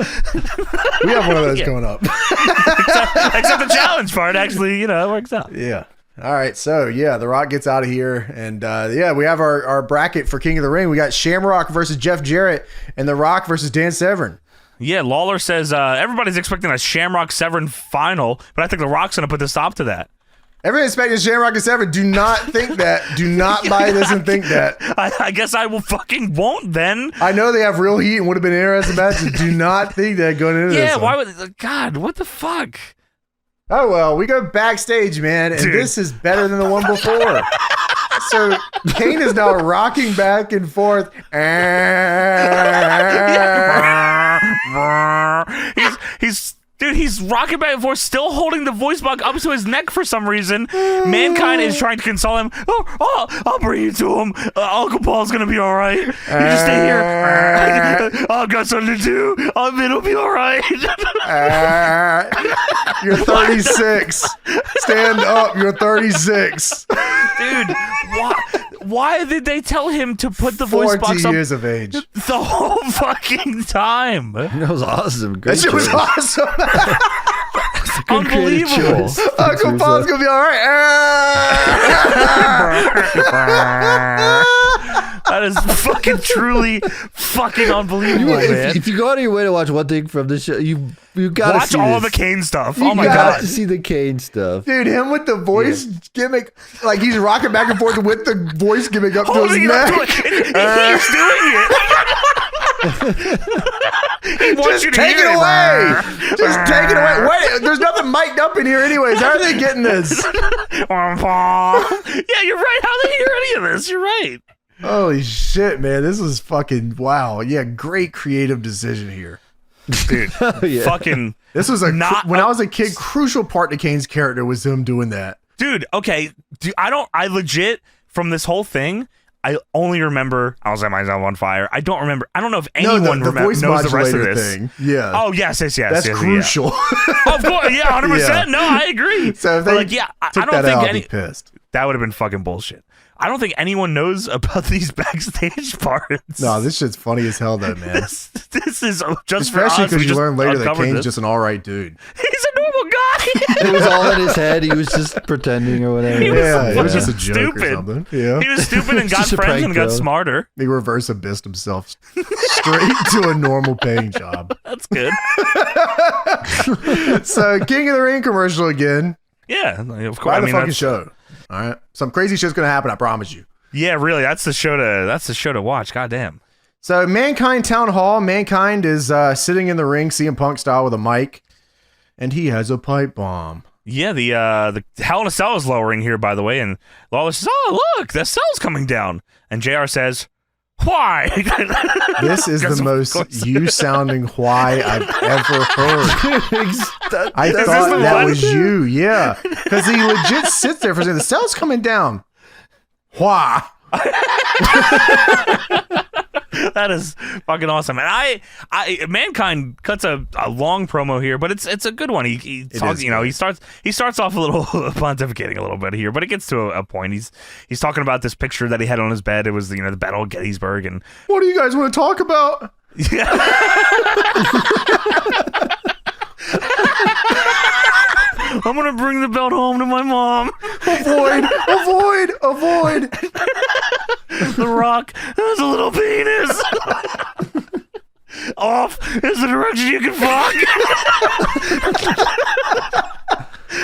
We have one of those coming up. except the challenge part actually, it works out. Yeah. All right. So, yeah, The Rock gets out of here. And, we have our bracket for King of the Ring. We got Shamrock versus Jeff Jarrett and The Rock versus Dan Severn. Yeah, Lawler says everybody's expecting a Shamrock Severn final, but I think The Rock's going to put the stop to that. Everyone's expecting Shamrock and Severn. Do not think that. Do not buy this and think that. I guess I will fucking won't then. I know they have real heat and would have been an interesting match. Do not think that going into this. Yeah, one. why would... God, what the fuck? Oh, well, we go backstage, man, and Dude. this is better than the one before. So Kane is now rocking back and forth. He's rocking back and forth, still holding the voice box up to his neck for some reason. Mankind is trying to console him. Oh, I'll bring you to him. Uncle Paul's gonna be all right. You just stay here. I've got something to do. It'll be all right. You're 36. Stand up. You're 36. Dude, why did they tell him to put the voice 40 box up years of age. the whole fucking time? That was awesome. Great That shit was choice. awesome. Good creative Unbelievable. choice. Uncle Paul's gonna be all right. That is fucking truly fucking unbelievable, man. If you go out of your way to watch one thing from this show, you gotta Watch see all this. the Kane stuff. You Oh my You gotta god. to see the Kane stuff. Dude, him with the voice gimmick, like he's rocking back and forth with the voice gimmick up to his Holding it up to neck. it. He keeps doing it. He wants Just you to take it hear away. Just take it away. Wait, there's nothing mic'd up in here anyways. How are they getting this? Yeah, you're right. How they hear any of this? You're right. Holy shit, man. This was fucking wow. Yeah, great creative decision here. Dude, Yeah. fucking... This was when I was a kid, crucial part to Kane's character was him doing that. Dude, okay. I legit, from this whole thing, I only remember I was at myself on fire. I don't remember. I don't know if anyone the voice knows the rest of modulator this. thing. Yeah. Oh yes. That's yes, crucial. Yeah. Of course, yeah, 100%. No, I agree. So if they like, yeah, I took don't that think out, I'd be pissed. that would have been fucking bullshit. I don't think anyone knows about these backstage parts. No, this shit's funny as hell, though, man. This is just especially because you learn later that Kane's just an all right dude. He's a normal guy. It was all in his head. He was just pretending or whatever. It was just a joke stupid. or something. Yeah, he was stupid and got Just a friends prank, and got though. smarter. he reverse abyssed himself straight to a normal paying job. That's good. So, King of the Ring commercial again. Yeah, of course. Buy the fucking show. All right, some crazy shit's gonna happen. I promise you. Yeah, really. That's the show to watch. Goddamn. So, Mankind Town Hall. Mankind is sitting in the ring, CM Punk style, with a mic, and he has a pipe bomb. Yeah, the Hell in a Cell is lowering here, by the way, and Lawler says, "Oh, look, the cell's coming down," and JR says, "Why?" This is the most you-sounding why I've ever heard. I thought that one? was you, yeah, because he legit sits there for a second. The cell's coming down. Why? That is fucking awesome. And I Mankind cuts a long promo here, but it's a good one. He talks, he starts off a little pontificating a little bit here, but it gets to a point. He's talking about this picture that he had on his bed. It was the Battle of Gettysburg, and What do you guys want to talk about? I'm gonna bring the belt home to my mom. Avoid. The Rock has a little penis. Off is the direction you can fuck.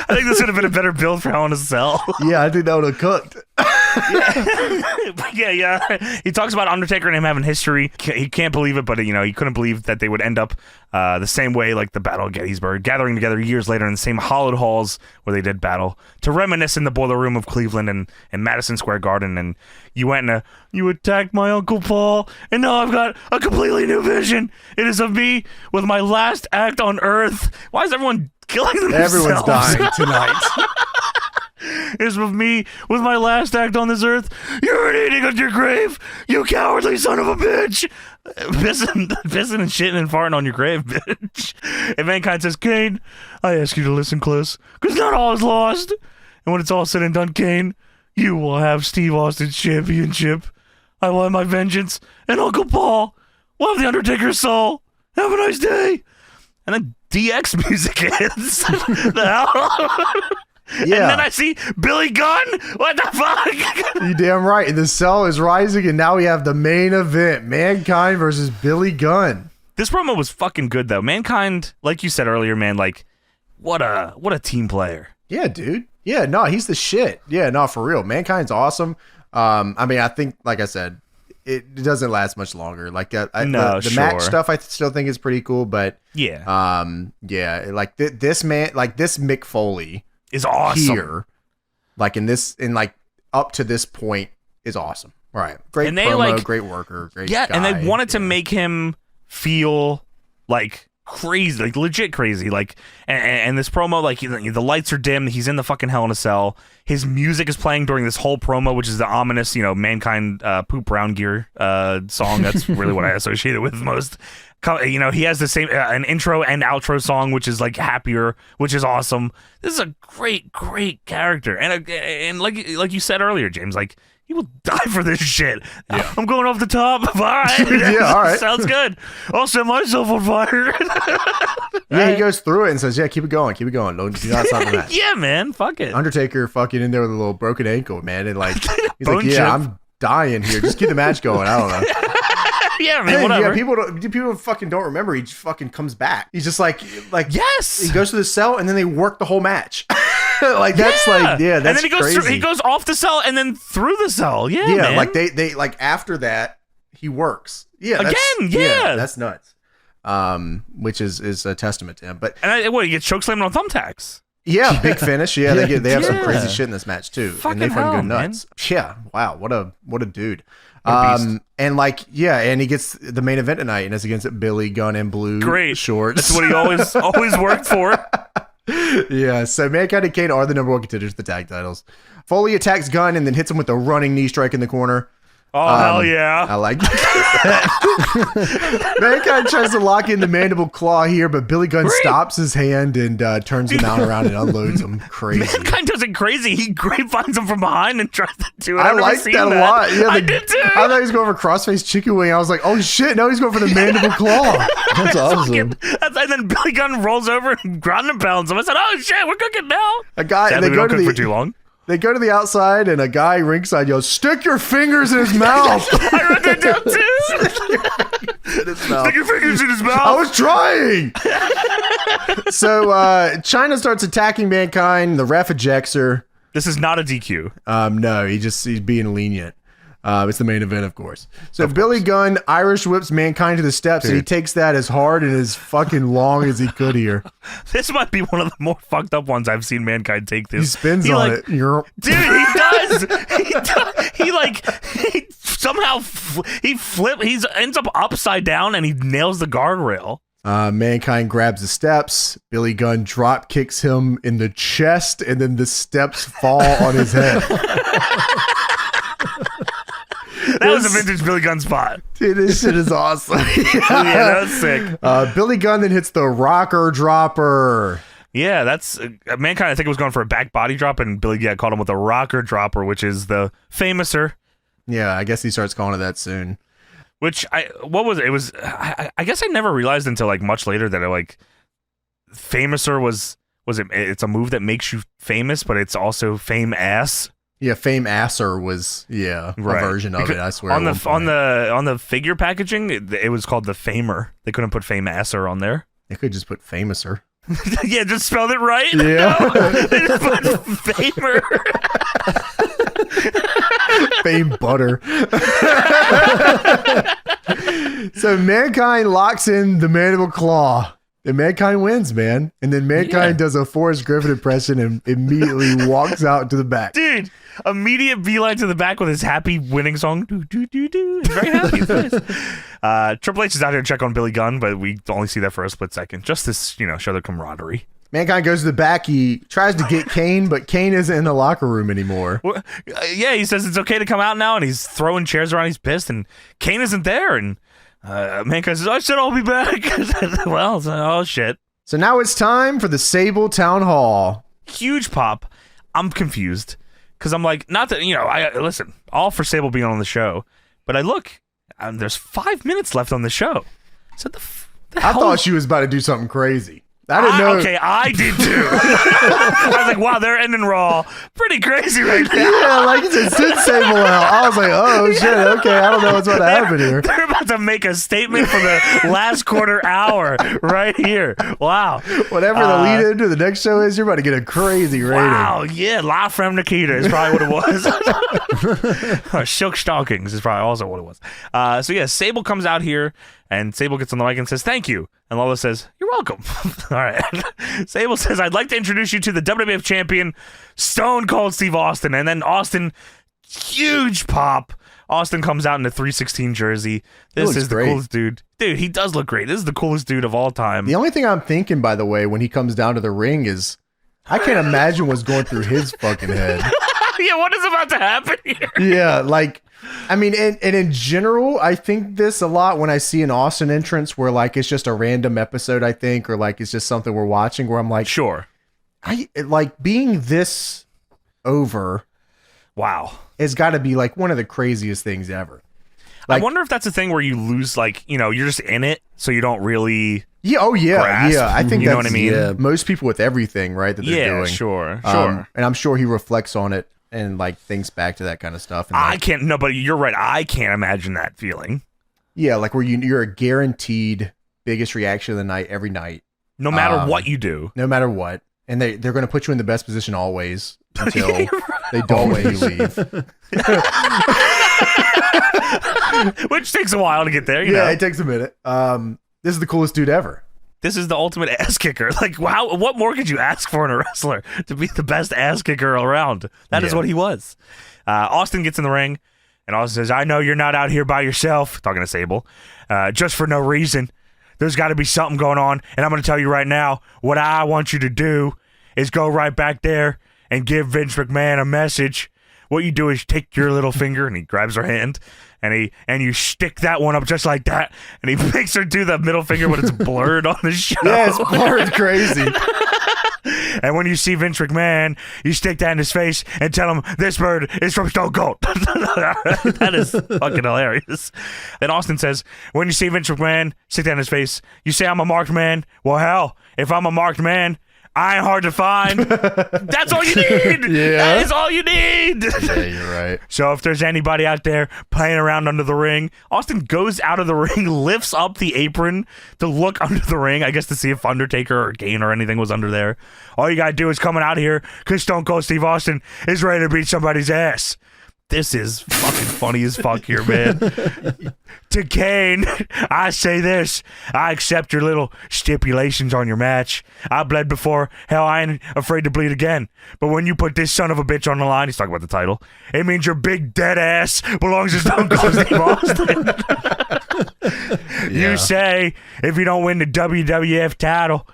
I think this would have been a better build for Hell in a Cell. Yeah, I think that would have cooked. Yeah. He talks about Undertaker and him having history. He can't believe it, but he couldn't believe that they would end up the same way like the Battle of Gettysburg, gathering together years later in the same hallowed halls where they did battle to reminisce in the Boiler Room of Cleveland and Madison Square Garden. And you went and you attacked my Uncle Paul, and now I've got a completely new vision. It is of me with my last act on Earth. Why is everyone killing themselves? Everyone's dying tonight. Is with me with my last act on this earth. You're eating at your grave, you cowardly son of a bitch. Pissing and shitting and farting on your grave, bitch. And Mankind says, Kane, I ask you to listen close, because not all is lost. And when it's all said and done, Kane, you will have Steve Austin's championship. I will have my vengeance, and Uncle Paul will have the Undertaker's soul. Have a nice day. And then DX music hits. The hell? Yeah. And then I see Billy Gunn. What the fuck? You damn right. And the cell is rising, and now we have the main event: Mankind versus Billy Gunn. This promo was fucking good though. Mankind, like you said earlier, man, like what a team player. Yeah, dude. Yeah, no, he's the shit. Yeah, no, for real. Mankind's awesome. I mean, I think, like I said, it doesn't last much longer. Like the match stuff, I still think is pretty cool, but yeah, like this man, like this Mick Foley is awesome here, like up to this point is awesome. Right, great and they promo, great worker, great guy. And they wanted to make him feel like crazy, like legit crazy, like and this promo, like the lights are dim, he's in the fucking Hell in a Cell, his music is playing during this whole promo, which is the ominous Mankind poop brown gear song. That's really what I associate it with most. He has the same an intro and outro song, which is like happier, which is awesome. This is a great character, and like you said earlier, James, like he will die for this shit. Yeah. I'm going off the top. All right. Yeah, all right. Sounds good. I'll set myself on fire. Yeah, he goes through it and says, yeah, keep it going. Do not stop the match. Yeah, man. Fuck it. Undertaker fucking in there with a little broken ankle, man. And like, he's Bone like, yeah, chip. I'm dying here. Just keep the match going. I don't know. Yeah, man, whatever. Yeah, people fucking don't remember. He just fucking comes back. He's just like yes. He goes to the cell and then they work the whole match. Like that's that's and then he goes crazy. he goes off the cell and then through the cell. Yeah, yeah. man. Like they like after that he works. Yeah, that's nuts. Which is a testament to him. But he gets chokeslammed on thumbtacks. Yeah, big finish. Yeah, they have some crazy shit in this match too, Fucking and they fucking hell, go nuts. Man. Yeah, wow, what a dude. And like, yeah, and he gets the main event tonight, and it's against Billy Gunn in blue shorts. That's what he always worked for. Yeah, so Mankind and Kane are the #1 contenders for the tag titles. Foley attacks Gunn and then hits him with a running knee strike in the corner. Oh, hell yeah. I like that. Mankind tries to lock in the mandible claw here, but Billy Gunn stops his hand and turns the mount around and unloads him crazy. Mankind does it crazy. He grapevines him from behind and tries to do it. I like that a lot. Yeah, I did too. I thought he was going for crossface chicken wing. I was like, oh shit, no, he's going for the mandible claw. That's awesome. And then Billy Gunn rolls over and ground and pounds him. I said, oh shit, we're cooking now. Sadly, we don't cook for too long. They go to the outside, and a guy ringside yells, "Stick your fingers in his mouth!" I wrote that down too. Stick your fingers in his mouth. I was trying. So China starts attacking Mankind. The ref ejects her. This is not a DQ. No, he's being lenient. It's the main event, of course. So Billy Gunn Irish whips Mankind to the steps, and he takes that as hard and as fucking long as he could here. This might be one of the more fucked up ones I've seen Mankind take this. He spins on it. Dude, he does. He somehow he ends up upside down and he nails the guardrail. Mankind grabs the steps. Billy Gunn drop kicks him in the chest, and then the steps fall on his head. That was a vintage Billy Gunn spot. Dude, this shit is awesome. Yeah, that was sick. Billy Gunn then hits the rocker dropper. Yeah, that's Mankind. I think it was going for a back body drop, and Billy caught him with a rocker dropper, which is the famouser. Yeah, I guess he starts calling it that soon. Which I guess I never realized until like much later that famouser was it? It's a move that makes you famous, but it's also fame ass. Yeah, fame asser was a version of it. I swear. On the figure packaging, it was called the Famer. They couldn't put fame asser on there. They could just put famouser. Yeah, just spelled it right. Yeah, no, they just put Famer. Fame butter. So Mankind locks in the mandible claw. And Mankind wins, man. And then Mankind does a Forrest Griffin impression and immediately walks out to the back. Dude, immediate beeline to the back with his happy winning song. Do, do, do, do. He's very happy. Nice. Triple H is out here to check on Billy Gunn, but we only see that for a split second. Just to, show the camaraderie. Mankind goes to the back. He tries to get Kane, but Kane isn't in the locker room anymore. Well, he says it's okay to come out now, and he's throwing chairs around. He's pissed, and Kane isn't there, and Mankind says, I said I'll be back. Well, oh shit. So now it's time for the Sable Town Hall. Huge pop. I'm confused because I'm like, not that, I listen, all for Sable being on the show, but I look, and there's 5 minutes left on the show. So I thought she was about to do something crazy. I didn't know. Okay, I did too. I was like, wow, they're ending Raw pretty crazy right now. Yeah, like you said, send Sable out. I was like, oh shit, okay, I don't know what's about to happen here. They're about to make a statement for the last quarter hour right here. Wow. Whatever the lead into the next show is, you're about to get a crazy rating. Wow, yeah, live from Nikita is probably what it was. Silk Stockings is probably also what it was. So yeah, Sable comes out here, and Sable gets on the mic and says, thank you. And Lola says, you're welcome. All right. Sable says, I'd like to introduce you to the WWF champion, Stone Cold Steve Austin. And then Austin, huge pop. Austin comes out in a 316 jersey. This is the coolest dude. Dude, he does look great. This is the coolest dude of all time. The only thing I'm thinking, by the way, when he comes down to the ring is, I can't imagine what's going through his fucking head. Yeah, what is about to happen here? Yeah, like, I mean, and in general, I think this a lot when I see an Austin entrance where like it's just a random episode, I think, or like it's just something we're watching where I'm like, sure, I like being this over. Wow, it's got to be like one of the craziest things ever. Like, I wonder if that's a thing where you lose, like, you're just in it, so you don't really. Yeah. Oh yeah. grasp, yeah. I think you know that's what I mean. Yeah, most people with everything, right? That they're doing. Sure. And I'm sure he reflects on it and like thinks back to that kind of stuff. And, like, I can't. No, but you're right. I can't imagine that feeling. Yeah, like where you're a guaranteed biggest reaction of the night every night, no matter what you do, no matter what, and they're going to put you in the best position always until they don't let you leave. Which takes a while to get there. You know? It takes a minute. This is the coolest dude ever. This is the ultimate ass kicker. Like, wow, what more could you ask for in a wrestler to be the best ass kicker around? That is what he was. Austin gets in the ring, and Austin says, I know you're not out here by yourself, talking to Sable, just for no reason. There's got to be something going on, and I'm going to tell you right now, what I want you to do is go right back there and give Vince McMahon a message. what you do is take your little finger, and he grabs her hand, and you stick that one up just like that, and he makes her do the middle finger, but it's blurred on the show. Yeah, it's blurred crazy. And when you see Vince McMahon, you stick that in his face and tell him this bird is from Stone Cold. That is fucking hilarious. And Austin says, when you see Vince McMahon, stick that in his face. You say I'm a marked man. Well, hell, if I'm a marked man, I ain't hard to find. That's all you need. Yeah. That is all you need. Yeah, you're right. So if there's anybody out there playing around under the ring, Austin goes out of the ring, lifts up the apron to look under the ring, I guess to see if Undertaker or Kane or anything was under there. All you got to do is coming out here because Stone Cold Steve Austin is ready to beat somebody's ass. This is fucking funny as fuck here, man. To Kane, I say this. I accept your little stipulations on your match. I bled before. Hell, I ain't afraid to bleed again. But when you put this son of a bitch on the line, he's talking about the title, it means your big dead ass belongs to Stone Cold Steve Austin. Yeah. You say, if you don't win the WWF title,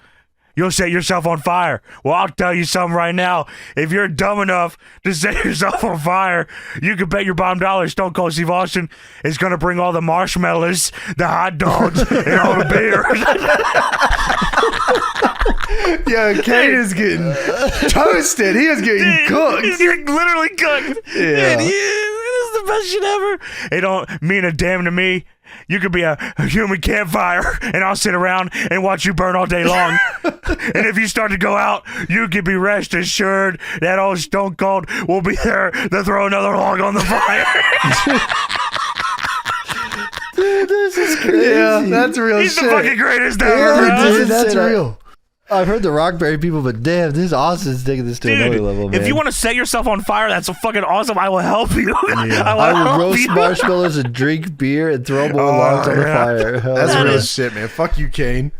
you'll set yourself on fire. Well, I'll tell you something right now. If you're dumb enough to set yourself on fire, you can bet your bottom dollar Stone Cold Steve Austin is going to bring all the marshmallows, the hot dogs, and all the beer. Yeah, Kane is getting toasted. He is getting cooked. He's getting literally cooked. Yeah. It is the best shit ever. It don't mean a damn to me. You could be a human campfire, and I'll sit around and watch you burn all day long. And if you start to go out, you can be rest assured that old Stone Cold will be there to throw another log on the fire. Dude, this is crazy. Yeah, that's real He's shit. the fucking greatest ever, Yeah, bro. dude. Dude, that's Say that. real. I've heard the Rockberry people, but damn, this Austin's taking this to another level, man. If you want to set yourself on fire, that's fucking awesome. I will help you. Yeah. I help would roast you. marshmallows and drink beer and throw more Oh, logs on the yeah. fire. Hell That's yeah. real shit, man. Fuck you, Kane.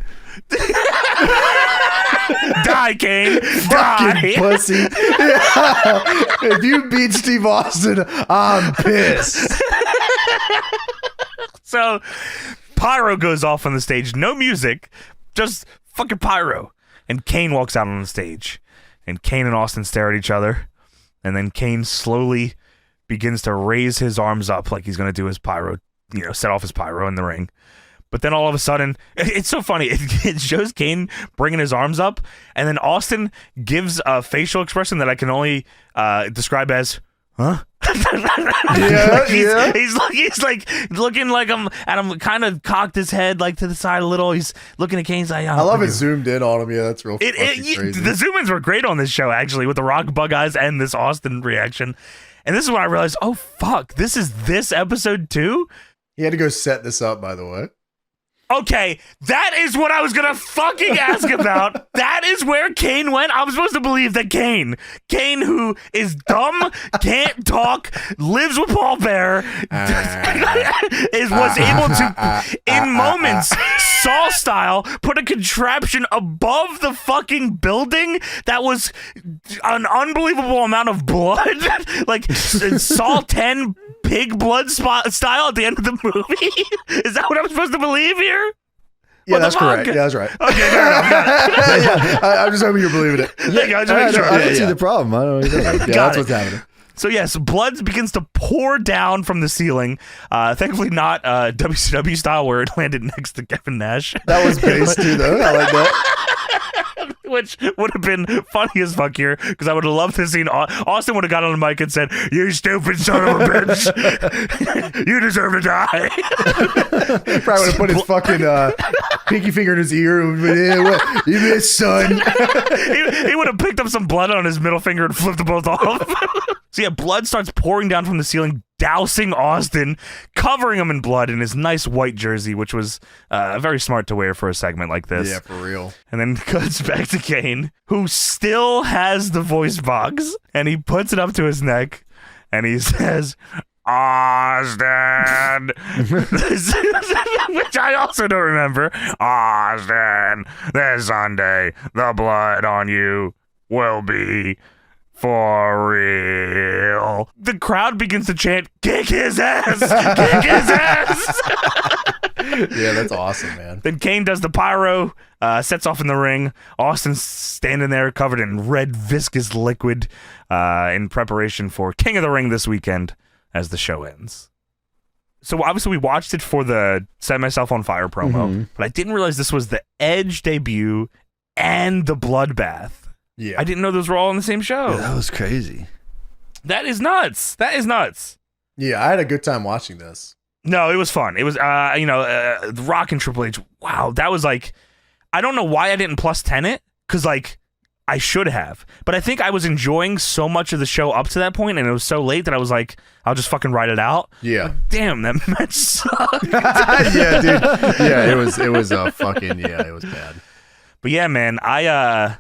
Die, Kane. Fucking Die. pussy. Yeah. If you beat Steve Austin, I'm pissed. So, pyro goes off on the stage. No music, just fucking pyro. And Kane walks out on the stage. And Kane and Austin stare at each other. And then Kane slowly begins to raise his arms up like he's going to do his pyro, set off his pyro in the ring. But then all of a sudden, it's so funny. It shows Kane bringing his arms up. And then Austin gives a facial expression that I can only describe as, huh? Yeah, yeah. He's like looking like I'm kind of cocked his head like to the side a little. He's looking at Kane. He's like, oh, I love it zoomed in on him. Yeah, that's real fucking crazy. The zoom-ins were great on this show, actually, with the Rock bug eyes and this Austin reaction. And this is when I realized, oh, fuck, this is this episode too? He had to go set this up, by the way. Okay, that is what I was gonna fucking ask about. That is where Kane went. I was supposed to believe that Kane, who is dumb, can't talk, lives with Paul Bear, was able to, in moments, Saw style, put a contraption above the fucking building that was an unbelievable amount of blood, like Saw 10 pig blood style at the end of the movie. Is that what I'm supposed to believe here? Yeah, that's correct. Yeah, that's right. Okay, fair enough. Got it. Yeah, I'm just hoping you're believing it. Yeah, I just I make sure. don't see yeah. the problem. I don't know what you're talking about. Yeah, that's it. what's happening. So yes, blood begins to pour down from the ceiling. Thankfully not WCW style where it landed next to Kevin Nash. That was base too, though. I like that. Which would have been funny as fuck here, because I would have loved to see Austin would have got on the mic and said, "You stupid son of a bitch, you deserve to die." Probably would have put his fucking pinky finger in his ear. What? You missed, son. he would have picked up some blood on his middle finger and flipped them both off. So yeah, blood starts pouring down from the ceiling, dousing Austin, covering him in blood in his nice white jersey, which was very smart to wear for a segment like this. Yeah, for real. And then cuts back to Kane, who still has the voice box, and he puts it up to his neck, and he says, "Austin," which I also don't remember. "Austin, this Sunday, the blood on you will be For real. The crowd begins to chant, kick his ass! Kick his ass! Yeah, that's awesome, man. Then Kane does the pyro, sets off in the ring. Austin's standing there covered in red viscous liquid in preparation for King of the Ring this weekend as the show ends. So obviously we watched it for the Set Myself on Fire promo, but I didn't realize this was the Edge debut and the Bloodbath. Yeah. I didn't know those were all on the same show. Yeah, that was crazy. That is nuts. That is nuts. Yeah, I had a good time watching this. No, it was fun. It was, Rock and Triple H. Wow, that was like, I don't know why I didn't plus 10 it, because like, I should have. But I think I was enjoying so much of the show up to that point, and it was so late that I was like, I'll just fucking write it out. Yeah. But damn, that match sucked. Yeah, dude. Yeah, it was it was bad. But yeah, man, I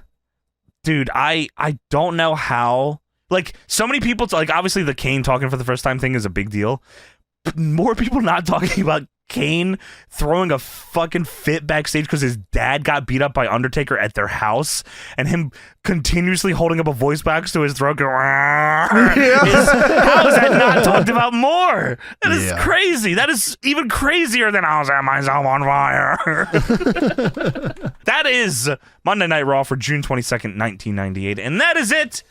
don't know how, like, so many people, like, obviously the Kane talking for the first time thing is a big deal, but more people not talking about Kane throwing a fucking fit backstage because his dad got beat up by Undertaker at their house, and him continuously holding up a voice box to his throat going, how is that not talked about more? That is crazy. That is even crazier than I'll set myself on fire. That is Monday Night Raw for June 22nd, 1998, and that is it.